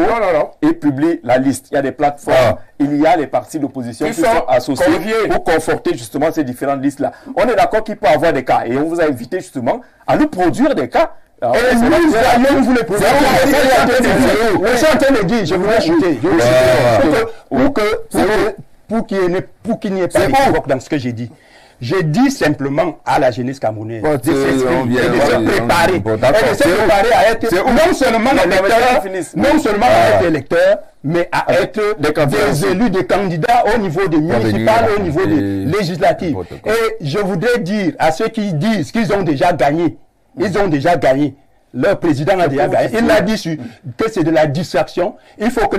Et publient la liste. Il y a des plateformes. Il y a les partis d'opposition qui sont associés pour conforter justement ces différentes listes-là. On est d'accord qu'il peut y avoir des cas. Et on vous a invité justement à nous produire des cas. Alors, et nous allons vous les présenter. Je suis en train de dire, je voulais chuter. Pour qu'il n'y ait pas d'équivoque dans ce que j'ai dit. J'ai dit simplement à la jeunesse camerounaise de s'exprimer et de se préparer. Et de se préparer à être non seulement à être électeur, mais à être des élus, des candidats au niveau des municipales, au niveau des législatives. Et je voudrais dire à ceux qui disent qu'ils ont déjà gagné, ils ont déjà gagné. Leur président a déjà gagné. Il a dit que c'est de la distraction. Il faut que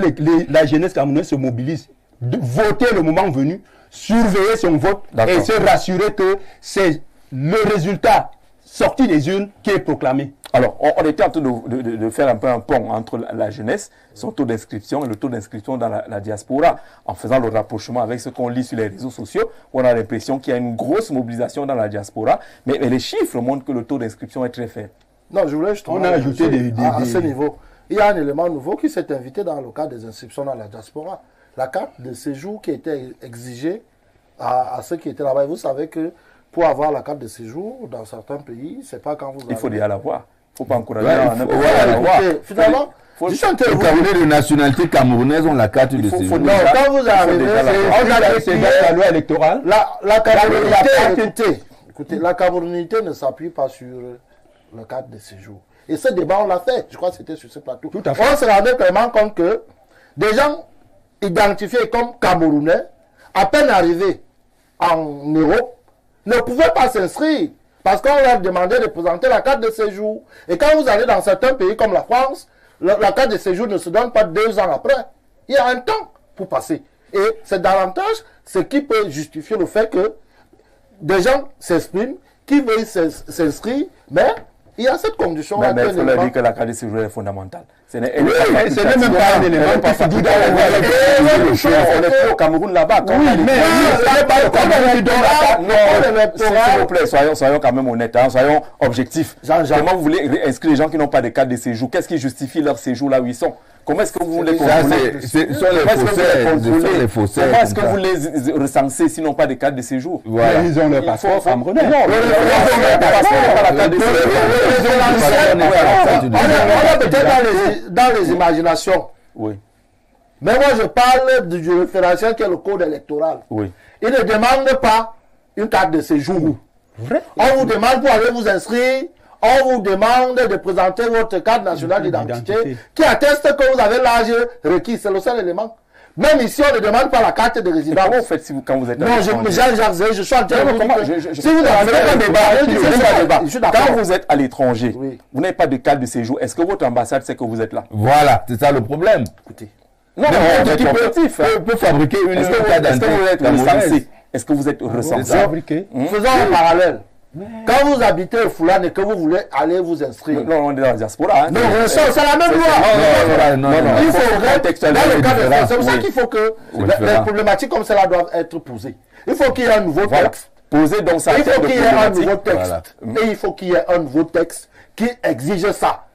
la jeunesse camerounaise se mobilise. Voter le moment venu, surveiller son vote et se rassurer que c'est le résultat sorti des urnes qui est proclamé. Alors, on était en train de faire un peu un pont entre la jeunesse, son taux d'inscription et le taux d'inscription dans la diaspora, en faisant le rapprochement avec ce qu'on lit sur les réseaux sociaux, où on a l'impression qu'il y a une grosse mobilisation dans la diaspora, mais les chiffres montrent que le taux d'inscription est très faible. Non, je voulais justement ajouter à ce niveau. Il y a un élément nouveau qui s'est invité dans le cadre des inscriptions dans la diaspora. La carte de séjour qui était exigée à ceux qui étaient là-bas. Vous savez que pour avoir la carte de séjour dans certains pays, c'est pas quand vous avez... Il faut déjà l'avoir. Il ne faut pas encourager finalement, les Camerounais de nationalité camerounaise ont la carte de séjour. Non, quand vous arrivez, c'est dans la loi électorale. La camerounité, écoutez, la camerounité ne s'appuie pas sur le cadre de séjour. Et ce débat, on l'a fait. Je crois que c'était sur ce plateau. Tout à fait. On se rendait clairement compte que des gens identifiés comme Camerounais, à peine arrivés en Europe, ne pouvaient pas s'inscrire. Parce qu'on leur demandait de présenter la carte de séjour. Et quand vous allez dans certains pays comme la France, la carte de séjour ne se donne pas 2 ans après. Il y a un temps pour passer. Et c'est davantage ce qui peut justifier le fait que des gens s'expriment, qui veulent s'inscrire, mais il y a cette condition. Mais il faut leur dire que la carte de séjour est fondamentale. Ce n'est même pas un élément qui se dit dans on est au Cameroun là-bas. Oui, mais ce n'est pas le Cameroun qui s'il vous plaît, soyons quand même honnêtes, soyons objectifs. Comment vous voulez inscrire les gens qui n'ont pas de carte de séjour? Qu'est-ce qui justifie leur séjour là où ils sont? Comment est-ce que vous voulez contrôler? Comment est-ce que vous les recensez s'ils n'ont pas de carte de séjour? Ils ont leur passeport camerounais. On est peut-être dans les imaginations. Oui. Mais moi, je parle du référentiel qui est le code électoral. Oui. Il ne demande pas une carte de séjour. Vrai? On vous demande pour aller vous inscrire. On vous demande de présenter votre carte nationale d'identité qui atteste que vous avez l'âge requis. C'est le seul élément. Même ici, on ne demande pas la carte de résidence. Comment vous faites quand vous êtes à l'étranger? Non, Jean-Jacques, je suis en train de vous... Si vous avez un débat, quand vous êtes à l'étranger, vous n'avez pas de carte de séjour, est-ce que votre ambassade sait que vous êtes là? Voilà, c'est ça le problème. Écoutez. Non, qui peut fabriquer une carte d'identité. Est-ce que vous êtes recensé? Faisons un parallèle. Quand vous habitez au Foulane et que vous voulez aller vous inscrire. Non, on est dans la diaspora. Hein. Non, c'est la même loi. Non, il faut contextualiser. C'est pour ça qu'il faut que les problématiques comme cela doivent être posées. Il faut qu'il y ait un nouveau texte. Poser dans sa il faut qu'il y ait un nouveau texte. Et il faut qu'il y ait un nouveau texte qui exige ça.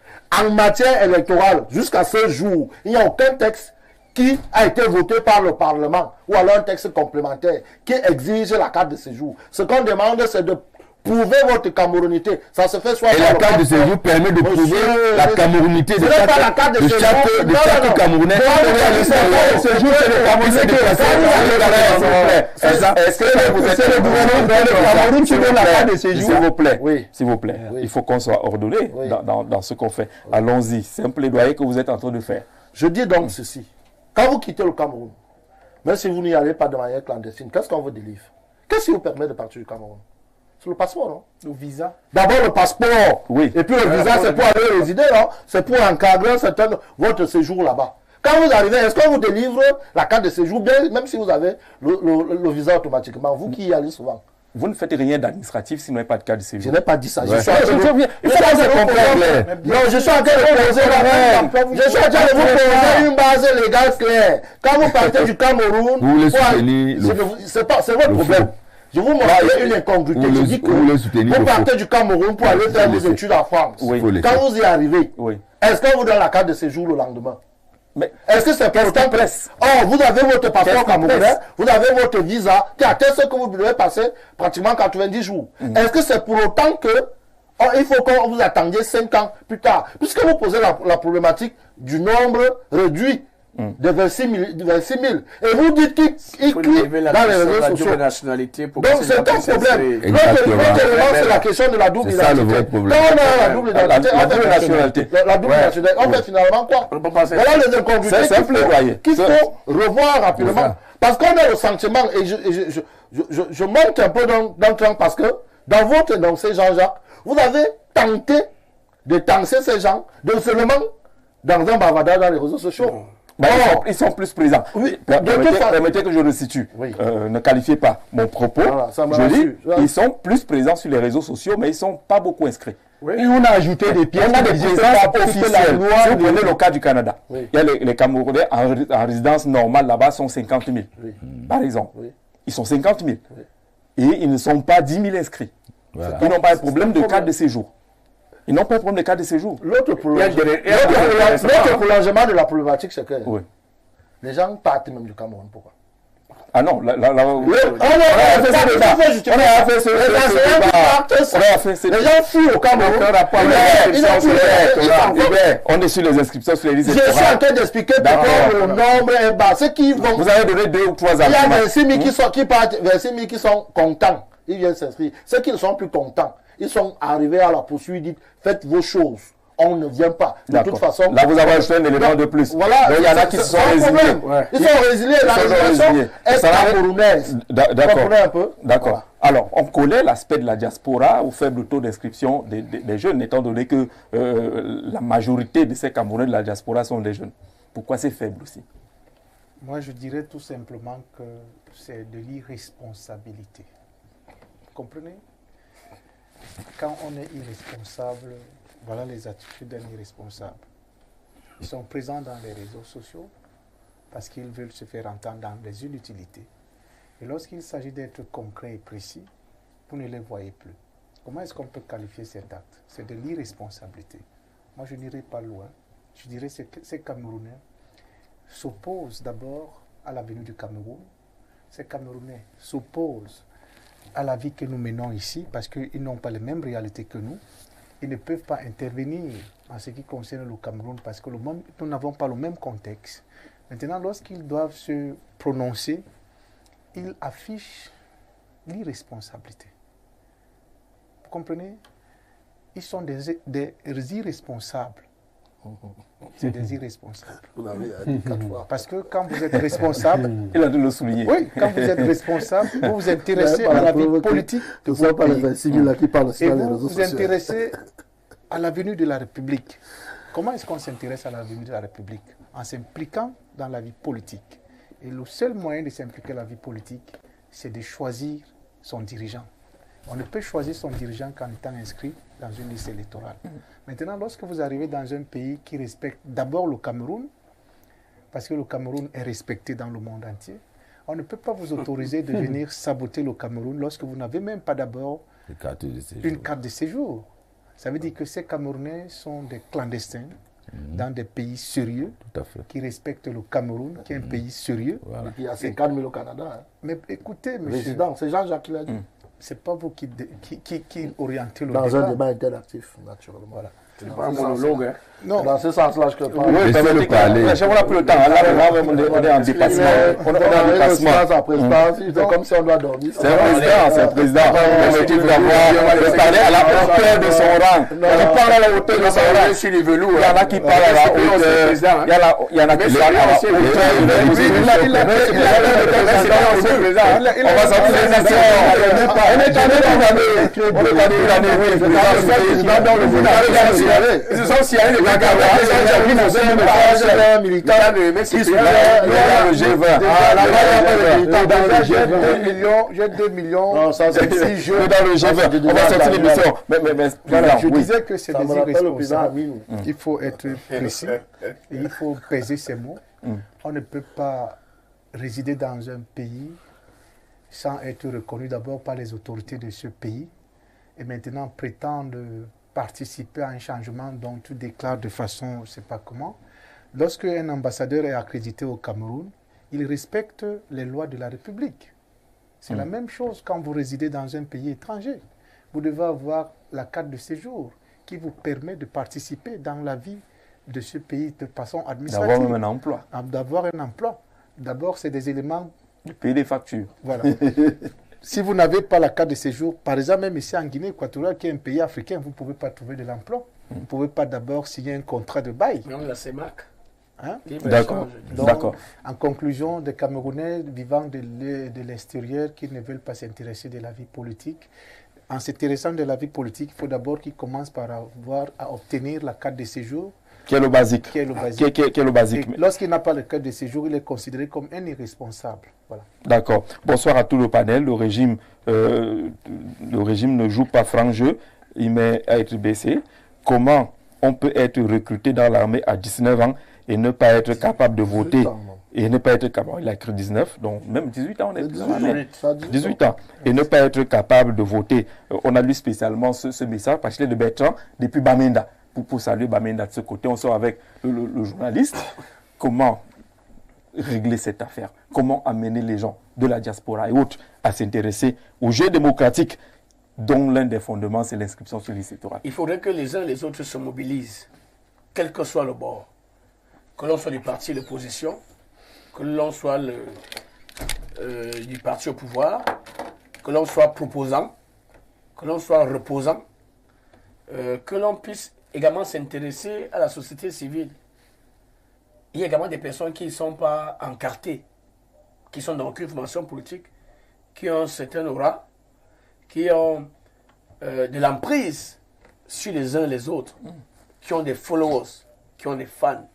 En matière électorale, jusqu'à ce jour, il n'y a aucun texte qui a été voté par le Parlement ou alors un texte complémentaire qui exige la carte de séjour. Ce qu'on demande, c'est de prouver votre camerounité. Ça se fait soit et la carte de séjour permet de prouver la camerounité de chaque Camerounais. Est-ce que vous êtes le gouvernement du Cameroun qui donne la carte de séjour? S'il vous plaît, il faut qu'on soit ordonné dans ce qu'on fait. Allons-y, c'est un plaidoyer que vous êtes en train de faire. Je dis donc ceci. Quand vous quittez le Cameroun, même si vous n'y allez pas de manière clandestine, qu'est-ce qu'on vous délivre? Qu'est-ce qui vous permet de partir du Cameroun? C'est le passeport, non? Le visa. D'abord le passeport. Oui. Et puis le visa, c'est pour aller résider, non? C'est pour encadrer votre séjour là-bas. Quand vous arrivez, est-ce qu'on vous délivre la carte de séjour, bien, même si vous avez le visa automatiquement, vous qui y allez souvent? Vous ne faites rien d'administratif si vous n'avez pas de carte de séjour. Je n'ai pas dit ça. Ouais. Je suis en train de vous poser une base légale claire. Quand vous partez du Cameroun, c'est votre problème. Je vous montre une incongruité. Je dis que vous partez du Cameroun pour aller faire vos études en France. Quand vous y arrivez, est-ce qu'on vous donne la carte de séjour le lendemain? Mais est-ce que c'est pour autant presse? Oh, vous avez votre passeport camerounais, vous avez votre visa qui atteste que vous devez passer pratiquement 90 jours. Est-ce que c'est pour autant que il faut que vous attendiez 5 ans plus tard? Puisque vous posez la problématique du nombre réduit de 26 000. Et vous dites qu'il crie dans les réseaux sociaux. Donc c'est un problème. L'autre élément, c'est la question de la double identité. Quand on a la double identité, on fait finalement quoi? Voilà les incongruités qu'il faut revoir rapidement. Parce qu'on a le sentiment, et je monte un peu dans le train parce que dans votre énoncé, Jean-Jacques, vous avez tenté de tancer ces gens de seulement dans un bavardage dans les réseaux sociaux. Ils sont plus présents. Oui. Permettez que je le situe. Oui. Ne qualifiez pas mon propos. Voilà, je dis, ils sont plus présents sur les réseaux sociaux, mais ils ne sont pas beaucoup inscrits. Oui. Et on a ajouté des pièces. On a des présences officielles. Si vous prenez le cas du Canada, il y a les Camerounais en résidence normale là-bas sont 50 000. Oui. Par exemple. Oui. Ils sont 50 000. Oui. Et ils ne sont pas 10 000 inscrits. Voilà. Ils n'ont pas un problème de carte de séjour. Ils n'ont pas un problème de carte de séjour. L'autre prolongement de la problématique, c'est que les gens partent même du Cameroun. Pourquoi? Ah non, les gens fuient au Cameroun. On est sur les inscriptions sur les listes. Je suis en train d'expliquer pourquoi le nombre est bas. Ceux qui vont. Vous avez donné 2 ou 3 arguments. Il y a 26 000 qui partent, 26 000 qui sont contents. Ils viennent s'inscrire. Ceux qui ne sont plus contents, ils sont arrivés à la poursuite, dites faites vos choses. On ne vient pas. De toute façon. Là, vous avez ajouté un élément de plus. Voilà. Donc, il y en a qui se sont résiliés. Ils sont résiliés. La résiliation est camerounaise. D'accord. D'accord. Alors, on connaît l'aspect de la diaspora au faible taux d'inscription des jeunes, étant donné que la majorité de ces Camerounais de la diaspora sont des jeunes. Pourquoi c'est faible aussi? Moi, je dirais tout simplement que c'est de l'irresponsabilité. Vous comprenez? Quand on est irresponsable, voilà les attitudes d'un irresponsable. Ils sont présents dans les réseaux sociaux parce qu'ils veulent se faire entendre dans les inutilités. Et lorsqu'il s'agit d'être concret et précis, vous ne les voyez plus. Comment est-ce qu'on peut qualifier cet acte? C'est de l'irresponsabilité. Moi, je n'irai pas loin. Je dirais que ces Camerounais s'opposent d'abord à la venue du Cameroun. Ces Camerounais s'opposent à la vie que nous menons ici parce qu'ils n'ont pas les mêmes réalités que nous. Ils ne peuvent pas intervenir en ce qui concerne le Cameroun parce que nous n'avons pas le même contexte. Maintenant, lorsqu'ils doivent se prononcer, ils affichent l'irresponsabilité. Vous comprenez? Ils sont des irresponsables. C'est des irresponsables. Vous l'avez dit 4 fois. Parce que quand vous êtes responsable, il a dû le souligner. Oui, quand vous êtes responsable, vous vous intéressez à la vie politique de votre pays. Et vous vous intéressez à l'avenir de la République. Comment est-ce qu'on s'intéresse à l'avenir de la République? En s'impliquant dans la vie politique. Et le seul moyen de s'impliquer dans la vie politique, c'est de choisir son dirigeant. On ne peut choisir son dirigeant qu'en étant inscrit dans une liste électorale. Maintenant, lorsque vous arrivez dans un pays qui respecte d'abord le Cameroun, parce que le Cameroun est respecté dans le monde entier, on ne peut pas vous autoriser de venir saboter le Cameroun lorsque vous n'avez même pas d'abord une carte de séjour. Ça veut dire que ces Camerounais sont des clandestins dans des pays sérieux qui respectent le Cameroun, qui est un pays sérieux. Voilà. Il y a 50 000 au Canada. Hein. Mais écoutez, monsieur... Résident, c'est Jean-Jacques qui l'a dit. C'est pas vous qui orientez le débat. débat. Dans un débat interactif, naturellement. Voilà. C'est pas un monologue. Hein. Non. Dans ce sens-là, je te parle. Oui, laissez-le parler. J'aimerais plus le temps. Là, on est en dépassement. On est en dépassement. C'est comme si on doit dormir. C'est un président. L'objectif d'avoir de parler à la hauteur de son rang. Qui parle à la hauteur de son rang. Sur les velours. Il y en a qui parlent à la hauteur. Il y en a qui parlent à la hauteur de on va sortir les nations. On est ils se sont signalés de j'ai 2 millions. Non, ça c'est si dans le G20. On va sortir l'émission. Mais je disais que c'est des irresponsables. Il faut être précis et il faut peser ses mots. On ne peut pas résider dans un pays sans être reconnu d'abord par les autorités de ce pays et maintenant prétendre participer à un changement dont tu déclares de façon, je ne sais pas comment. Lorsque un ambassadeur est accrédité au Cameroun, il respecte les lois de la République. C'est la même chose quand vous résidez dans un pays étranger. Vous devez avoir la carte de séjour qui vous permet de participer dans la vie de ce pays de façon administrative. D'avoir même un emploi. D'avoir un emploi. D'abord, c'est des éléments... De payer des factures. Voilà. Si vous n'avez pas la carte de séjour, par exemple, même ici en Guinée équatoriale, qui est un pays africain, vous ne pouvez pas trouver de l'emploi. Vous ne pouvez pas d'abord signer un contrat de bail. Non, la CEMAC. Hein? D'accord. Donc, en conclusion, des Camerounais vivant de l'extérieur qui ne veulent pas s'intéresser de la vie politique, en s'intéressant de la vie politique, il faut d'abord qu'ils commencent par avoir à obtenir la carte de séjour. Qui est le basique. Qui est le basique. Lorsqu'il n'a pas le carte de séjour, il est considéré comme un irresponsable. Voilà. D'accord. Bonsoir à tout le panel. Le régime ne joue pas franc jeu. Il met à être baissé. Comment on peut être recruté dans l'armée à 19 ans et ne pas être capable de voter et ne pas être capable, il a écrit 19, donc même 18 ans, on est 18 ans, et ne pas être capable de voter. On a lu spécialement ce message parce qu'il est de Bertrand depuis Bamenda. Pour saluer Bamenda de ce côté, on sort avec le journaliste. Comment régler cette affaire? Comment amener les gens de la diaspora et autres à s'intéresser au jeu démocratique dont l'un des fondements, c'est l'inscription sur liste électorale? Il faudrait que les uns et les autres se mobilisent, quel que soit le bord. Que l'on soit du parti de l'opposition, que l'on soit du parti au pouvoir, que l'on soit proposant, que l'on soit reposant, que l'on puisse également s'intéresser à la société civile. Il y a également des personnes qui ne sont pas encartées, qui sont dans aucune formation politique, qui ont un certain aura, qui ont de l'emprise sur les uns et les autres, qui ont des followers, qui ont des fans.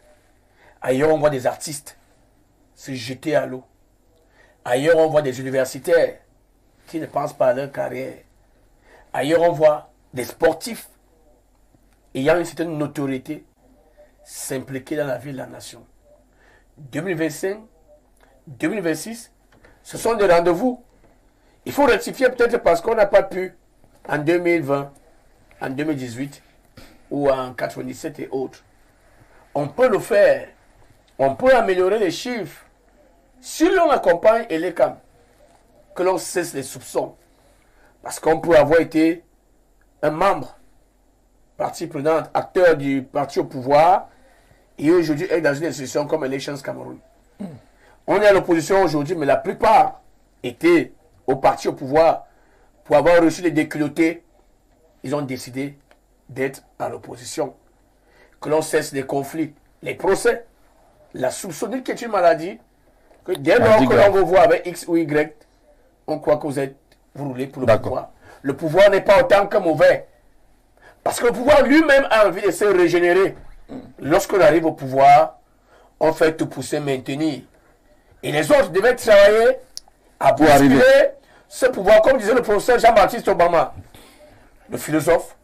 Ailleurs, on voit des artistes se jeter à l'eau. Ailleurs, on voit des universitaires qui ne pensent pas à leur carrière. Ailleurs, on voit des sportifs ayant une certaine notoriété s'impliquer dans la vie de la nation. 2025, 2026, ce sont des rendez-vous. Il faut rectifier peut-être parce qu'on n'a pas pu en 2020, en 2018 ou en 97 et autres. On peut le faire. On peut améliorer les chiffres. Si l'on accompagne Elekam, que l'on cesse les soupçons, parce qu'on peut avoir été un membre, partie prenante, acteur du parti au pouvoir, et aujourd'hui être dans une institution comme Elections Cameroun. On est à l'opposition aujourd'hui, mais la plupart étaient au parti au pouvoir pour avoir reçu les déculottés. Ils ont décidé d'être à l'opposition. Que l'on cesse les conflits, les procès. La soupçonnette qui est une maladie, que dès lors que l'on vous voit avec X ou Y, on croit que vous roulez pour le pouvoir. Le pouvoir n'est pas autant que mauvais. Parce que le pouvoir lui-même a envie de se régénérer. Lorsqu'on arrive au pouvoir, on fait tout pour se maintenir. Et les autres devaient travailler à bousculer ce pouvoir, comme disait le professeur Jean-Baptiste Obama, le philosophe,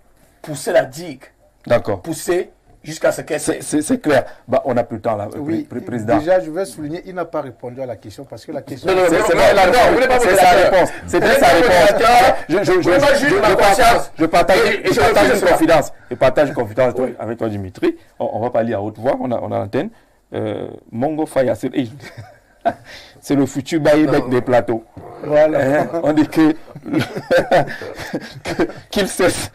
pousser la digue. D'accord. Pousser jusqu'à ce qu'elle... C'est clair. Bah, on n'a plus le temps là, oui, président. Déjà, je vais souligner, il n'a pas répondu à la question parce que la question... Non, c'est sa réponse. C'était sa réponse. Je partage une confidence. Je partage une confidence avec toi, Dimitri. On ne va pas lire à haute voix, on a l'antenne. Mongo Faya, c'est le futur Baïbek des plateaux. Voilà. On dit qu'il cesse.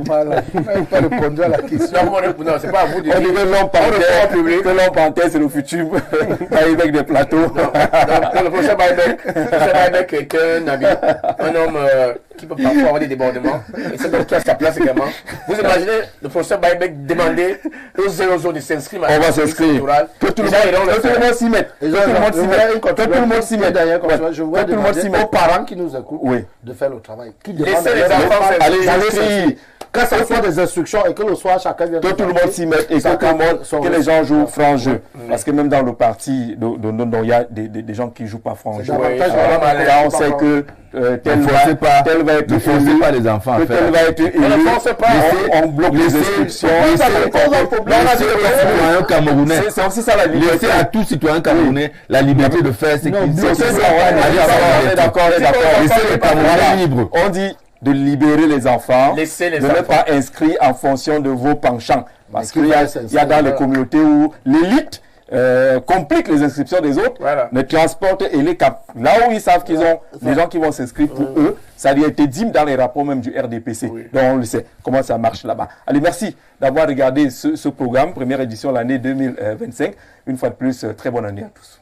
Voilà. Il n'a pas répondu à la question. Non, c'est pas à vous de dire. On dit que l'homme panthère, c'est le futur Baïbek des plateaux. Non, le professeur Baïbek est un ami, un homme qui peut parfois avoir des débordements. Et c'est donc qui a sa place également. Vous imaginez le professeur Baïbek demander aux 0 de s'inscrire. On va s'inscrire. Que tout le monde s'y mette. Que tout le monde s'y mette. Je voudrais demander aux parents qui nous écoutent de faire le travail. Laissez les enfants allez, que ce soit des instructions et que le soir chacun vienne. Que tout le monde s'y mette et que les gens jouent franc jeu. Parce que même dans le parti, il y a des gens qui ne jouent pas franc jeu. Là, on sait que tel va être ne forcez pas les enfants à faire. Tel va être élu. On bloque les inscriptions. C'est aussi ça la liberté. Laissez à tout citoyen camerounais la liberté de faire ce qu'il veut. D'accord. Laissez les Camerounais libres. On dit de libérer les enfants, de ne pas inscrire en fonction de vos penchants. Parce qu'il y a dans les communautés où l'élite complique les inscriptions des autres, les transporte et les cap. Là où ils savent qu'ils ont des gens qui vont s'inscrire pour eux, ça a été dit dans les rapports même du RDPC. Donc on le sait, comment ça marche là-bas. Allez, merci d'avoir regardé ce programme, première édition l'année 2025. Une fois de plus, très bonne année à tous.